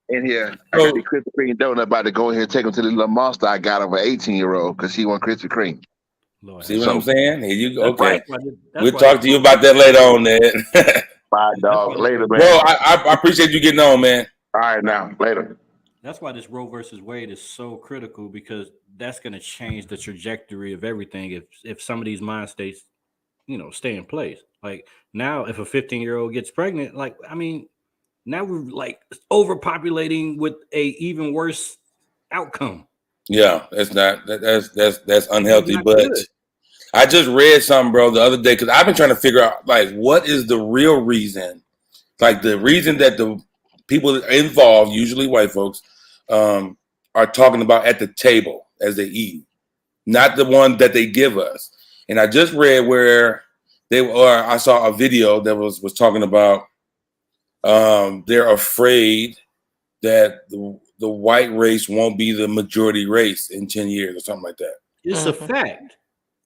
J: In here, I got the Krispy Kreme donut about to go in here and take them to the little monster I got of an 18-year-old because she want Krispy Kreme.
B: See what I'm saying? Here you go. Okay.
J: That's
B: We'll
J: why
B: talk to you about that later on, Ned.
J: Bye, dog. Later, man.
B: Bro, I appreciate you getting on, man.
J: All right, now. Later.
D: That's why this Roe versus Wade is so critical, because that's going to change the trajectory of everything if some of these mind states, stay in place. Like now, if a 15-year-old gets pregnant, now we're like overpopulating with a even worse outcome.
B: Yeah, that's unhealthy. But good. I just read something, bro, the other day, because I've been trying to figure out what is the real reason, the reason that the people involved, usually white folks, are talking about at the table as they eat, not the one that they give us. And I just read where I saw a video that was talking about they're afraid that the white race won't be the majority race in 10 years or something like that.
D: It's a fact.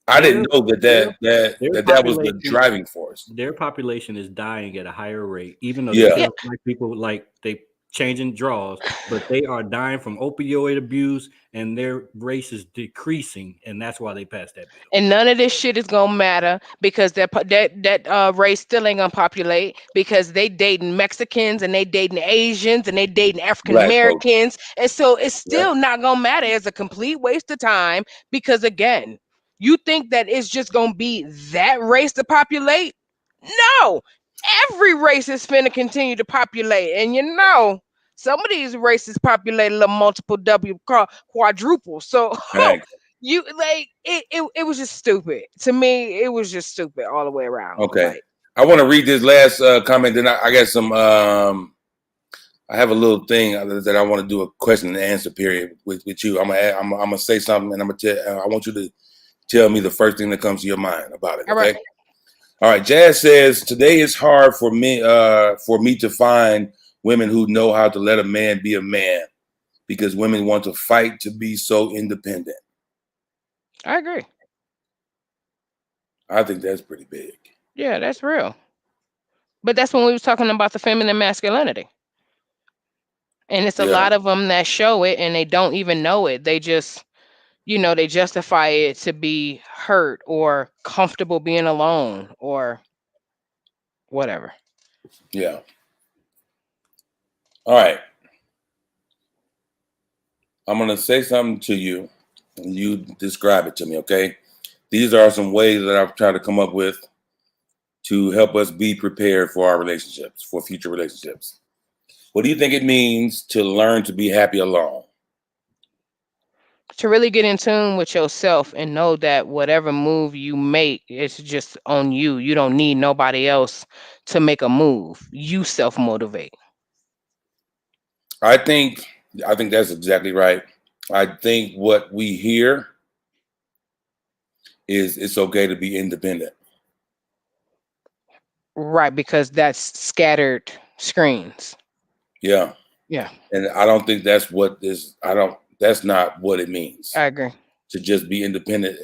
B: I didn't know that was the driving force.
D: Their population is dying at a higher rate, even though black people they changing draws, but they are dying from opioid abuse and their race is decreasing, and that's why they passed that bill.
C: And none of this shit is gonna matter because that race still ain't gonna populate, because they dating Mexicans and they dating Asians and they dating African Americans, and so it's still not gonna matter. It's a complete waste of time, because again, you think that it's just gonna be that race to populate? No. Every race is finna continue to populate, and some of these races populate a multiple quadruple. So it was just stupid to me. It was just stupid all the way around.
B: Okay, I want to read this last comment. Then I got some. I have a little thing that I want to do a question and answer period with you. I'm gonna say something, and I'm gonna I want you to tell me the first thing that comes to your mind about it. Okay. All right, Jazz says, today it's hard for me to find women who know how to let a man be a man, because women want to fight to be so independent.
C: I agree.
B: I think that's pretty big.
C: Yeah, that's real. But that's when we was talking about the feminine masculinity. And it's a lot of them that show it and they don't even know it. They just, they justify it to be hurt or comfortable being alone or whatever.
B: Yeah. All right. I'm going to say something to you and you describe it to me, okay? These are some ways that I've tried to come up with to help us be prepared for our relationships, for future relationships. What do you think it means to learn to be happy alone?
C: To really get in tune with yourself and know that whatever move you make, it's just on you. You don't need nobody else to make a move. You self-motivate.
B: I think that's exactly right. I think what we hear is it's okay to be independent.
C: Right, because that's scattered screens.
B: Yeah.
C: Yeah.
B: And I don't think that's what this, that's not what it means.
C: I agree.
B: To just be independent.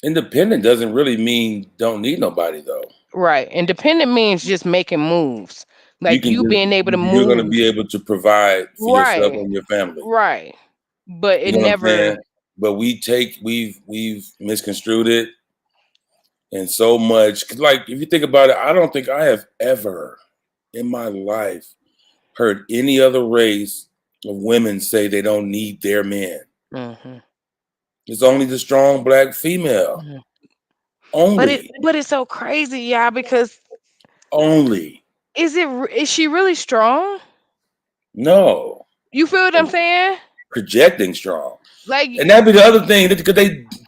B: Independent doesn't really mean don't need nobody though.
C: Right. Independent means just making moves. Like you being able to move.
B: You're going to be able to provide for yourself and your family.
C: Right. But it never.
B: But we've misconstrued it. And so much, like if you think about it, I don't think I have ever in my life heard any other race of women say they don't need their men. Mm-hmm. It's only the strong black female. Mm-hmm. Only.
C: But it's so crazy, y'all, because
B: only.
C: Is she really strong?
B: No.
C: You feel what I'm saying?
B: projecting strong.
C: Like,
B: And that'd be the other thing, because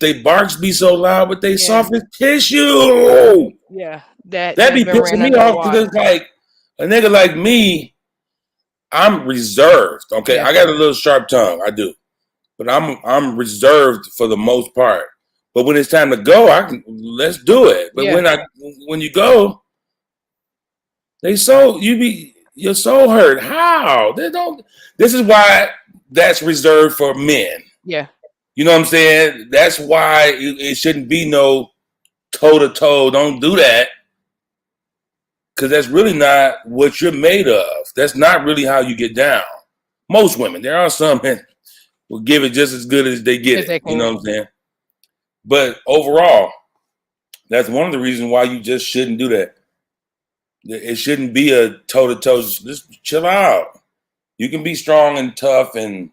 B: they barks be so loud, but they
C: Yeah.
B: soft as tissue.
C: yeah, that
B: That be
C: been ran
B: pissing me
C: under the
B: off, because
C: water.
B: it's like a nigga like me, I'm reserved. Okay,
C: Yeah.
B: I got a little sharp tongue, I do, but I'm reserved for the most part. But when it's time to go, let's do it. But
C: Yeah.
B: when you go, you're so hurt. How? This is why that's reserved for men.
C: Yeah.
B: You know what I'm saying? That's why it shouldn't be no toe to toe. Don't do that. Because that's really not what you're made of. That's not really how you get down. Most women, there are some that will give it just as good as they get
C: As they
B: it. You
C: can.
B: know what I'm saying? But overall, that's one of the reasons why you just shouldn't do that. It shouldn't be a toe to toe. Just chill out. You can be strong and tough and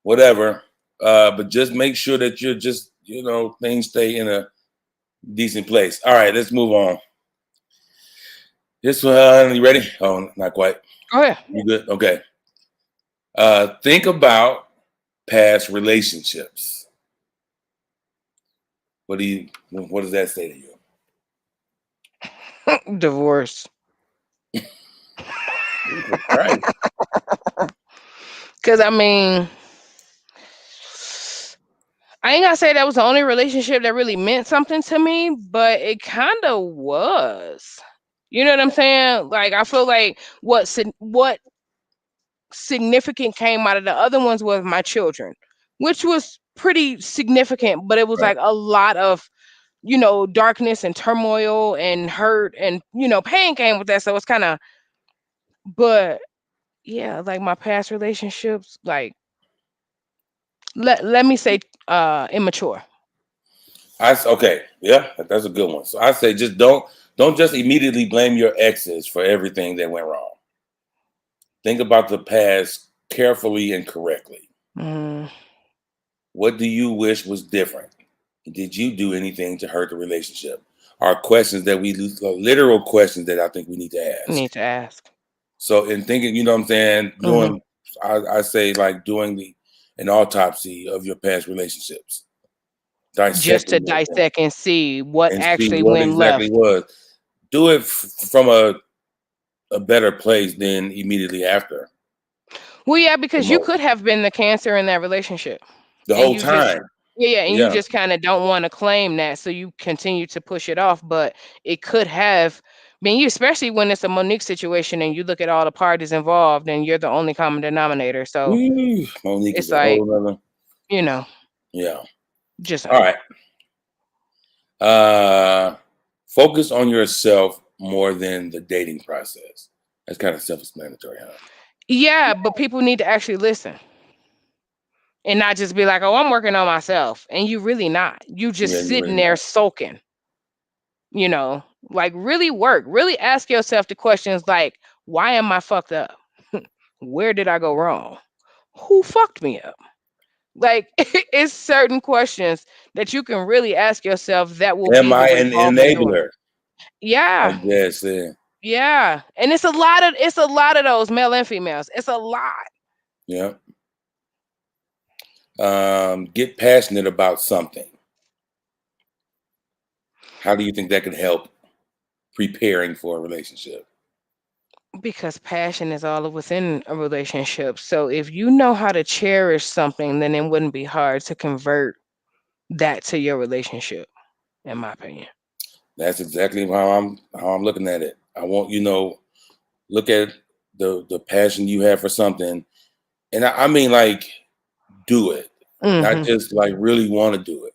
B: whatever, but just make sure that you're just, things stay in a decent place. All right, let's move on. This one, you ready? Oh, not quite.
C: Oh yeah.
B: You good? Okay. Think about past relationships. What does that say to you?
C: Divorce.
B: Right.
C: Because I mean, I ain't gonna say that was the only relationship that really meant something to me, but it kind of was. You know what I'm saying? Like, I feel like what significant came out of the other ones was my children, which was pretty significant, but it was
B: Right.
C: like a lot of, darkness and turmoil and hurt and, pain came with that. So it's kind of, but yeah, like my past relationships, like, let me say, immature.
B: Okay, yeah, that's a good one. So I say just don't just immediately blame your exes for everything that went wrong. Think about the past carefully and correctly.
C: Mm,
B: What do you wish was different? Did you do anything to hurt the relationship? Are questions that literal questions that I think we need to ask.
C: need to ask.
B: So in thinking, you know what I'm saying,
C: Mhm.
B: I say like doing an autopsy of your past relationships.
C: Just to
B: Dissecting those things
C: dissect and see what
B: and see
C: actually
B: what
C: went
B: exactly
C: left.
B: was. Do it from a better place than immediately after.
C: Well, yeah, because you
B: Promote.
C: could have been the cancer in that relationship.
B: The
C: And
B: whole
C: you just
B: time.
C: and you
B: Yeah.
C: just kind of don't want to claim that, so you continue to push it off. But it could have been you, especially when it's a Monique situation and you look at all the parties involved and you're the only common denominator. So
B: Monique
C: it's
B: is a
C: like,
B: whole other. Yeah.
C: just
B: All right. Focus on yourself more than the dating process. That's kind of self-explanatory, huh?
C: yeah, but people need to actually listen and not just be like, oh, I'm working on myself. And you really not. You just
B: Yeah, you're
C: sitting
B: really
C: there
B: not.
C: sulking. Like really work, really ask yourself the questions like, why am I fucked up? Where did I go wrong? Who fucked me up? Like, it's certain questions that you can really ask yourself that will be
B: Am
C: the
B: I an
C: revolving door.
B: enabler? I
C: Yeah,
B: guess.
C: yeah. And it's a lot of those, male and females. It's a lot.
B: Yeah. Get passionate about something. How do you think that could help preparing for a relationship?
C: Because passion is all within a relationship. So if you know how to cherish something, then it wouldn't be hard to convert that to your relationship, in my opinion.
B: That's exactly how I'm looking at it. I want look at the passion you have for something, and I mean like do it, not
C: Mm-hmm.
B: just like really want to do it,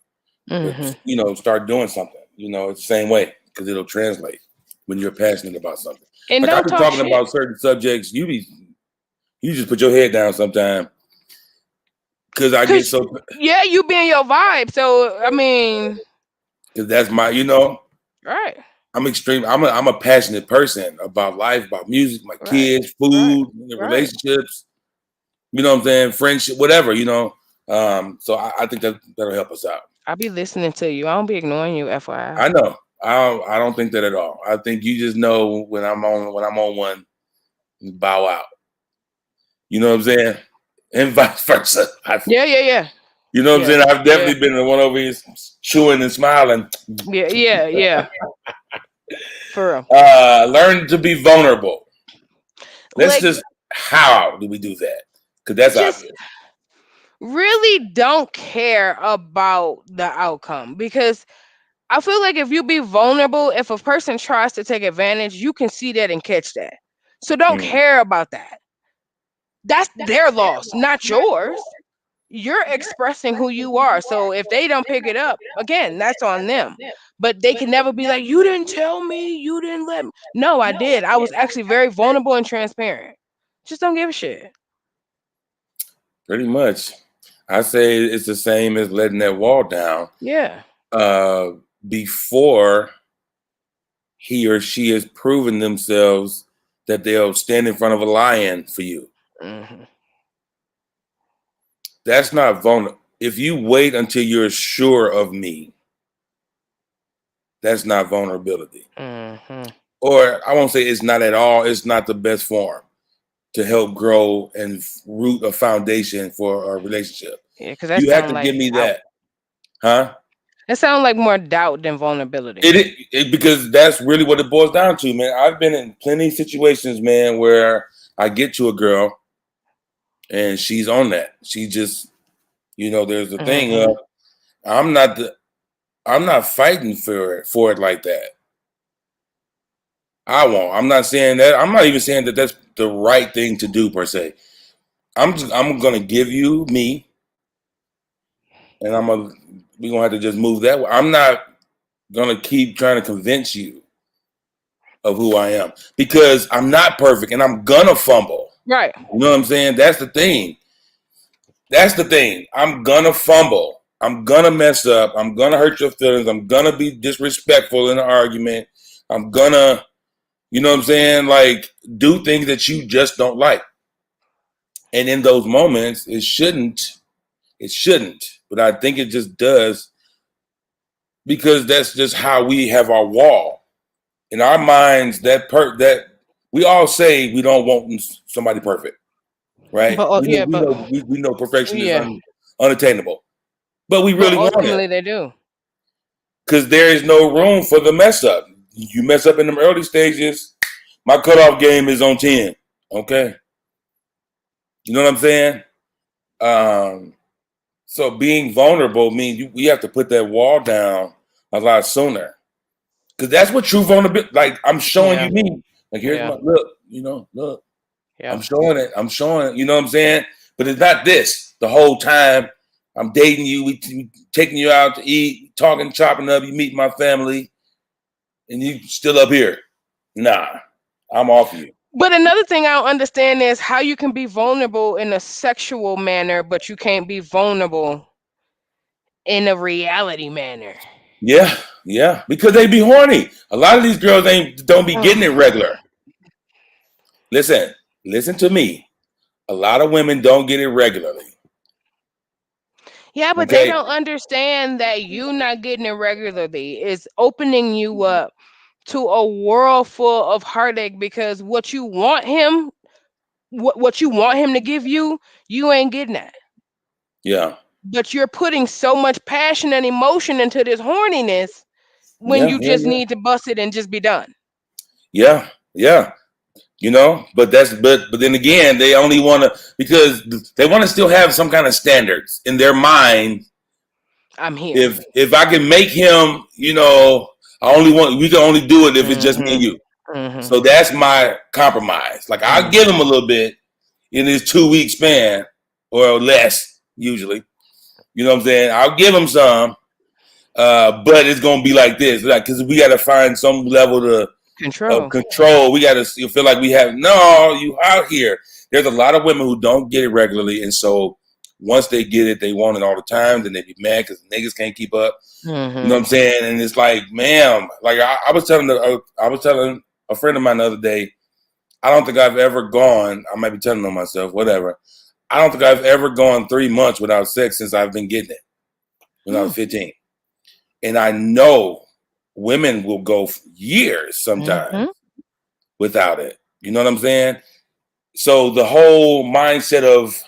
C: Mm-hmm.
B: but start doing something. It's the same way because it'll translate when you're passionate about something.
C: And
B: Like I've
C: don't
B: been
C: talk
B: talking
C: shit.
B: about certain subjects. You just put your head down sometime because I get so
C: Yeah, you be in your vibe. So I mean,
B: because that's my
C: right.
B: I'm extreme. I'm a passionate person about life, about music, my
C: Right.
B: kids, food,
C: Right.
B: relationships. You know what I'm saying? Friendship, whatever. So I think that'll help us out.
C: I'll be listening to you. I don't be ignoring you, FYI.
B: I know. I don't think that at all. I think you just know when I'm on one, bow out. You know what I'm saying? and vice versa.
C: Yeah.
B: You know what I'm saying? I've
C: Yeah.
B: definitely been the one over here chewing and smiling.
C: Yeah. For real.
B: Learn to be vulnerable. Let's
C: Like,
B: how do we do that? Because that's
C: just
B: obvious.
C: really don't care about the outcome, because I feel like if you be vulnerable, if a person tries to take advantage, you can see that and catch that. So don't care about that. That's their loss, not yours. You're expressing who you are. So if they don't pick it up, again, that's on them. But they can never be like, you didn't tell me, you didn't let me. No, I did. I was actually very vulnerable and transparent. Just don't give a shit.
B: Pretty much. I say it's the same as letting that wall down.
C: Yeah.
B: Before he or she has proven themselves that they'll stand in front of a lion for you.
C: Mm-hmm.
B: That's not vulnerable. If you wait until you're sure of me, that's not vulnerability.
C: Mm-hmm.
B: Or I won't say it's not at all. It's not the best form to help grow and root a foundation for a relationship.
C: Yeah, because that
B: You have
C: sounds
B: to
C: like
B: give me
C: doubt.
B: that. Huh?
C: It sounds like more doubt than vulnerability.
B: It because that's really what it boils down to, man. I've been in plenty of situations, man, where I get to a girl and she's on that. She just, there's the thing of I'm not fighting for it like that. I won't. I'm not saying that. I'm not even saying that that's the right thing to do per se. I'm gonna give you me, and we're gonna have to just move that way. I'm not gonna keep trying to convince you of who I am because I'm not perfect and I'm gonna fumble.
C: Right.
B: You know what I'm saying? That's the thing. I'm gonna fumble. I'm gonna mess up. I'm gonna hurt your feelings. I'm gonna be disrespectful in an argument. I'm gonna, you know what I'm saying? Like, do things that you just don't like. And in those moments, it shouldn't, but I think it just does because that's just how we have our wall. In our minds, that we all say we don't want somebody perfect, right?
C: But
B: We know perfection is unattainable, but we really want
C: ultimately
B: it
C: they do.
B: because there is no room for the mess up. You mess up in them early stages, my cutoff game is on 10. Okay, you know what I'm saying? So being vulnerable means we have to put that wall down a lot sooner. Because that's what true vulnerability, like I'm showing you me. Like here's my look.
C: Yeah.
B: I'm showing it, you know what I'm saying? But it's not this. The whole time I'm dating you, we taking you out to eat, talking, chopping up, you meet my family, and you still up here. Nah, I'm off you.
C: But another thing I don't understand is how you can be vulnerable in a sexual manner, but you can't be vulnerable in a reality manner.
B: Yeah, because they be horny. A lot of these girls don't be getting it regular. Listen to me. A lot of women don't get it regularly.
C: Yeah, but they don't understand that you not getting it regularly is opening you up to a world full of heartache because what you want him to give you, you ain't getting that.
B: Yeah.
C: But you're putting so much passion and emotion into this horniness when you just need to bust it and just be done.
B: Yeah. But then again, they only want to because they want to still have some kind of standards in their mind.
C: I'm here.
B: If I can make him, we can only do it if it's just me and you. So that's my compromise. Like I'll give him a little bit in his 2-week span or less usually. You know what I'm saying? I'll give him some, but it's gonna be like this, because we got to find some level of control. We got to feel like we have you out here. There's a lot of women who don't get it regularly, and so once they get it, they want it all the time. Then they be mad because niggas can't keep up. You know what I'm saying? And it's like, ma'am, like I was telling a friend of mine the other day. I don't think I've ever gone. I might be telling on myself, whatever. I don't think I've ever gone 3 months without sex since I've been getting it when I was 15. And I know women will go years sometimes without it. You know what I'm saying? So the whole mindset of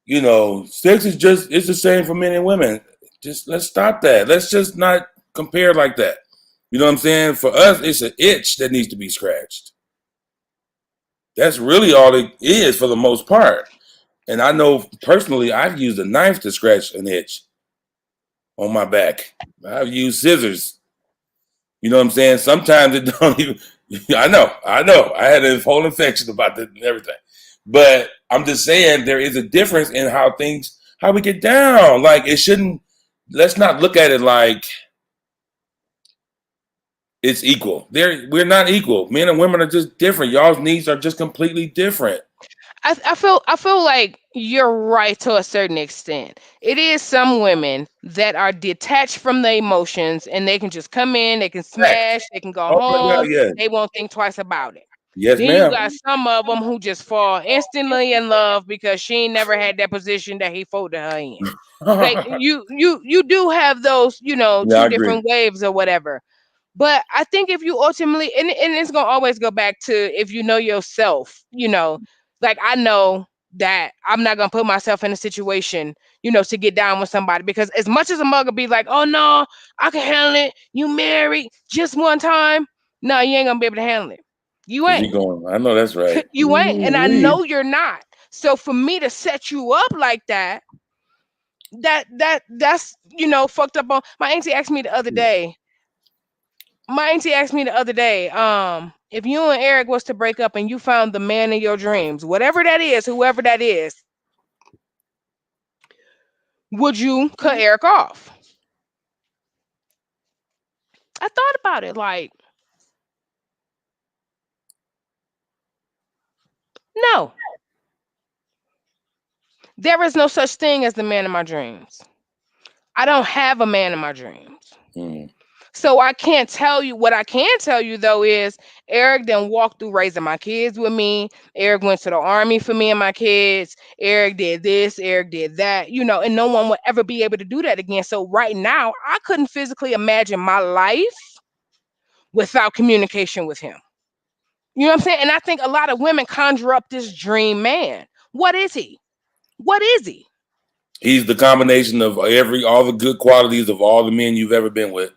B: you know, sex is just, it's the same for men and women. Just let's stop that. Let's just not compare like that. You know what I'm saying? For us, it's an itch that needs to be scratched. That's really all it is for the most part. And I know personally, I've used a knife to scratch an itch on my back. I've used scissors. You know what I'm saying? Sometimes it don't even, I know. I had a whole infection about this and everything. But I'm just saying there is a difference in how we get down. Like it shouldn't, let's not look at it like it's equal. We're not equal. Men and women are just different. Y'all's needs are just completely different.
C: I feel like you're right to a certain extent. It is some women that are detached from the emotions and they can just come in, they can smash, they can go
B: Oh my God,
C: home,
B: yes.
C: they won't think twice about it.
B: Yes,
C: Then you
B: ma'am.
C: got some of them who just fall instantly in love because she ain't never had that position that he folded her in. Like you do have those, you know,
B: Yeah, I
C: two
B: agree.
C: different waves or whatever. But I think if you ultimately, and it's gonna always go back to if you know yourself, you know, like I know that I'm not gonna put myself in a situation, you know, to get down with somebody because as much as a mugger be like, oh no, I can handle it. You married just one time. No, you ain't gonna be able to handle it. You ain't.
B: I know that's right.
C: You ain't. And I
B: Ooh-wee.
C: know you're not. So for me to set you up like that, that's you know, fucked up on my auntie asked me the other day. If you and Eric was to break up and you found the man in your dreams, whatever that is, whoever that is, would you cut Eric off? I thought about it like, no, there is no such thing as the man in my dreams. I don't have a man in my dreams.
B: Mm.
C: So I can't tell you. What I can tell you though is Eric then walked through raising my kids with me. Eric went to the army for me and my kids. Eric did this, Eric did that, you know, and no one would ever be able to do that again. So right now, I couldn't physically imagine my life without communication with him. You know what I'm saying? And I think a lot of women conjure up this dream man. What is he? What is he?
B: He's the combination of all the good qualities of all the men you've ever been with.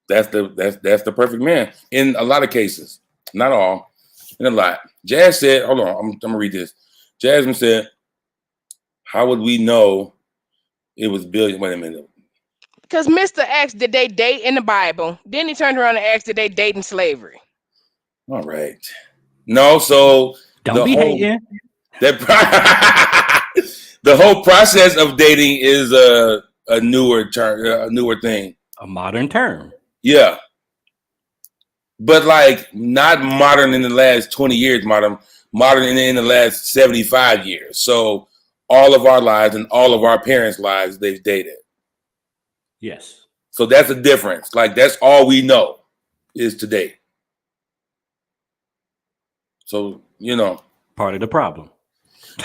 B: That's the perfect man in a lot of cases, not all, in a lot. Jazz said, hold on, I'm gonna read this. Jasmine said, "How would we know it was billion?" Wait a minute.
C: Because Mr. asked, did they date in the Bible? Then he turned around and asked, did they date in slavery?
B: All right. No, so
D: Don't be hating.
B: the whole process of dating is a newer term, a newer thing,
D: a modern term.
B: Yeah, but like not modern in the last 20 years, modern in the last 75 years. So all of our lives and all of our parents' lives, they've dated.
D: Yes.
B: So that's a difference. Like that's all we know is to date. So, you know.
D: Part of the problem.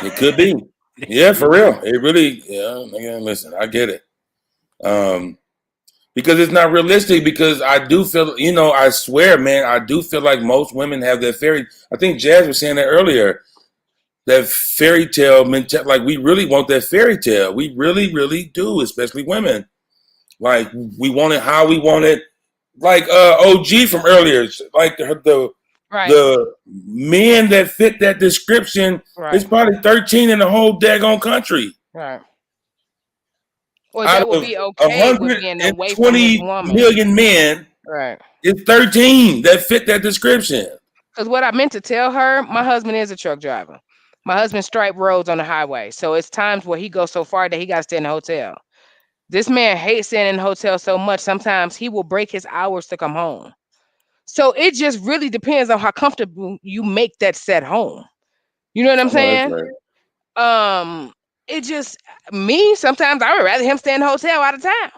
B: It could be. Yeah, for real. It really, listen, I get it. Because it's not realistic, because I do feel, you know, I swear, man, I do feel like most women have that fairy. I think Jazz was saying that earlier, that fairy tale mentality. Like we really want that fairy tale. We really, really do, especially women. Like we want it how we want it. Like OG from earlier, like the men that fit that description is probably 13 in the whole daggone country.
C: Right. Or that would be okay with being away from his woman.
B: million men,
C: right?
B: It's 13 that fit that description.
C: Because what I meant to tell her, my husband is a truck driver. My husband striped roads on the highway, so it's times where he goes so far that he got to stay in a hotel. This man hates staying in the hotel so much. Sometimes he will break his hours to come home. So it just really depends on how comfortable you make that set home. You know what I'm saying?
B: Right.
C: It just me. Sometimes I would rather him stay in the hotel out of town.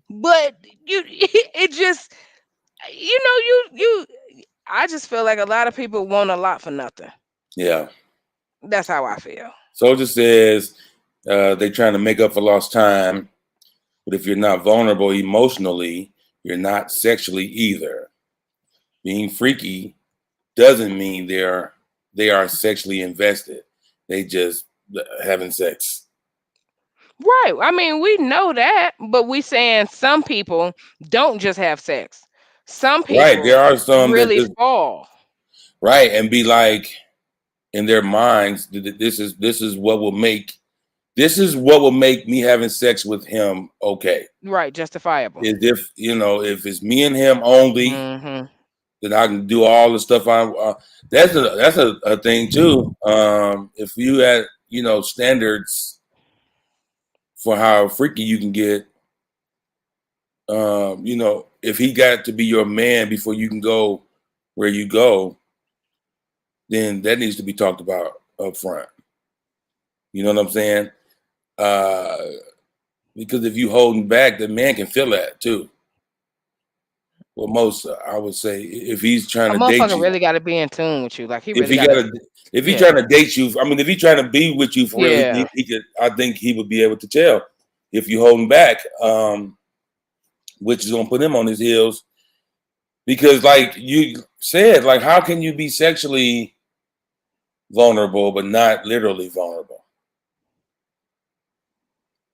C: But it just, you. I just feel like a lot of people want a lot for nothing.
B: Yeah.
C: That's how I feel.
B: Soldier says they're trying to make up for lost time, but if you're not vulnerable emotionally, you're not sexually either. Being freaky doesn't mean they are sexually invested. They just having sex.
C: Right. I mean, we know that, but we saying some people don't just have sex. Some
B: Right.
C: people
B: There are some that
C: really
B: just
C: fall.
B: right and be like in their minds, this is what will make me having sex with him okay.
C: Right, justifiable.
B: Is if it's me and him only,
C: Mm-hmm.
B: then I can do all the stuff that's a thing too. If you had standards for how freaky you can get, if he got to be your man before you can go where you go, then that needs to be talked about up front. You know what I'm saying? Because if you holding back, the man can feel that too. Well, most I would say if he's trying
C: A
B: to date
C: motherfucker
B: you,
C: really got to be in tune with you. Like he
B: if
C: really
B: he
C: got
B: got
C: to.
B: to, if he's
C: Yeah.
B: trying to date you, I mean, if he's trying to be with you for real,
C: Yeah.
B: he could. I think he would be able to tell if you holding back, which is gonna put him on his heels. Because, like you said, like how can you be sexually vulnerable but not literally vulnerable?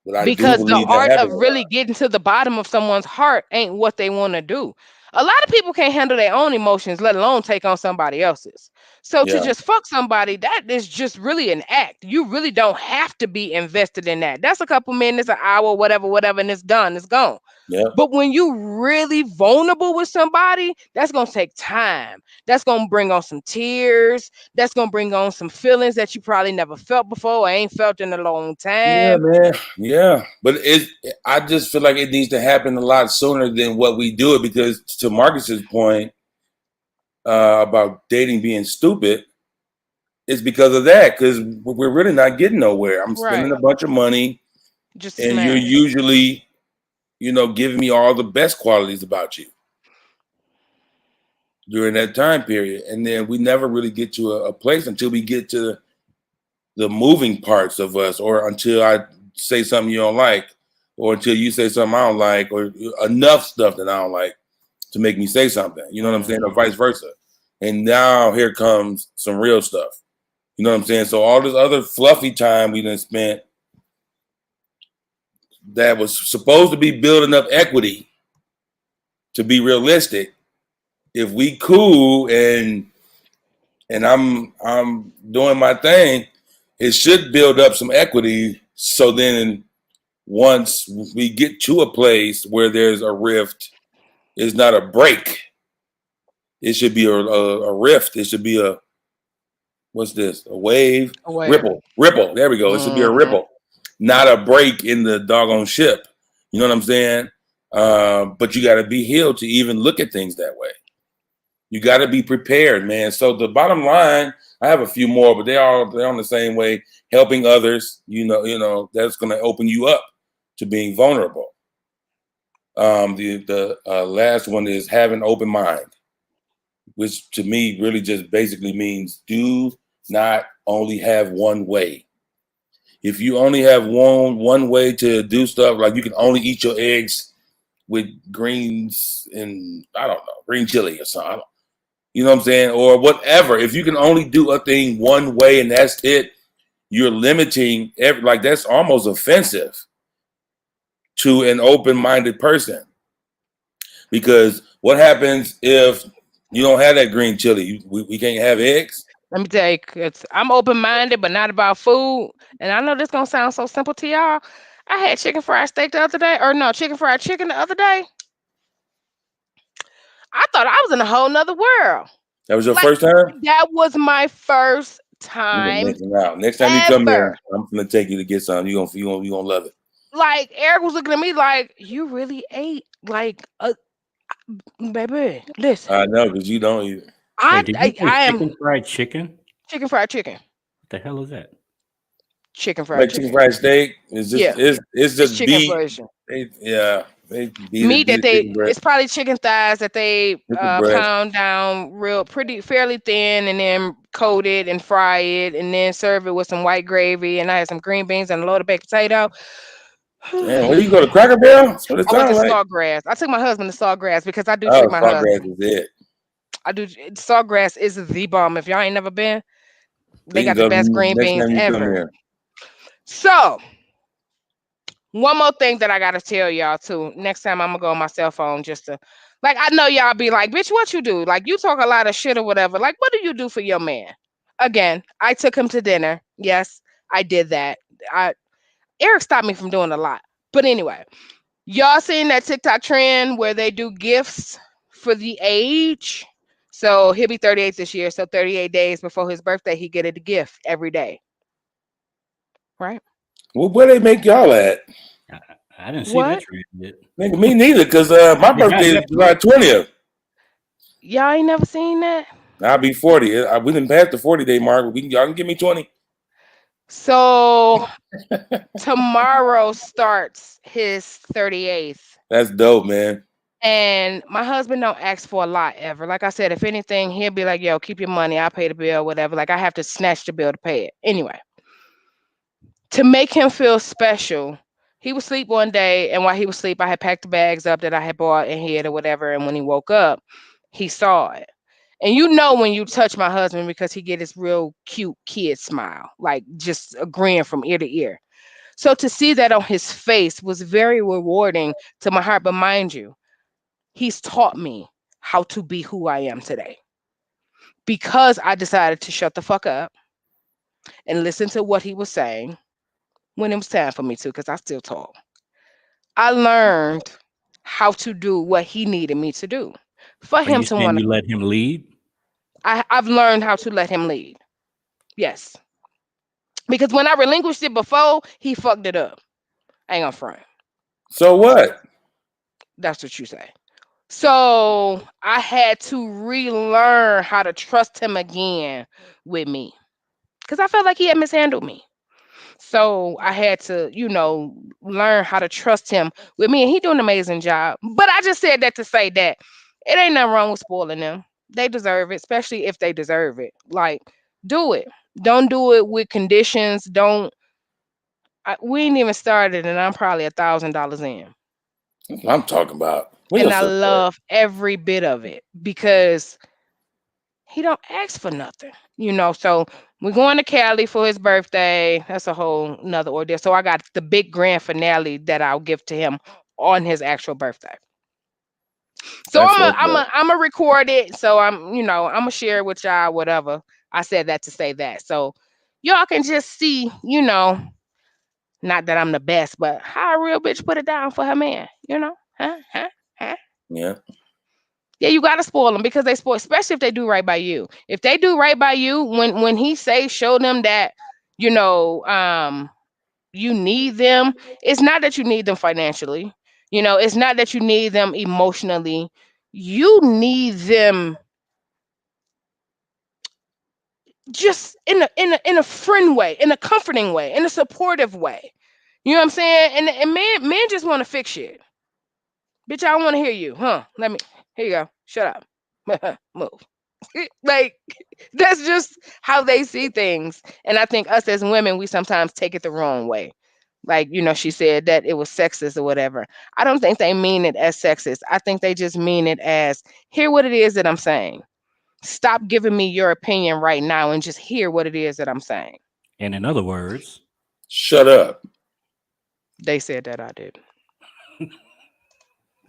B: But I do
C: Because the
B: believe that
C: art
B: happens
C: of
B: a
C: really
B: lot.
C: getting to the bottom of someone's heart ain't what they want to do. A lot of people can't handle their own emotions, let alone take on somebody else's. So to
B: Yeah,
C: just fuck somebody, that is just really an act. You really don't have to be invested in that. That's a couple minutes, an hour, whatever, and it's done. It's gone.
B: yeah,
C: But when you really vulnerable with somebody, that's gonna take time. That's gonna bring on some tears. That's gonna bring on some feelings that you probably never felt before or ain't felt in a long
B: yeah,
C: time.
B: man, yeah. But I just feel like it needs to happen a lot sooner than what we do it. Because to Marcus's point about dating being stupid, it's because of that. Because we're really not getting nowhere. I'm spending
C: Right.
B: a bunch of money,
C: Just
B: and you're
C: smash.
B: usually, giving me all the best qualities about you during that time period. And then we never really get to a place until we get to the moving parts of us, or until I say something you don't like, or until you say something I don't like, or enough stuff that I don't like to make me say something. You know what I'm saying? Or vice versa. And now here comes some real stuff. You know what I'm saying? So all this other fluffy time we done spent that was supposed to be building up equity to be realistic. If we cool and I'm doing my thing, it should build up some equity. So then once we get to a place where there's a rift, it's not a break. It should be a rift. It should be a what's this? A wave?
C: Aware.
B: Ripple. There we go. It should be a
C: Mm-hmm.
B: ripple, not a break in the doggone ship. You know what I'm saying? But you got to be healed to even look at things that way. You got to be prepared, man. So the bottom line, I have a few more, but they're on the same way. Helping others, that's going to open you up to being vulnerable. The last one is have an open mind, which to me really just basically means do not only have one way. If you only have one way to do stuff, like you can only eat your eggs with greens and I don't know, green chili or something. You know what I'm saying? Or whatever. If you can only do a thing one way and that's it, you're limiting like that's almost offensive to an open-minded person. Because what happens if you don't have that green chili? We can't have eggs?
C: Let me tell you, I'm open-minded, but not about food. And I know this gonna sound so simple to y'all. I had chicken fried steak the other day, or no, chicken fried chicken the other day. I thought I was in a whole nother world.
B: That was your
C: Like
B: first time?
C: that was my first
B: You're gonna
C: time
B: miss it out. Next time you come
C: ever.
B: here, I'm gonna take you to get some. You gonna love it.
C: Like Eric was looking at me like, you really ate like a baby. Listen,
B: I know, because you don't eat it.
C: I
D: Wait, did you
C: I,
D: say
C: I am
D: chicken fried chicken?
C: chicken fried chicken.
D: What the hell is that?
C: Chicken fried
B: Like chicken
C: chicken.
B: fried steak. It's just
C: Yeah,
B: it's
C: it's
B: just
C: chicken
B: beef.
C: version.
B: They beat
C: Meat that
B: the chicken breast.
C: it's probably chicken thighs that they
B: Chicken breast.
C: pound down real pretty fairly thin and then coat it and fry it and then serve it with some white gravy, and I had some green beans and a load of baked potato.
B: Damn, where you go to Cracker Barrel? That's what it
C: I went to
B: sounds like.
C: Sawgrass. I took my husband to Sawgrass because I do
B: Oh,
C: treat my
B: Sawgrass
C: husband.
B: is it.
C: I do. Sawgrass is the bomb. If y'all ain't never been, they
B: There you
C: got the
B: go
C: best green
B: next
C: beans
B: time you come
C: ever.
B: here.
C: So, one more thing that I gotta tell y'all too. Next time I'm gonna go on my cell phone just to, like, I know y'all be like, bitch, what you do? Like, you talk a lot of shit or whatever. Like, what do you do for your man? Again, I took him to dinner. Yes, I did that. Eric stopped me from doing a lot. But anyway, y'all seen that TikTok trend where they do gifts for the age? So he'll be 38 this year. So 38 days before his birthday, he get a gift every day. Right?
B: Well, where they make y'all at?
D: I didn't see that
C: What?
D: trend yet.
B: Nigga, me neither, because my birthday is July 20th.
C: Y'all ain't never seen that?
B: I'll be 40. We didn't pass the 40-day mark. Y'all can give me 20.
C: So tomorrow starts his 38th.
B: That's dope, man.
C: And my husband don't ask for a lot ever. Like I said, if anything, he'll be like, yo, keep your money. I'll pay the bill, whatever. Like, I have to snatch the bill to pay it. Anyway, to make him feel special, he would sleep one day. And while he was asleep, I had packed the bags up that I had bought and hid or whatever. And when he woke up, he saw it. And you know when you touch my husband because he get this real cute kid smile, like just a grin from ear to ear. So to see that on his face was very rewarding to my heart. But mind you, he's taught me how to be who I am today because I decided to shut the fuck up and listen to what he was saying when it was time for me to, because I still talk. I learned how to do what he needed me to do for
D: Are
C: him
D: you
C: to
D: saying
C: want to.
D: you let him lead?
C: I've learned how to let him lead. Yes. Because when I relinquished it before, he fucked it up. I ain't gonna front.
B: So what?
C: That's what you say. So I had to relearn how to trust him again with me because I felt like he had mishandled me. So I had to, learn how to trust him with me, and he doing an amazing job. But I just said that to say that it ain't nothing wrong with spoiling them. They deserve it, especially if they deserve it. Like, do it. Don't do it with conditions. Don't. We ain't even started, and I'm probably $1,000 in,
B: That's what I'm talking about. Where your
C: and I
B: sister at?
C: love every bit of it because he don't ask for nothing, So we're going to Cali for his birthday. That's a whole nother ordeal. So I got the big grand finale that I'll give to him on his actual birthday. So
B: That's
C: I'm a record it. So I'm gonna share it with y'all, whatever. I said that to say that. So y'all can just see, not that I'm the best, but how a real bitch put it down for her man, Huh?
B: Yeah.
C: Yeah, you gotta spoil them because they spoil, especially if they do right by you. If they do right by you, when he say show them that, you know, um, you need them. It's not that you need them financially. It's not that you need them emotionally. You need them just in a friend way, in a comforting way, in a supportive way. You know what I'm saying? And men just want to fix shit. Bitch, I don't want to hear you, huh? Here you go. Shut up. Move. Like, that's just how they see things. And I think us as women, we sometimes take it the wrong way. Like, she said that it was sexist or whatever. I don't think they mean it as sexist. I think they just mean it as, hear what it is that I'm saying. Stop giving me your opinion right now and just hear what it is that I'm saying.
D: And in other words,
B: shut up.
C: They said that I did.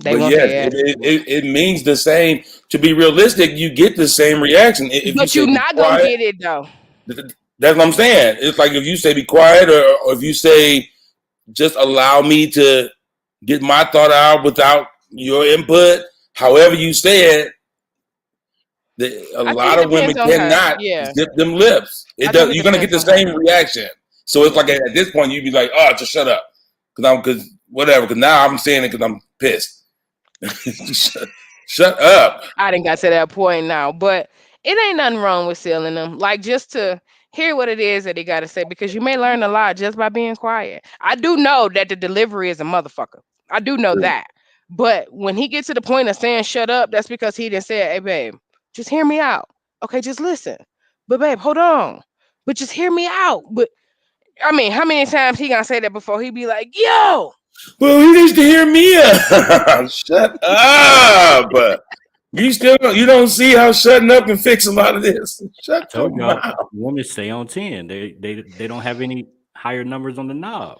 C: They
B: But
C: want
B: yes,
C: their ass.
B: it means the same. To be realistic, you get the same reaction. If you
C: But
B: say
C: you're
B: be
C: not going to
B: quiet,
C: get it, though.
B: that's what I'm saying. It's like if you say be quiet, or if you say just allow me to get my thought out without your input, however you say it, a
C: I think
B: lot
C: it
B: of women
C: depends on her.
B: cannot
C: Yeah.
B: zip them lips.
C: I think it
B: You're gonna get
C: depends
B: the
C: on her.
B: same reaction. So it's like at this point you'd be like, oh, just shut up, because now I'm saying it because I'm pissed. Shut up.
C: I didn't got to that point now, but it ain't nothing wrong with sealing them. Like, just to hear what it is that he got to say, because you may learn a lot just by being quiet. I do know that the delivery is a motherfucker. I do know that. But when he gets to the point of saying shut up, that's because he didn't say, hey, babe, just hear me out. Okay, just listen. But, babe, hold on. But just hear me out. But, I mean, how many times he gonna say that before he be like, yo?
B: Well, he needs to hear me out. Shut up. You don't see how shutting up can fix a lot of this. Shut
D: I
B: your
D: told y'all,
B: mouth.
D: women stay on 10. They don't have any higher numbers on the knob.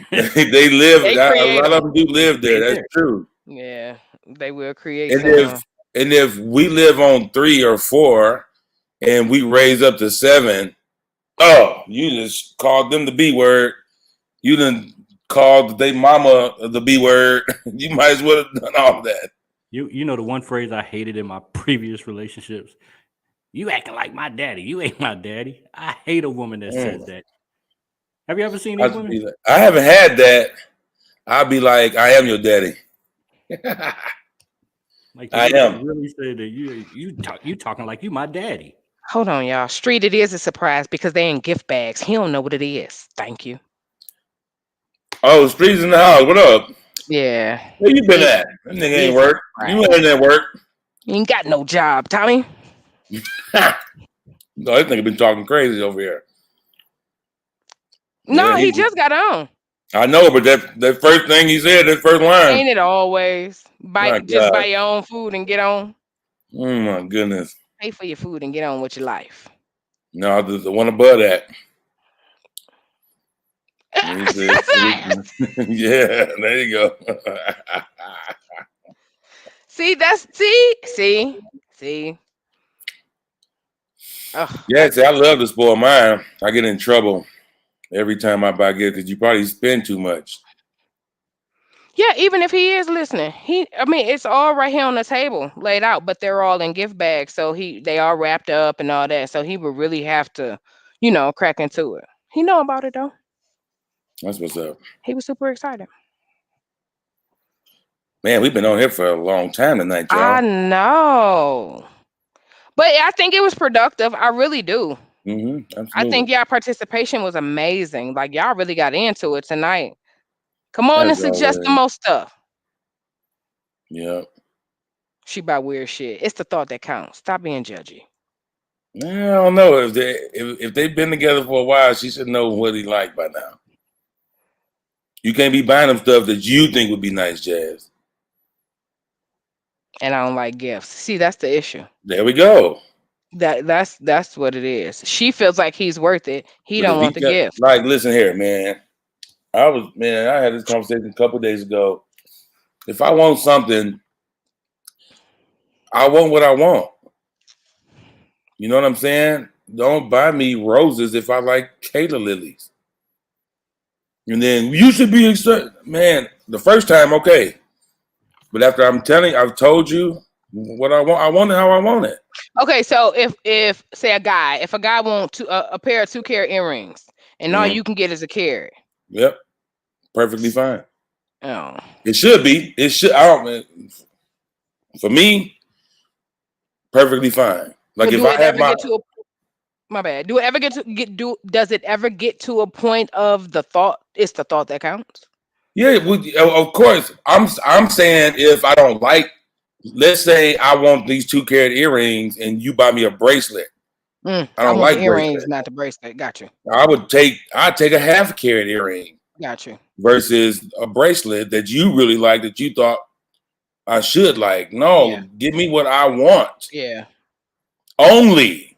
B: They live.
C: They
B: A
C: create
B: lot of
C: them.
B: them do live there.
D: Stay
B: That's
D: there.
B: true.
C: Yeah, they will create
B: And
C: some.
B: if we live on 3 or 4, and we raise up to 7, oh, you just called them the B word. You done called they mama the B word. You might as well have done all that.
D: You know the one phrase I hated in my previous relationships? You acting like my daddy. You ain't my daddy. I hate a woman that says that. Have you ever seen these women?
B: Like, I haven't had that. I'll be like, I am your daddy.
D: Like
B: I
D: the
B: am.
D: really say that you talking like you my daddy.
C: Hold on, y'all. Street, it is a surprise because they in gift bags. He don't know what it is. Thank you.
B: Oh, Street's in the house. What up?
C: Yeah.
B: Where you been at? That nigga ain't work. You ain't at work.
C: You ain't got no job, Tommy.
B: No, this nigga been talking crazy over here.
C: No,
B: Yeah,
C: he just got on.
B: I know, but that first thing he said, that first line.
C: Ain't it always?
B: My
C: Just
B: God.
C: buy your own food and get on.
B: Oh my goodness.
C: Pay for your food and get on with your life.
B: No, the one above that. And he said, yeah, there you go.
C: See. Ugh,
B: Yeah, see, I love to spoil mine. I get in trouble every time I buy gifts because you probably spend too much.
C: yeah, even if he is listening, it's all right here on the table laid out, but they're all in gift bags, so they all wrapped up and all that. So he would really have to, crack into it. He know about it though.
B: That's what's up.
C: He was super excited.
B: Man, we've been on here for a long time tonight, y'all.
C: I know, but I think it was productive. I really do.
B: Absolutely.
C: I think y'all participation was amazing. Like y'all really got into it tonight. Come on and suggest the most stuff.
B: Yeah.
C: She buy weird shit. It's the thought that counts. Stop being judgy.
B: I don't know if they've been together for a while. She should know what he like by now. You can't be buying them stuff that you think would be nice, Jazz.
C: And I don't like gifts. See, that's the issue.
B: There we go.
C: That's what it is. She feels like he's worth it. He don't want the gift.
B: Like, listen here, man. I had this conversation a couple days ago. If I want something, I want what I want. You know what I'm saying? Don't buy me roses if I like Kayla lilies. And then you should be excited. Man, the first time, okay. But after I've told you what I want it how I want it.
C: Okay, so if say a guy wants a pair of 2-carat earrings and all you can get is a carat.
B: Yep. Perfectly fine.
C: Oh.
B: It should be. It should. For me, perfectly fine. Like if I have
C: my bad. Does it ever get to a point of the thought? It's the thought that counts.
B: Yeah, of course. I'm saying if I don't like, let's say I want these 2-carat earrings and you buy me a bracelet.
C: I don't like earrings, bracelet. Not the bracelet. Got you.
B: I'd take a 1/2-carat earring.
C: Got you.
B: Versus a bracelet that you really like that you thought I should like. No, give me what I want.
C: Yeah.
B: Only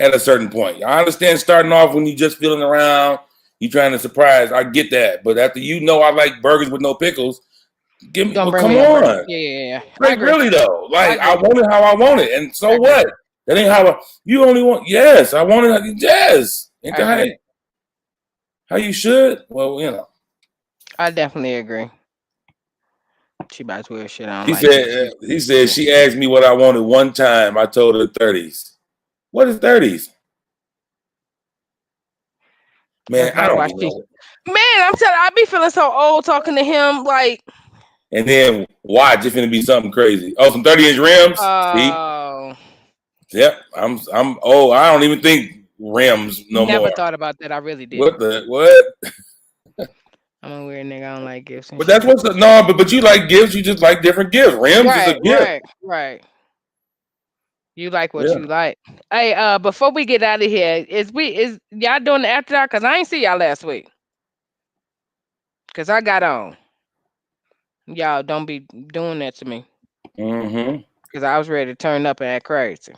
B: at a certain point. I understand starting off when you just feeling around, you trying to surprise. I get that. But after I like burgers with no pickles, give me. Come on.
C: Yeah.
B: Like really though. Like I want it how I want it. And so what? That ain't how you only want. Yes, I want it. Yes. Ain't that how you should? Well,
C: I definitely agree. She buys weird shit.
B: He said she asked me what I wanted one time. I told her 30s. What is 30s? Man, I don't know.
C: Man, I'm telling you, I be feeling so old talking to him. Like,
B: and then watch, it's gonna be something crazy. Oh, some 30-inch rims.
C: Oh.
B: Yep. I'm old. I don't even think rims no more.
C: Never thought about that. I really did.
B: What?
C: I'm a weird nigga. I don't like gifts.
B: But that's but you like gifts. You just like different gifts. Rims is a gift.
C: Right. You like what you like. Hey, before we get out of here, is y'all doing the after dark? Cause I ain't see y'all last week. Cause I got on. Y'all don't be doing that to me. Cause I was ready to turn up and act crazy.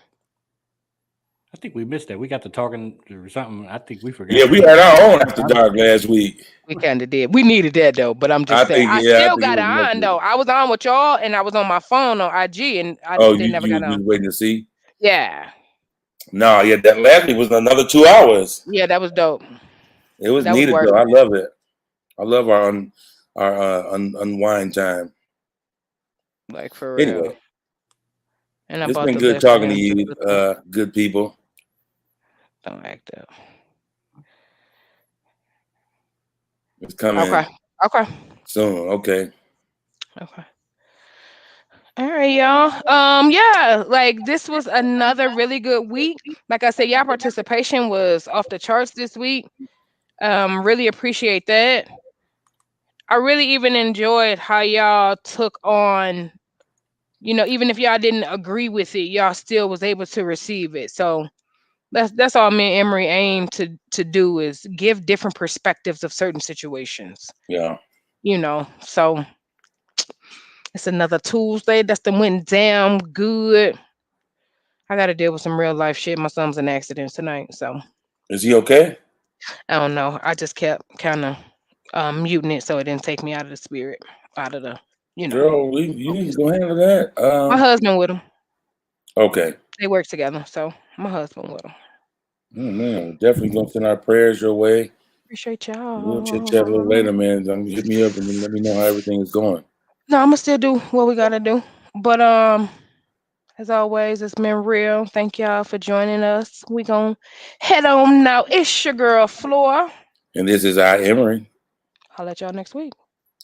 D: I think we missed that. We got to talking or something. I think we forgot.
B: Yeah, we had our own after dark last week.
C: We kind of did. We needed that though, but I'm just saying. I still got it on though. I was on with y'all, and I was on my phone on IG, and I still never got on.
B: You waiting to see?
C: Yeah.
B: No, yeah, that last week was another 2 hours.
C: Yeah, that was dope.
B: It was needed though. I love it. I love our unwind time.
C: Like for real.
B: Anyway,
C: and
B: it's been good talking to you, good people.
C: Don't act up.
B: It's coming.
C: Okay.
B: Soon. Okay.
C: All right, y'all. Yeah, like this was another really good week. Like I said, y'all participation was off the charts this week. Really appreciate that. I really even enjoyed how y'all took on, even if y'all didn't agree with it, y'all still was able to receive it. So that's all me and Emery aim to do is give different perspectives of certain situations.
B: Yeah.
C: So it's another Tuesday. That's the went damn good. I got to deal with some real life shit. My son's in an accident tonight. So
B: is he okay?
C: I don't know. I just kept kind of muting it so it didn't take me out of the spirit, out of the,
B: Girl, you need to go handle that.
C: My husband with him.
B: Okay.
C: They work together, so my husband with him.
B: Oh man, definitely gonna send our prayers your way.
C: Appreciate y'all.
B: We'll chit chat a little later, man. Hit me up and let me know how everything is going.
C: No, I'm gonna still do what we gotta do. But as always, it's been real. Thank y'all for joining us. We gonna head on now. It's your girl F.l.o.r.
B: And this is our Emery.
C: I'll let y'all next week.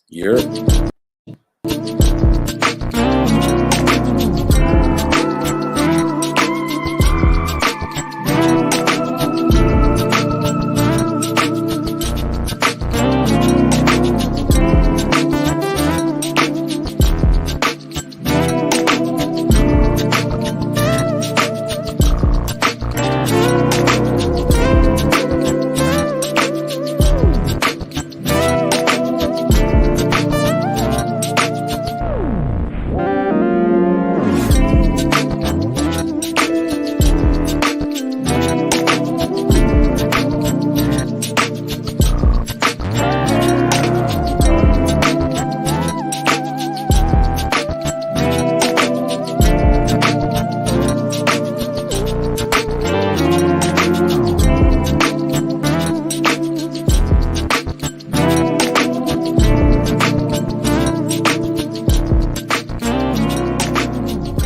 B: Yeah.